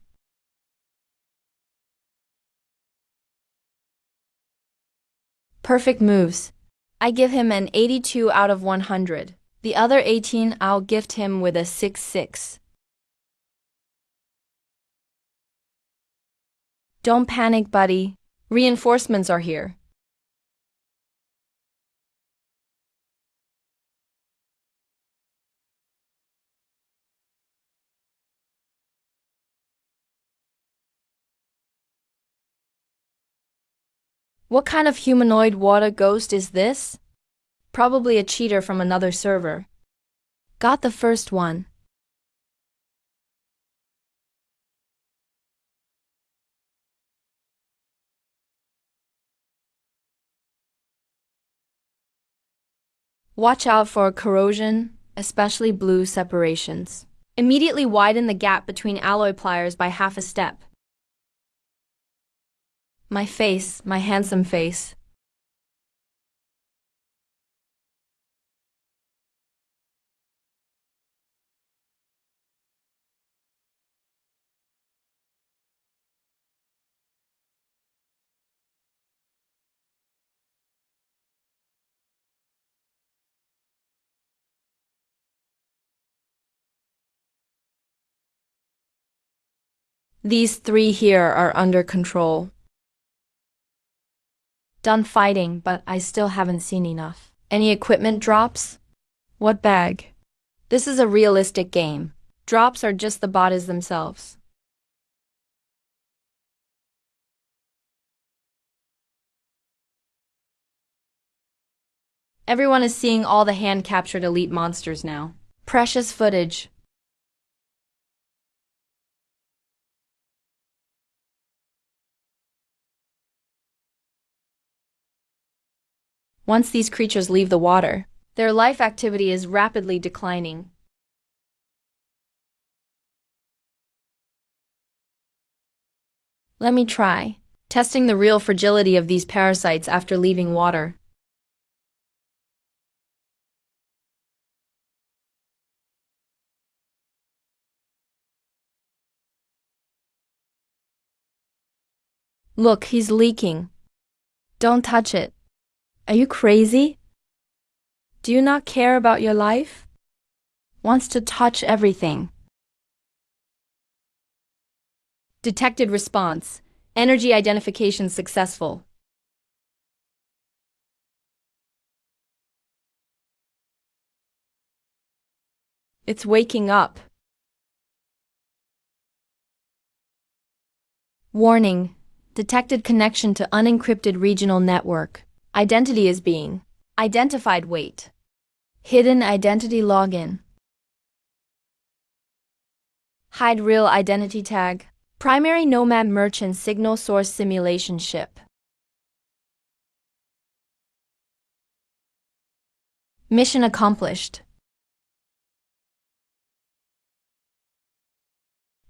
Perfect moves. I give him an 82 out of 100. The other 18 I'll gift him with a 6-6. Don't panic, buddy. Reinforcements are here. What kind of humanoid water ghost is this? Probably a cheater from another server. Got the first one. Watch out for corrosion, especially blue separations. Immediately widen the gap between alloy pliers by half a step. My face, my handsome face. These 3 here are under control. Done fighting, but I still haven't seen enough. Any equipment drops? What bag? This is a realistic game. Drops are just the bodies themselves. Everyone is seeing all the hand-captured elite monsters now. Precious footage. Once these creatures leave the water, their life activity is rapidly declining. Let me try, testing the real fragility of these parasites after leaving water. Look, he's leaking. Don't touch it. Are you crazy? Do you not care about your life? Wants to touch everything. Detected response. Energy identification successful. It's waking up. Warning. Detected connection to unencrypted regional network. Identity is being identified. Wait. Hidden identity login. Hide real identity tag. Primary nomad merchant signal source simulation ship. Mission accomplished.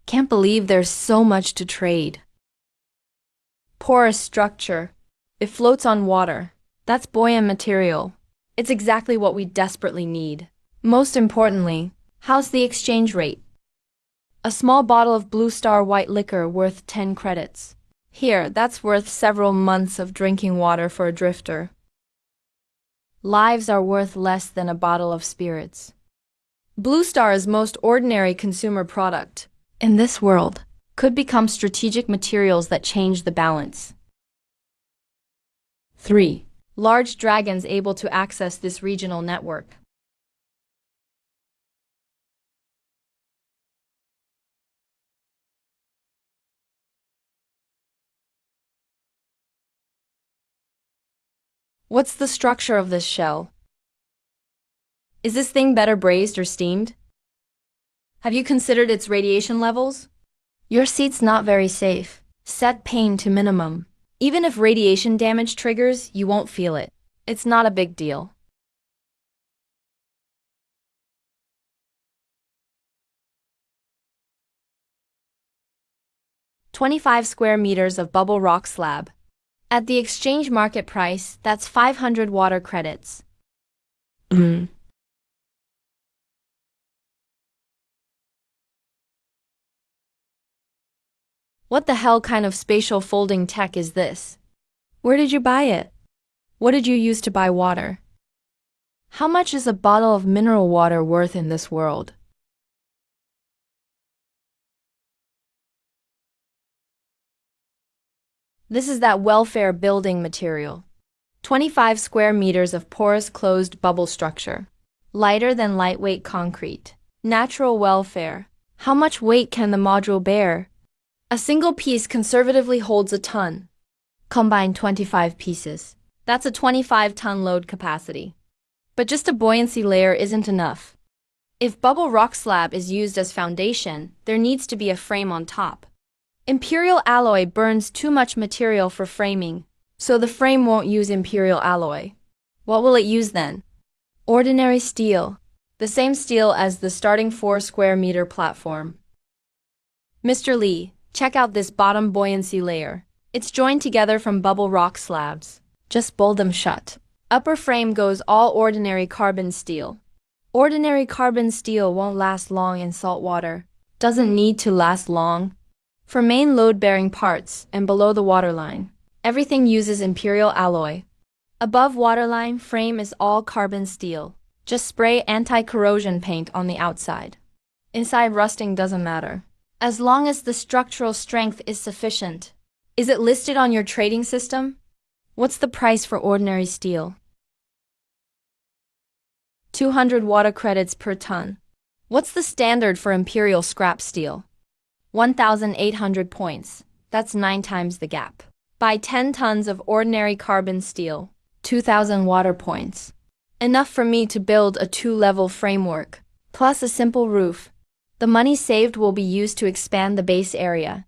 Can't believe there's so much to trade. Porous structure. It floats on water. That's buoyant material. It's exactly what we desperately need. Most importantly, how's the exchange rate? A small bottle of Blue Star white liquor worth 10 credits. Here, that's worth several months of drinking water for a drifter. Lives are worth less than a bottle of spirits. Blue Star's most ordinary consumer product, in this world, could become strategic materials that change the balance. 3. Large dragons able to access this regional network. What's the structure of this shell? Is this thing better braised or steamed? Have you considered its radiation levels? Your seat's not very safe. Set pain to minimum. Even if radiation damage triggers, you won't feel it. It's not a big deal. "25 square meters of bubble rock slab. At the exchange market price, that's 500 water credits." What the hell kind of spatial folding tech is this? Where did you buy it? What did you use to buy water? How much is a bottle of mineral water worth in this world? This is that welfare building material. 25 square meters of porous closed bubble structure. Lighter than lightweight concrete. Natural welfare. How much weight can the module bear? A single piece conservatively holds a ton. Combine 25 pieces. That's a 25-ton load capacity. But just a buoyancy layer isn't enough. If bubble rock slab is used as foundation, there needs to be a frame on top. Imperial alloy burns too much material for framing, so the frame won't use imperial alloy. What will it use then? Ordinary steel. The same steel as the starting 4 square meter platform. Mr. Lee, check out this bottom buoyancy layer. It's joined together from bubble rock slabs. Just bolt them shut. Upper frame goes all ordinary carbon steel. Ordinary carbon steel won't last long in salt water. Doesn't need to last long. For main load-bearing parts and below the waterline, everything uses imperial alloy. Above waterline, frame is all carbon steel. Just spray anti-corrosion paint on the outside. Inside, rusting doesn't matter, as long as the structural strength is sufficient. Is it listed on your trading system? What's the price for ordinary steel? 200 water credits per ton. What's the standard for imperial scrap steel? 1,800 points. That's 9 times the gap. Buy 10 tons of ordinary carbon steel. 2,000 water points. Enough for me to build a 2-level framework, plus a simple roof. The money saved will be used to expand the base area.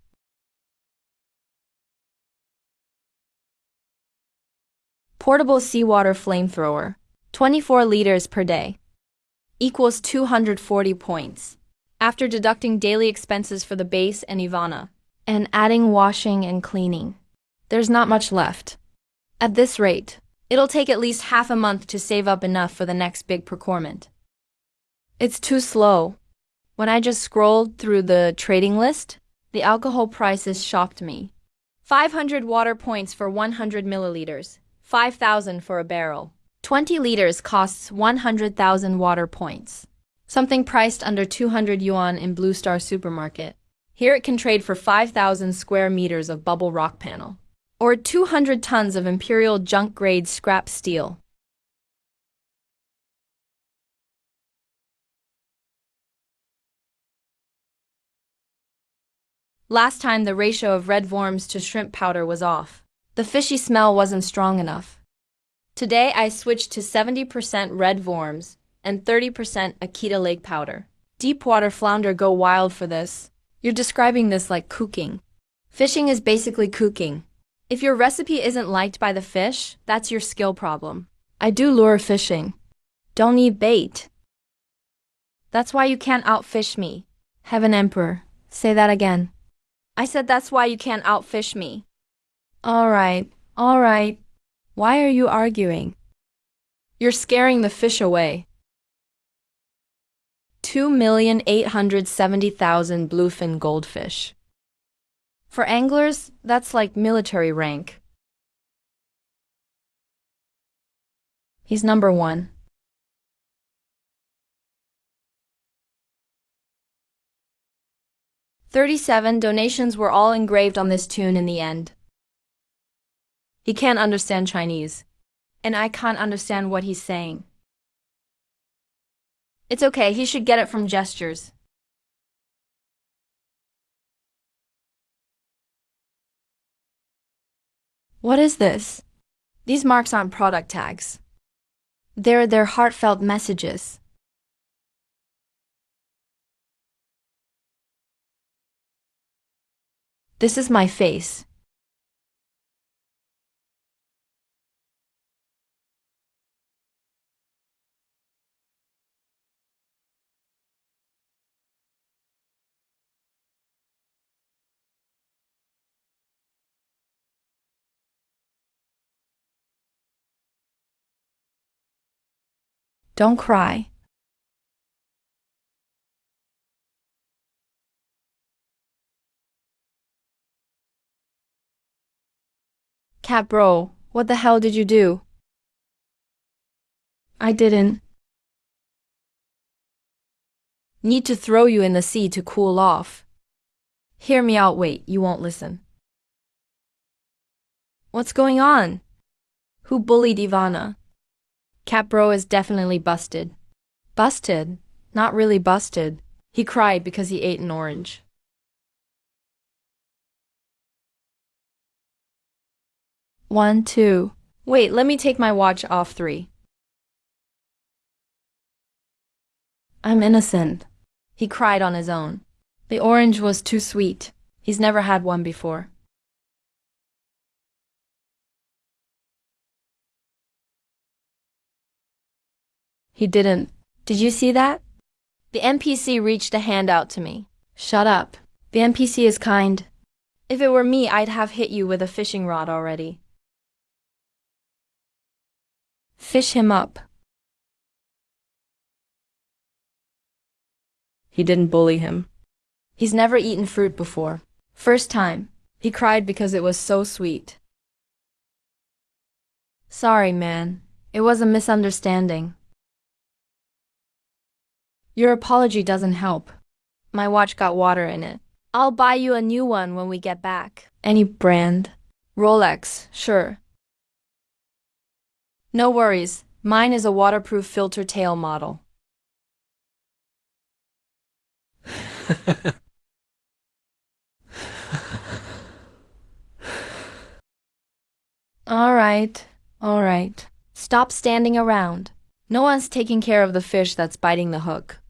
Portable seawater flamethrower. 24 liters per day. Equals 240 points. After deducting daily expenses for the base and Ivana, and adding washing and cleaning, there's not much left. At this rate, it'll take at least half a month to save up enough for the next big procurement. It's too slow. When I just scrolled through the trading list, the alcohol prices shocked me. 500 water points for 100 milliliters, 5,000 for a barrel. 20 liters costs 100,000 water points. Something priced under 200 yuan in Blue Star supermarket. Here it can trade for 5,000 square meters of bubble rock panel, or 200 tons of imperial junk-grade scrap steel. Last time the ratio of red worms to shrimp powder was off. The fishy smell wasn't strong enough. Today I switched to 70% red worms and 30% Akita lake powder. Deepwater flounder go wild for this. You're describing this like cooking. Fishing is basically cooking. If your recipe isn't liked by the fish, that's your skill problem. I do lure fishing. Don't need bait. That's why you can't outfish me. Heaven Emperor, say that again. I said that's why you can't outfish me. All right. Why are you arguing? You're scaring the fish away. 2,870,000 bluefin goldfish. For anglers, that's like military rank. He's number 1. $37 donations were all engraved on this tune in the end. He can't understand Chinese, and I can't understand what he's saying. It's okay, he should get it from gestures. What is this? These marks aren't product tags. They're their heartfelt messages. This is my face. Don't cry. Cat bro, what the hell did you do? I didn't. Need to throw you in the sea to cool off. Hear me out, wait, you won't listen. What's going on? Who bullied Ivana? Cat bro is definitely busted. Busted? Not really busted. He cried because he ate an orange. One, two. Wait, let me take my watch off 3. I'm innocent. He cried on his own. The orange was too sweet. He's never had one before. He didn't. Did you see that? The NPC reached a hand out to me. Shut up. The NPC is kind. If it were me, I'd have hit you with a fishing rod already. Fish him up. He didn't bully him. He's never eaten fruit before. First time. He cried because it was so sweet. Sorry, man. It was a misunderstanding. Your apology doesn't help. My watch got water in it. I'll buy you a new one when we get back. Any brand? Rolex, sure. No worries. Mine is a waterproof filter tail model. All right. Stop standing around. No one's taking care of the fish that's biting the hook.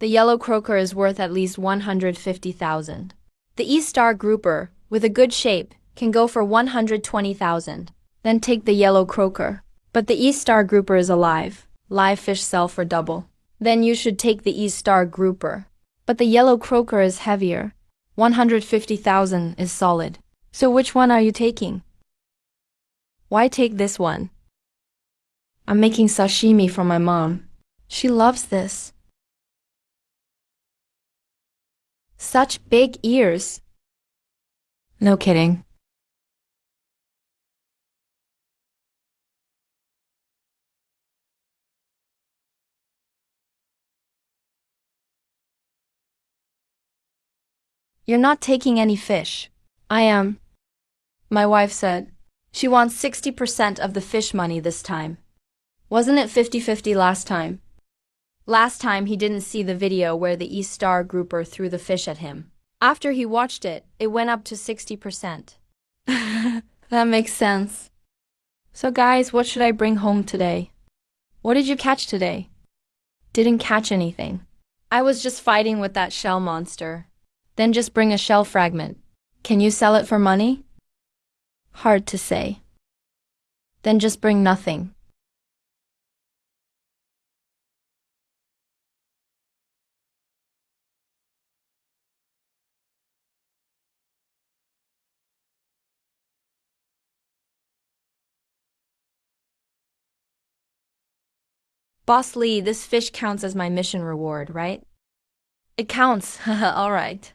The yellow croker is worth at least 150,000. The E-star grouper, with a good shape, can go for 120,000. Then take the yellow croker. But the E-star grouper is alive. Live fish sell for double. Then you should take the E-star grouper. But the yellow croker is heavier. 150,000 is solid. So which one are you taking? Why take this one? I'm making sashimi for my mom. She loves this. Such big ears. No kidding. You're not taking any fish. I am. My wife said. She wants 60% of the fish money this time. Wasn't it 50-50 last time? Last time he didn't see the video where the East Star grouper threw the fish at him. After he watched it, it went up to 60%. That makes sense. So guys, what should I bring home today? What did you catch today? Didn't catch anything. I was just fighting with that shell monster. Then just bring a shell fragment. Can you sell it for money? Hard to say. Then just bring nothing. Boss Lee, this fish counts as my mission reward, right? It counts, haha, alright.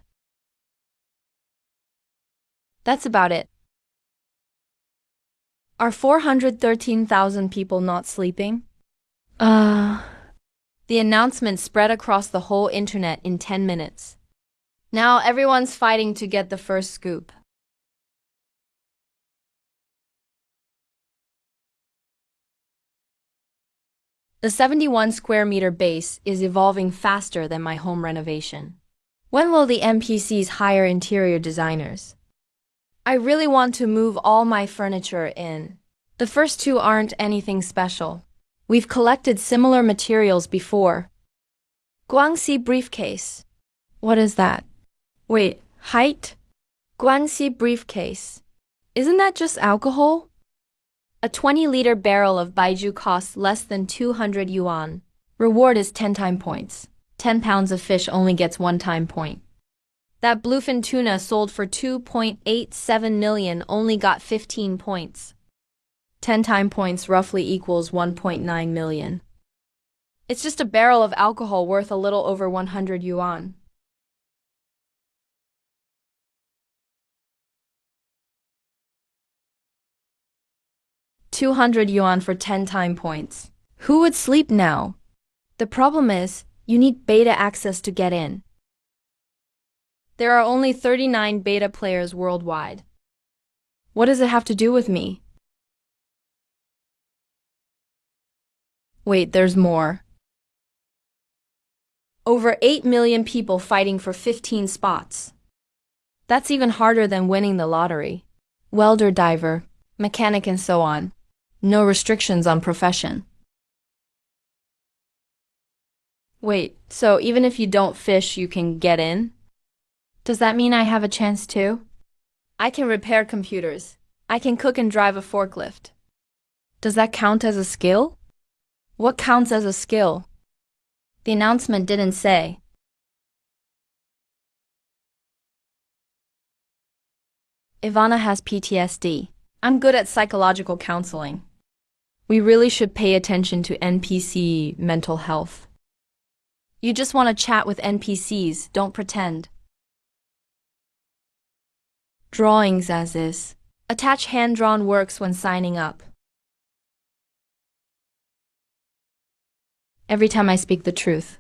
That's about it. Are 413,000 people not sleeping? The announcement spread across the whole internet in 10 minutes. Now everyone's fighting to get the first scoop. The 71 square meter base is evolving faster than my home renovation. When will the NPCs hire interior designers? I really want to move all my furniture in. The first two aren't anything special. We've collected similar materials before. Guangxi briefcase. What is that? Wait, height? Guangxi briefcase. Isn't that just alcohol? A 20-liter barrel of baijiu costs less than 200 yuan. Reward is 10 time points. 10 pounds of fish only gets 1 time point. That bluefin tuna sold for 2.87 million only got 15 points. 10 time points roughly equals 1.9 million. It's just a barrel of alcohol worth a little over 100 yuan. $200 for 10 time points. Who would sleep now? The problem is, you need beta access to get in. There are only 39 beta players worldwide. What does it have to do with me? Wait, there's more. Over 8 million people fighting for 15 spots. That's even harder than winning the lottery. Welder, diver, mechanic and so on. No restrictions on profession. Wait, so even if you don't fish, you can get in? Does that mean I have a chance too? I can repair computers. I can cook and drive a forklift. Does that count as a skill? What counts as a skill? The announcement didn't say. Ivana has PTSD. I'm good at psychological counseling. We really should pay attention to NPC mental health. You just want to chat with NPCs, don't pretend. Drawings as is. Attach hand-drawn works when signing up. Every time I speak the truth.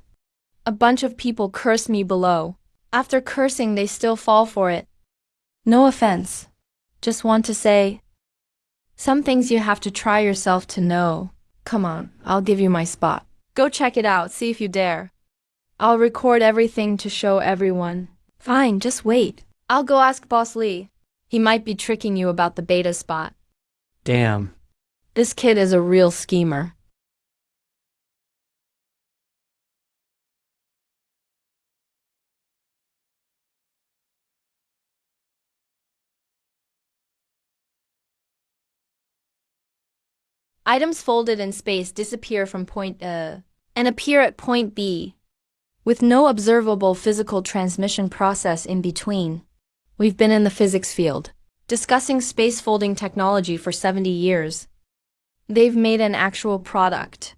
A bunch of people curse me below. After cursing, they still fall for it. No offense. Just want to say, some things you have to try yourself to know. Come on, I'll give you my spot. Go check it out, see if you dare. I'll record everything to show everyone. Fine, just wait. I'll go ask Boss Lee. He might be tricking you about the beta spot. Damn. This kid is a real schemer. Items folded in space disappear from point A and appear at point B, with no observable physical transmission process in between. We've been in the physics field, discussing space folding technology for 70 years. They've made an actual product,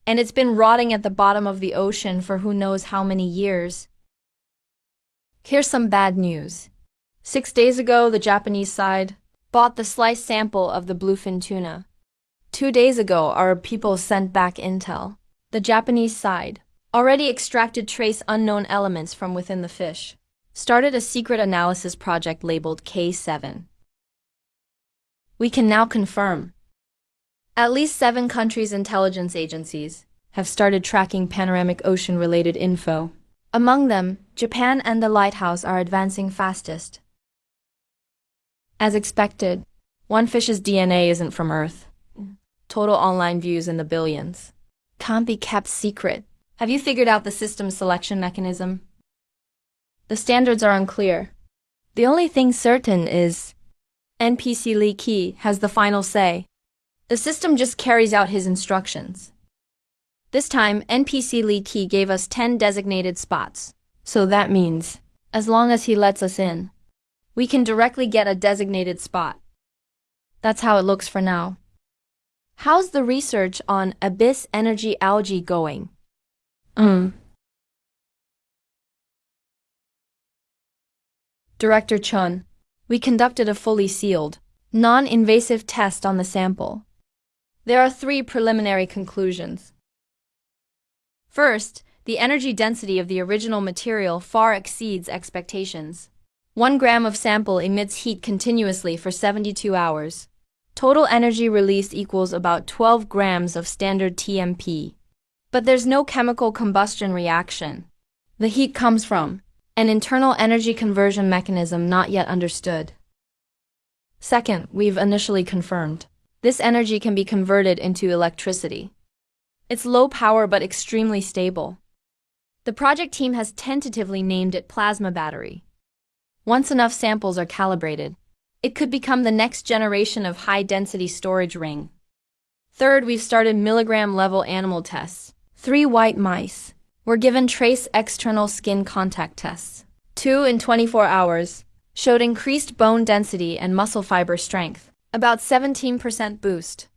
and it's been rotting at the bottom of the ocean for who knows how many years. Here's some bad news. 6 days ago, the Japanese side bought the sliced sample of the bluefin tuna. 2 days ago, our people sent back intel. The Japanese side already extracted trace unknown elements from within the fish. started a secret analysis project labeled K7. We can now confirm. At least 7 countries' intelligence agencies have started tracking panoramic ocean-related info. Among them, Japan and the Lighthouse are advancing fastest. As expected, one fish's DNA isn't from Earth. Total online views in the billions. Can't be kept secret. Have you figured out the system's selection mechanism? The standards are unclear. The only thing certain is NPC Li Qi has the final say. The system just carries out his instructions. This time, NPC Li Qi gave us 10 designated spots. So that means, as long as he lets us in, we can directly get a designated spot. That's how it looks for now. How's the research on abyss energy algae going? Director Chun, we conducted a fully sealed, non-invasive test on the sample. There are 3 preliminary conclusions. First, the energy density of the original material far exceeds expectations. 1 gram of sample emits heat continuously for 72 hours. Total energy released equals about 12 grams of standard TMP. But there's no chemical combustion reaction. The heat comes from an internal energy conversion mechanism not yet understood. Second, we've initially confirmed this energy can be converted into electricity. It's low power but extremely stable. The project team has tentatively named it plasma battery. Once enough samples are calibrated, it could become the next generation of high-density storage ring. Third, we've started milligram-level animal tests. 3 white mice were given trace external skin contact tests. 2 in 24 hours showed increased bone density and muscle fiber strength, about 17% boost.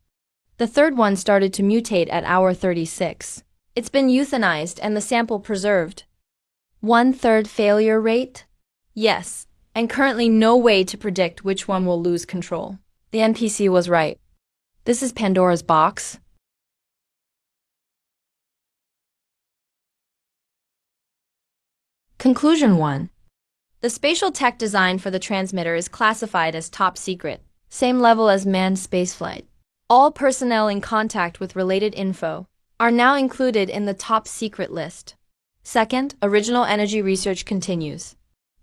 The third one started to mutate at hour 36. It's been euthanized and the sample preserved. 1/3 failure rate? Yes, and currently no way to predict which one will lose control. The NPC was right. This is Pandora's box. Conclusion 1. The spatial tech design for the transmitter is classified as top secret, same level as manned spaceflight. All personnel in contact with related info are now included in the top secret list. Second, original energy research continues.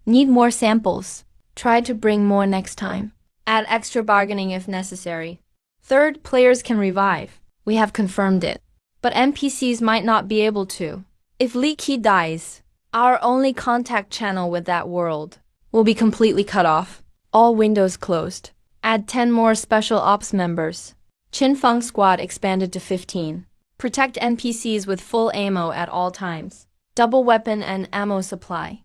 Need more samples. Try to bring more next time. Add extra bargaining if necessary. Third, players can revive. We have confirmed it. But NPCs might not be able to. If Li Qi dies, our only contact channel with that world will be completely cut off. All windows closed. Add 10 more special ops members. Qin Feng squad expanded to 15. Protect NPCs with full ammo at all times. Double weapon and ammo supply.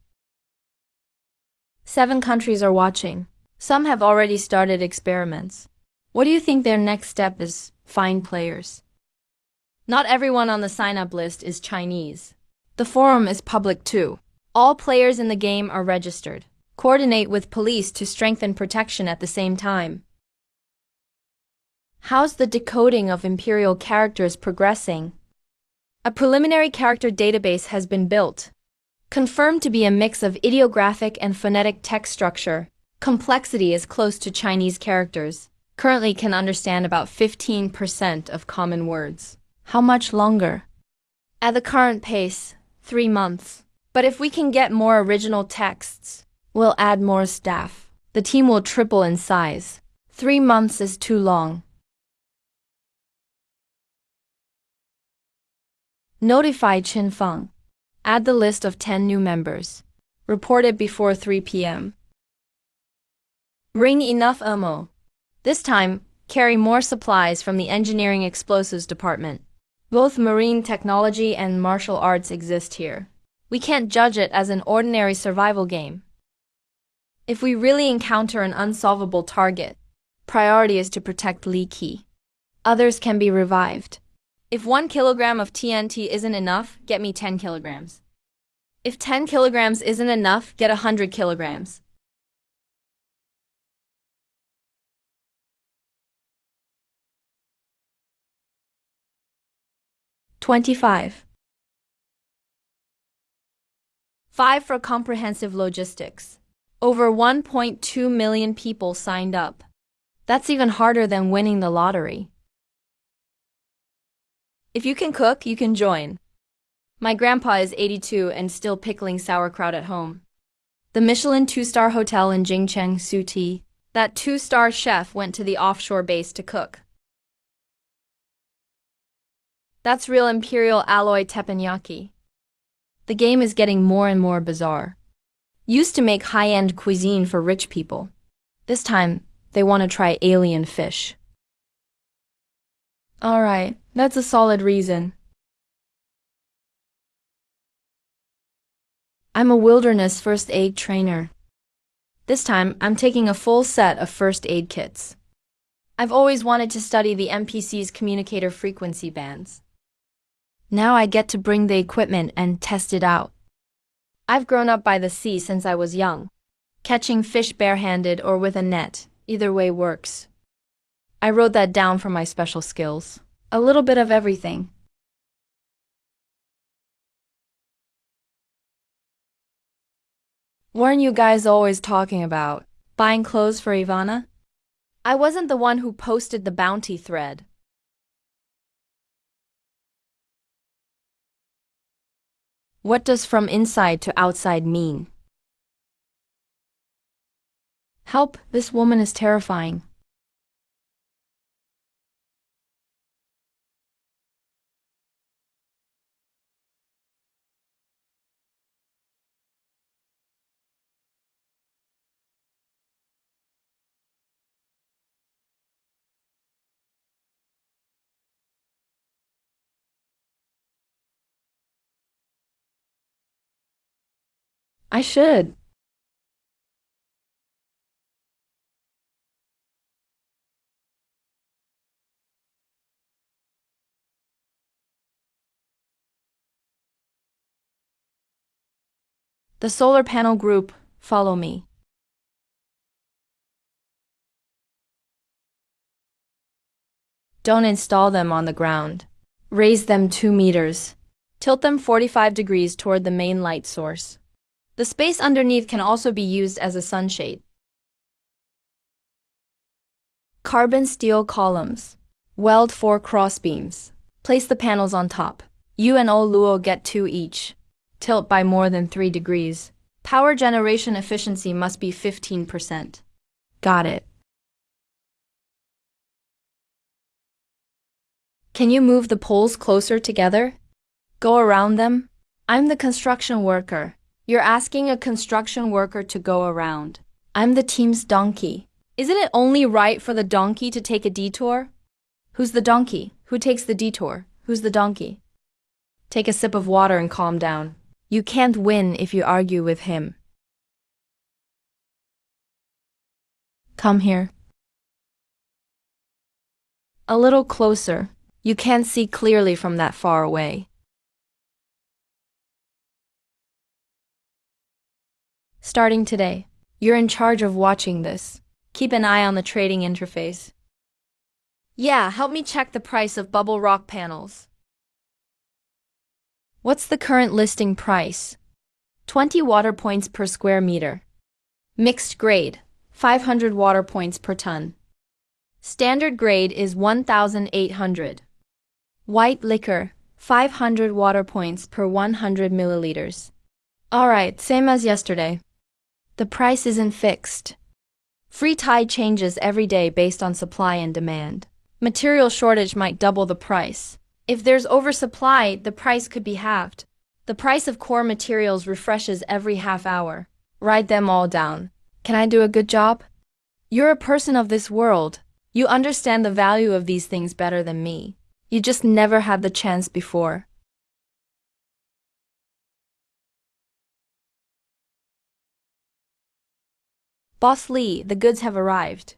7 countries are watching. Some have already started experiments. What do you think their next step is? Find players. Not everyone on the sign-up list is Chinese. The forum is public too. All players in the game are registered. Coordinate with police to strengthen protection at the same time. How's the decoding of imperial characters progressing? A preliminary character database has been built. Confirmed to be a mix of ideographic and phonetic text structure. Complexity is close to Chinese characters. Currently can understand about 15% of common words. How much longer? At the current pace, 3 months. But if we can get more original texts, we'll add more staff. The team will triple in size. 3 months is too long. Notify Qin Feng. Add the list of 10 new members. Report it before 3 p.m. Bring enough ammo. This time, carry more supplies from the Engineering Explosives Department. Both marine technology and martial arts exist here. We can't judge it as an ordinary survival game. If we really encounter an unsolvable target, priority is to protect Li Qi. Others can be revived. If 1 kilogram of TNT isn't enough, get me 10 kilograms. If 10 kilograms isn't enough, get 100 kilograms. $25. 5 for comprehensive logistics. Over 1.2 million people signed up. That's even harder than winning the lottery. If you can cook, you can join. My grandpa is 82 and still pickling sauerkraut at home. The Michelin 2-star hotel in Jingcheng, Suti. That 2-star chef went to the offshore base to cook. That's real imperial alloy teppanyaki. The game is getting more and more bizarre. Used to make high-end cuisine for rich people. This time, they want to try alien fish. Alright, that's a solid reason. I'm a wilderness first aid trainer. This time, I'm taking a full set of first aid kits. I've always wanted to study the NPC's communicator frequency bands. Now I get to bring the equipment and test it out. I've grown up by the sea since I was young. Catching fish barehanded or with a net, either way works. I wrote that down for my special skills. A little bit of everything. Weren't you guys always talking about buying clothes for Ivana? I wasn't the one who posted the bounty thread. What does from inside to outside mean? Help, this woman is terrifying. I should. The solar panel group, follow me. Don't install them on the ground. Raise them 2 meters. Tilt them 45 degrees toward the main light source. The space underneath can also be used as a sunshade. Carbon steel columns. Weld 4 crossbeams. Place the panels on top. You and O Luo get 2 each. Tilt by more than 3 degrees. Power generation efficiency must be 15%. Got it. Can you move the poles closer together? Go around them? I'm the construction worker. You're asking a construction worker to go around. I'm the team's donkey. Isn't it only right for the donkey to take a detour? Who's the donkey? Who takes the detour? Who's the donkey? Take a sip of water and calm down. You can't win if you argue with him. Come here. A little closer. You can't see clearly from that far away. Starting today, you're in charge of watching this. Keep an eye on the trading interface. Yeah, help me check the price of bubble rock panels. What's the current listing price? 20 water points per square meter. Mixed grade, 500 water points per ton. Standard grade is 1,800. White liquor, 500 water points per 100 milliliters. Alright, same as yesterday. The price isn't fixed. Free tide changes every day based on supply and demand. Material shortage might double the price. If there's oversupply, the price could be halved. The price of core materials refreshes every half hour. Write them all down. Can I do a good job? You're a person of this world. You understand the value of these things better than me. You just never had the chance before. Boss Lee, the goods have arrived.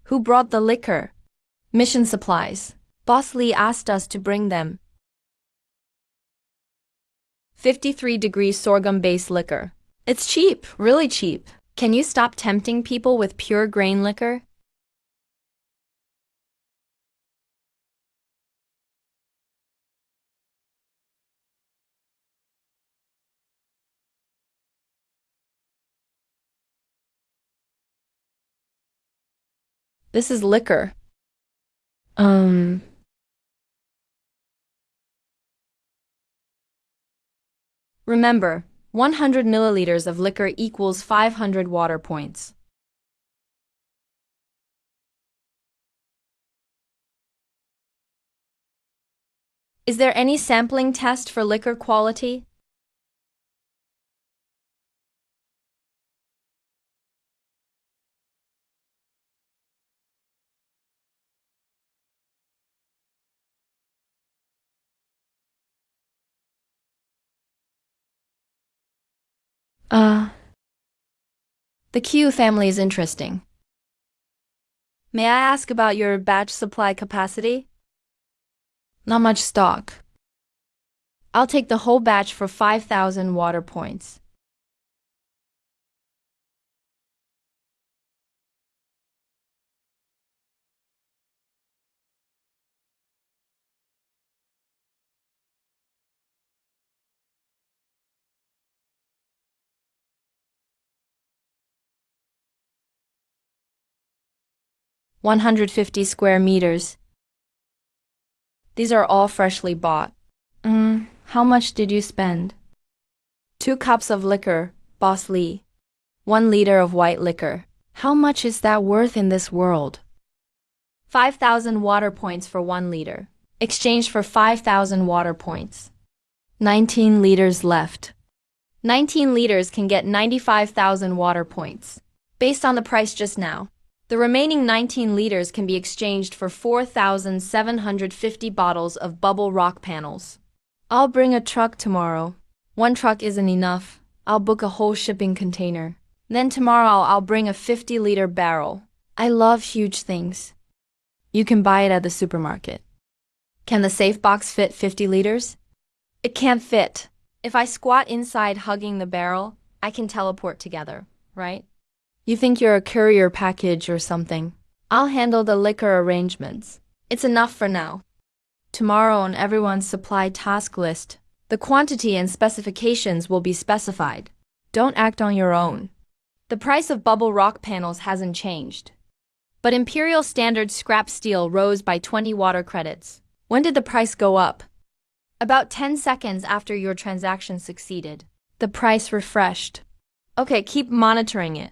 Who brought the liquor? Mission supplies. Boss Lee asked us to bring them. 53-degree sorghum-based liquor. It's cheap, really cheap. Can you stop tempting people with pure grain liquor? This is liquor. Remember, 100 milliliters of liquor equals 500 water points. Is there any sampling test for liquor quality? The Q family is interesting. May I ask about your batch supply capacity? Not much stock. I'll take the whole batch for 5,000 water points. $150 square meters. These are all freshly bought. How much did you spend? 2 cups of liquor, Boss Lee. 1 liter of white liquor. How much is that worth in this world? 5,000 water points for 1 liter. Exchanged for 5,000 water points. 19 liters left. 19 liters can get 95,000 water points. Based on the price just now, the remaining 19 liters can be exchanged for 4,750 bottles of bubble rock panels. I'll bring a truck tomorrow. 1 truck isn't enough. I'll book a whole shipping container. Then tomorrow I'll bring a 50-liter barrel. I love huge things. You can buy it at the supermarket. Can the safe box fit 50 liters? It can't fit. If I squat inside hugging the barrel, I can teleport together, right? You think you're a courier package or something. I'll handle the liquor arrangements. It's enough for now. Tomorrow on everyone's supply task list, the quantity and specifications will be specified. Don't act on your own. The price of bubble rock panels hasn't changed. But Imperial Standard scrap steel rose by 20 water credits. When did the price go up? About 10 seconds after your transaction succeeded. The price refreshed. Okay, keep monitoring it.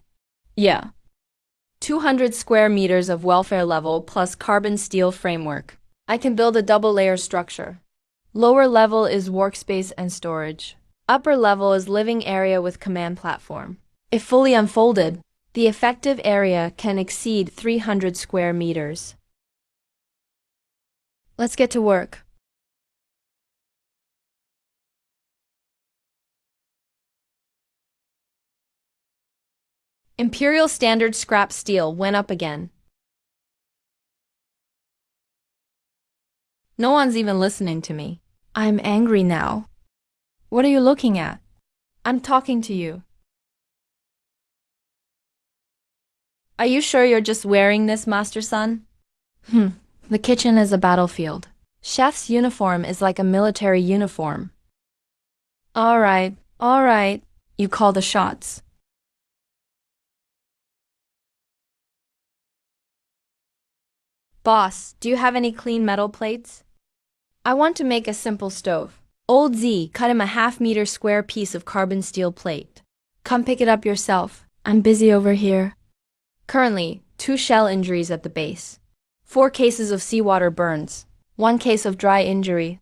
Yeah. 200 square meters of welfare level plus carbon steel framework. I can build a double-layer structure. Lower level is workspace and storage. Upper level is living area with command platform. If fully unfolded, the effective area can exceed 300 square meters. Let's get to work. Imperial Standard scrap steel went up again. No one's even listening to me. I'm angry now. What are you looking at? I'm talking to you. Are you sure you're just wearing this, Master Son? The kitchen is a battlefield. Chef's uniform is like a military uniform. All right. You call the shots. Boss, do you have any clean metal plates? I want to make a simple stove. Old Z, cut him a half-meter square piece of carbon steel plate. Come pick it up yourself. I'm busy over here. Currently, 2 shell injuries at the base. 4 cases of seawater burns. 1 case of dry injury.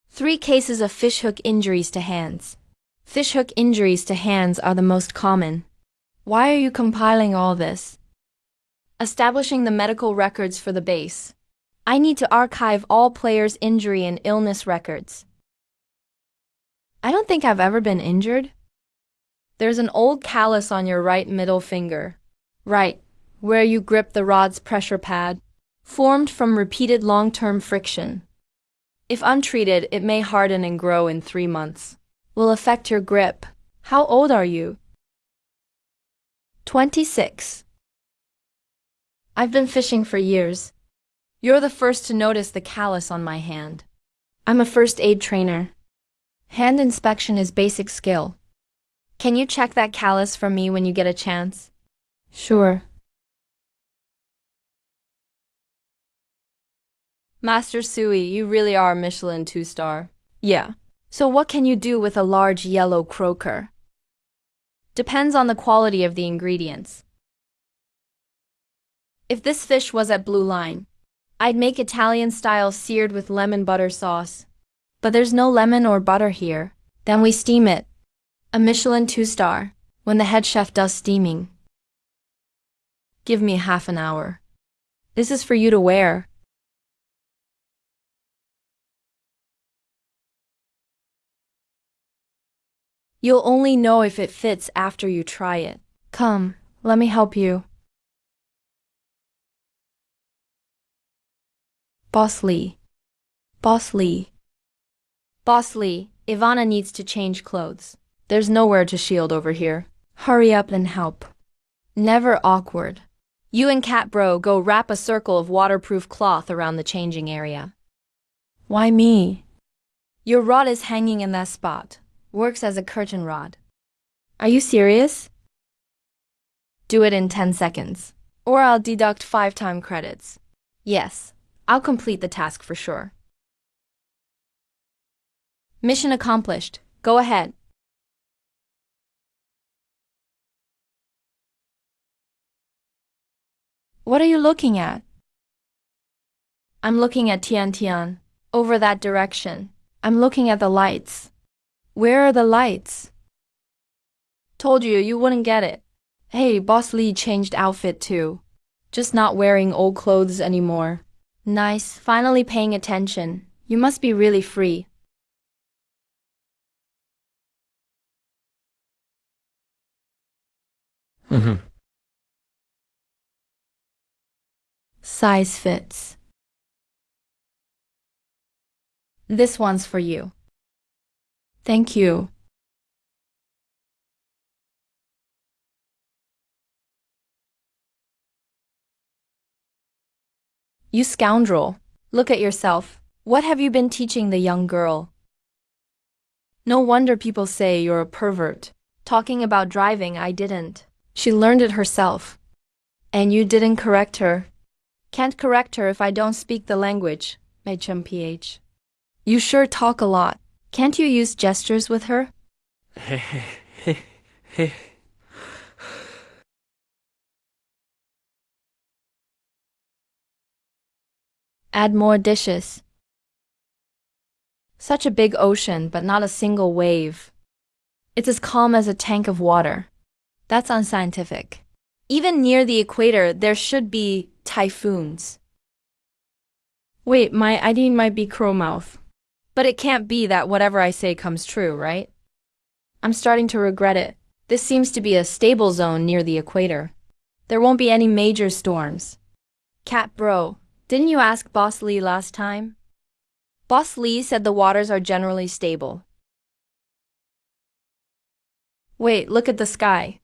3 cases of fishhook injuries to hands. Fishhook injuries to hands are the most common. Why are you compiling all this? Establishing the medical records for the base. I need to archive all players' injury and illness records. I don't think I've ever been injured. There's an old callus on your right middle finger. Right, where you grip the rod's pressure pad, formed from repeated long-term friction. If untreated, it may harden and grow in 3 months. Will affect your grip. How old are you? 26. I've been fishing for years. You're the first to notice the callus on my hand. I'm a first aid trainer. Hand inspection is basic skill. Can you check that callus for me when you get a chance? Sure. Master Sui, you really are Michelin 2-star. Yeah. So what can you do with a large yellow croker? Depends on the quality of the ingredients. If this fish was at Blue Line, I'd make Italian-style seared with lemon butter sauce. But there's no lemon or butter here. Then we steam it. A Michelin 2-star, when the head chef does steaming. Give me half an hour. This is for you to wear. You'll only know if it fits after you try it. Come, let me help you. Boss Lee. Boss Lee. Boss Lee, Ivana needs to change clothes. There's nowhere to shield over here. Hurry up and help. Never awkward. You and Cat Bro go wrap a circle of waterproof cloth around the changing area. Why me? Your rod is hanging in that spot. Works as a curtain rod. Are you serious? Do it in 10 seconds, or I'll deduct 5 time credits. Yes, I'll complete the task for sure. Mission accomplished. Go ahead. What are you looking at? I'm looking at Tian Tian. Over that direction. I'm looking at the lights. Where are the lights? Told you, you wouldn't get it. Hey, Boss Lee changed outfit too. Just not wearing old clothes anymore. Nice, finally paying attention. You must be really free. Size fits. This one's for you. Thank you. You scoundrel. Look at yourself. What have you been teaching the young girl? No wonder people say you're a pervert. Talking about driving, I didn't. She learned it herself. And you didn't correct her. Can't correct her if I don't speak the language, HMPH. You sure talk a lot. Can't you use gestures with her? Add more dishes. Such a big ocean, but not a single wave. It's as calm as a tank of water. That's unscientific. Even near the equator, there should be typhoons. Wait, my ID might be Crowmouth. But it can't be that whatever I say comes true, right? I'm starting to regret it. This seems to be a stable zone near the equator. There won't be any major storms. Cat Bro, didn't you ask Boss Lee last time? Boss Lee said the waters are generally stable. Wait, look at the sky.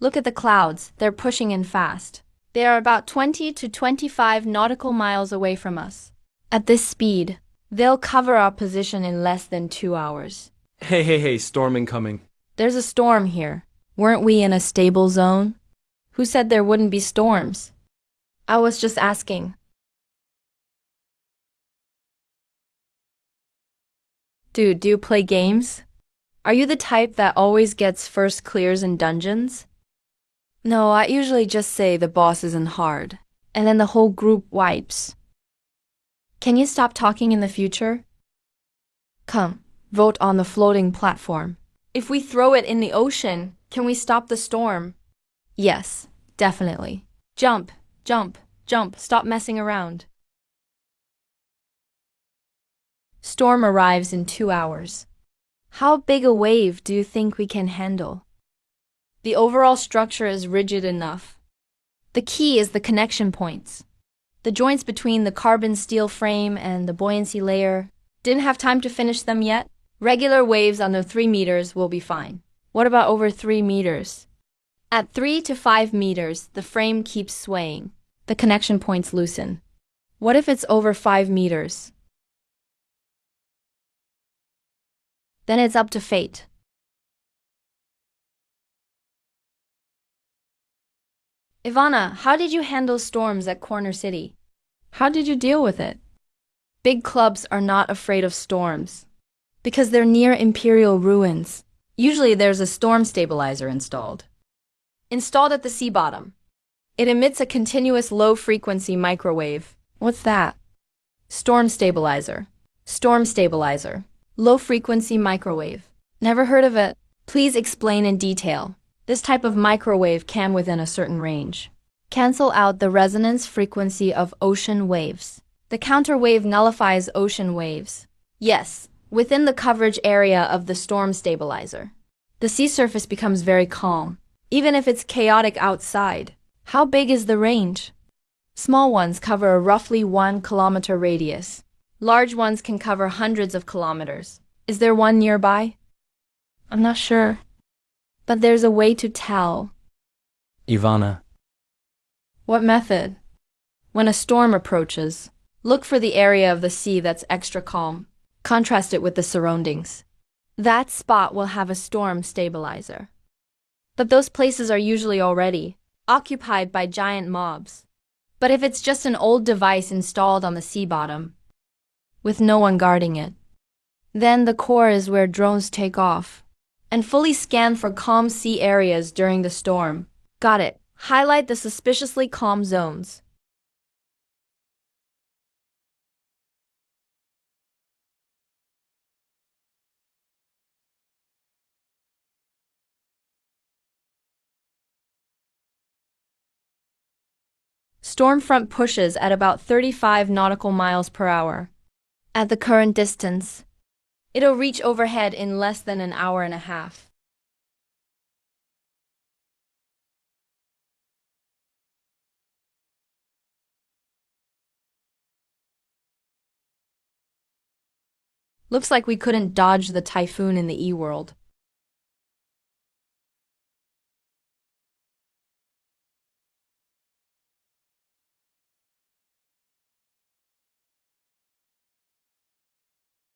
Look at the clouds, they're pushing in fast. They are about 20 to 25 nautical miles away from us. At this speed, they'll cover our position in less than 2 hours. Hey, storm incoming. There's a storm here. Weren't we in a stable zone? Who said there wouldn't be storms? I was just asking. Dude, do you play games? Are you the type that always gets first clears in dungeons? No, I usually just say the boss isn't hard, and then the whole group wipes. Can you stop talking in the future? Come, vote on the floating platform. If we throw it in the ocean, can we stop the storm? Yes, definitely. Jump, jump, jump, stop messing around. Storm arrives in 2 hours. How big a wave do you think we can handle? The overall structure is rigid enough. The key is the connection points. The joints between the carbon steel frame and the buoyancy layer. Didn't have time to finish them yet? Regular waves under 3 meters will be fine. What about over 3 meters? At 3 to 5 meters, the frame keeps swaying. The connection points loosen. What if it's over 5 meters? Then it's up to fate. Ivana, how did you handle storms at Corner City? How did you deal with it? Big clubs are not afraid of storms because they're near imperial ruins. Usually there's a storm stabilizer installed. Installed at the sea bottom. It emits a continuous low-frequency microwave. What's that? Storm stabilizer. Storm stabilizer. Low-frequency microwave. Never heard of it. Please explain in detail. This type of microwave can within a certain range cancel out the resonance frequency of ocean waves. The counter wave nullifies ocean waves. Yes, within the coverage area of the storm stabilizer. The sea surface becomes very calm, even if it's chaotic outside. How big is the range? Small ones cover a roughly 1 kilometer radius. Large ones can cover hundreds of kilometers. Is there one nearby? I'm not sure. But there's a way to tell. Ivana, What method? When a storm approaches, look for the area of the sea that's extra calm. Contrast it with the surroundings. That spot will have a storm stabilizer. But those places are usually already occupied by giant mobs. But if it's just an old device installed on the sea bottom, with no one guarding it, then the core is where drones take off and fully scan for calm sea areas during the storm. Got it. Highlight the suspiciously calm zones. Storm front pushes at about 35 nautical miles per hour. At the current distance, it'll reach overhead in less than an hour and a half. Looks like we couldn't dodge the typhoon in the E-world.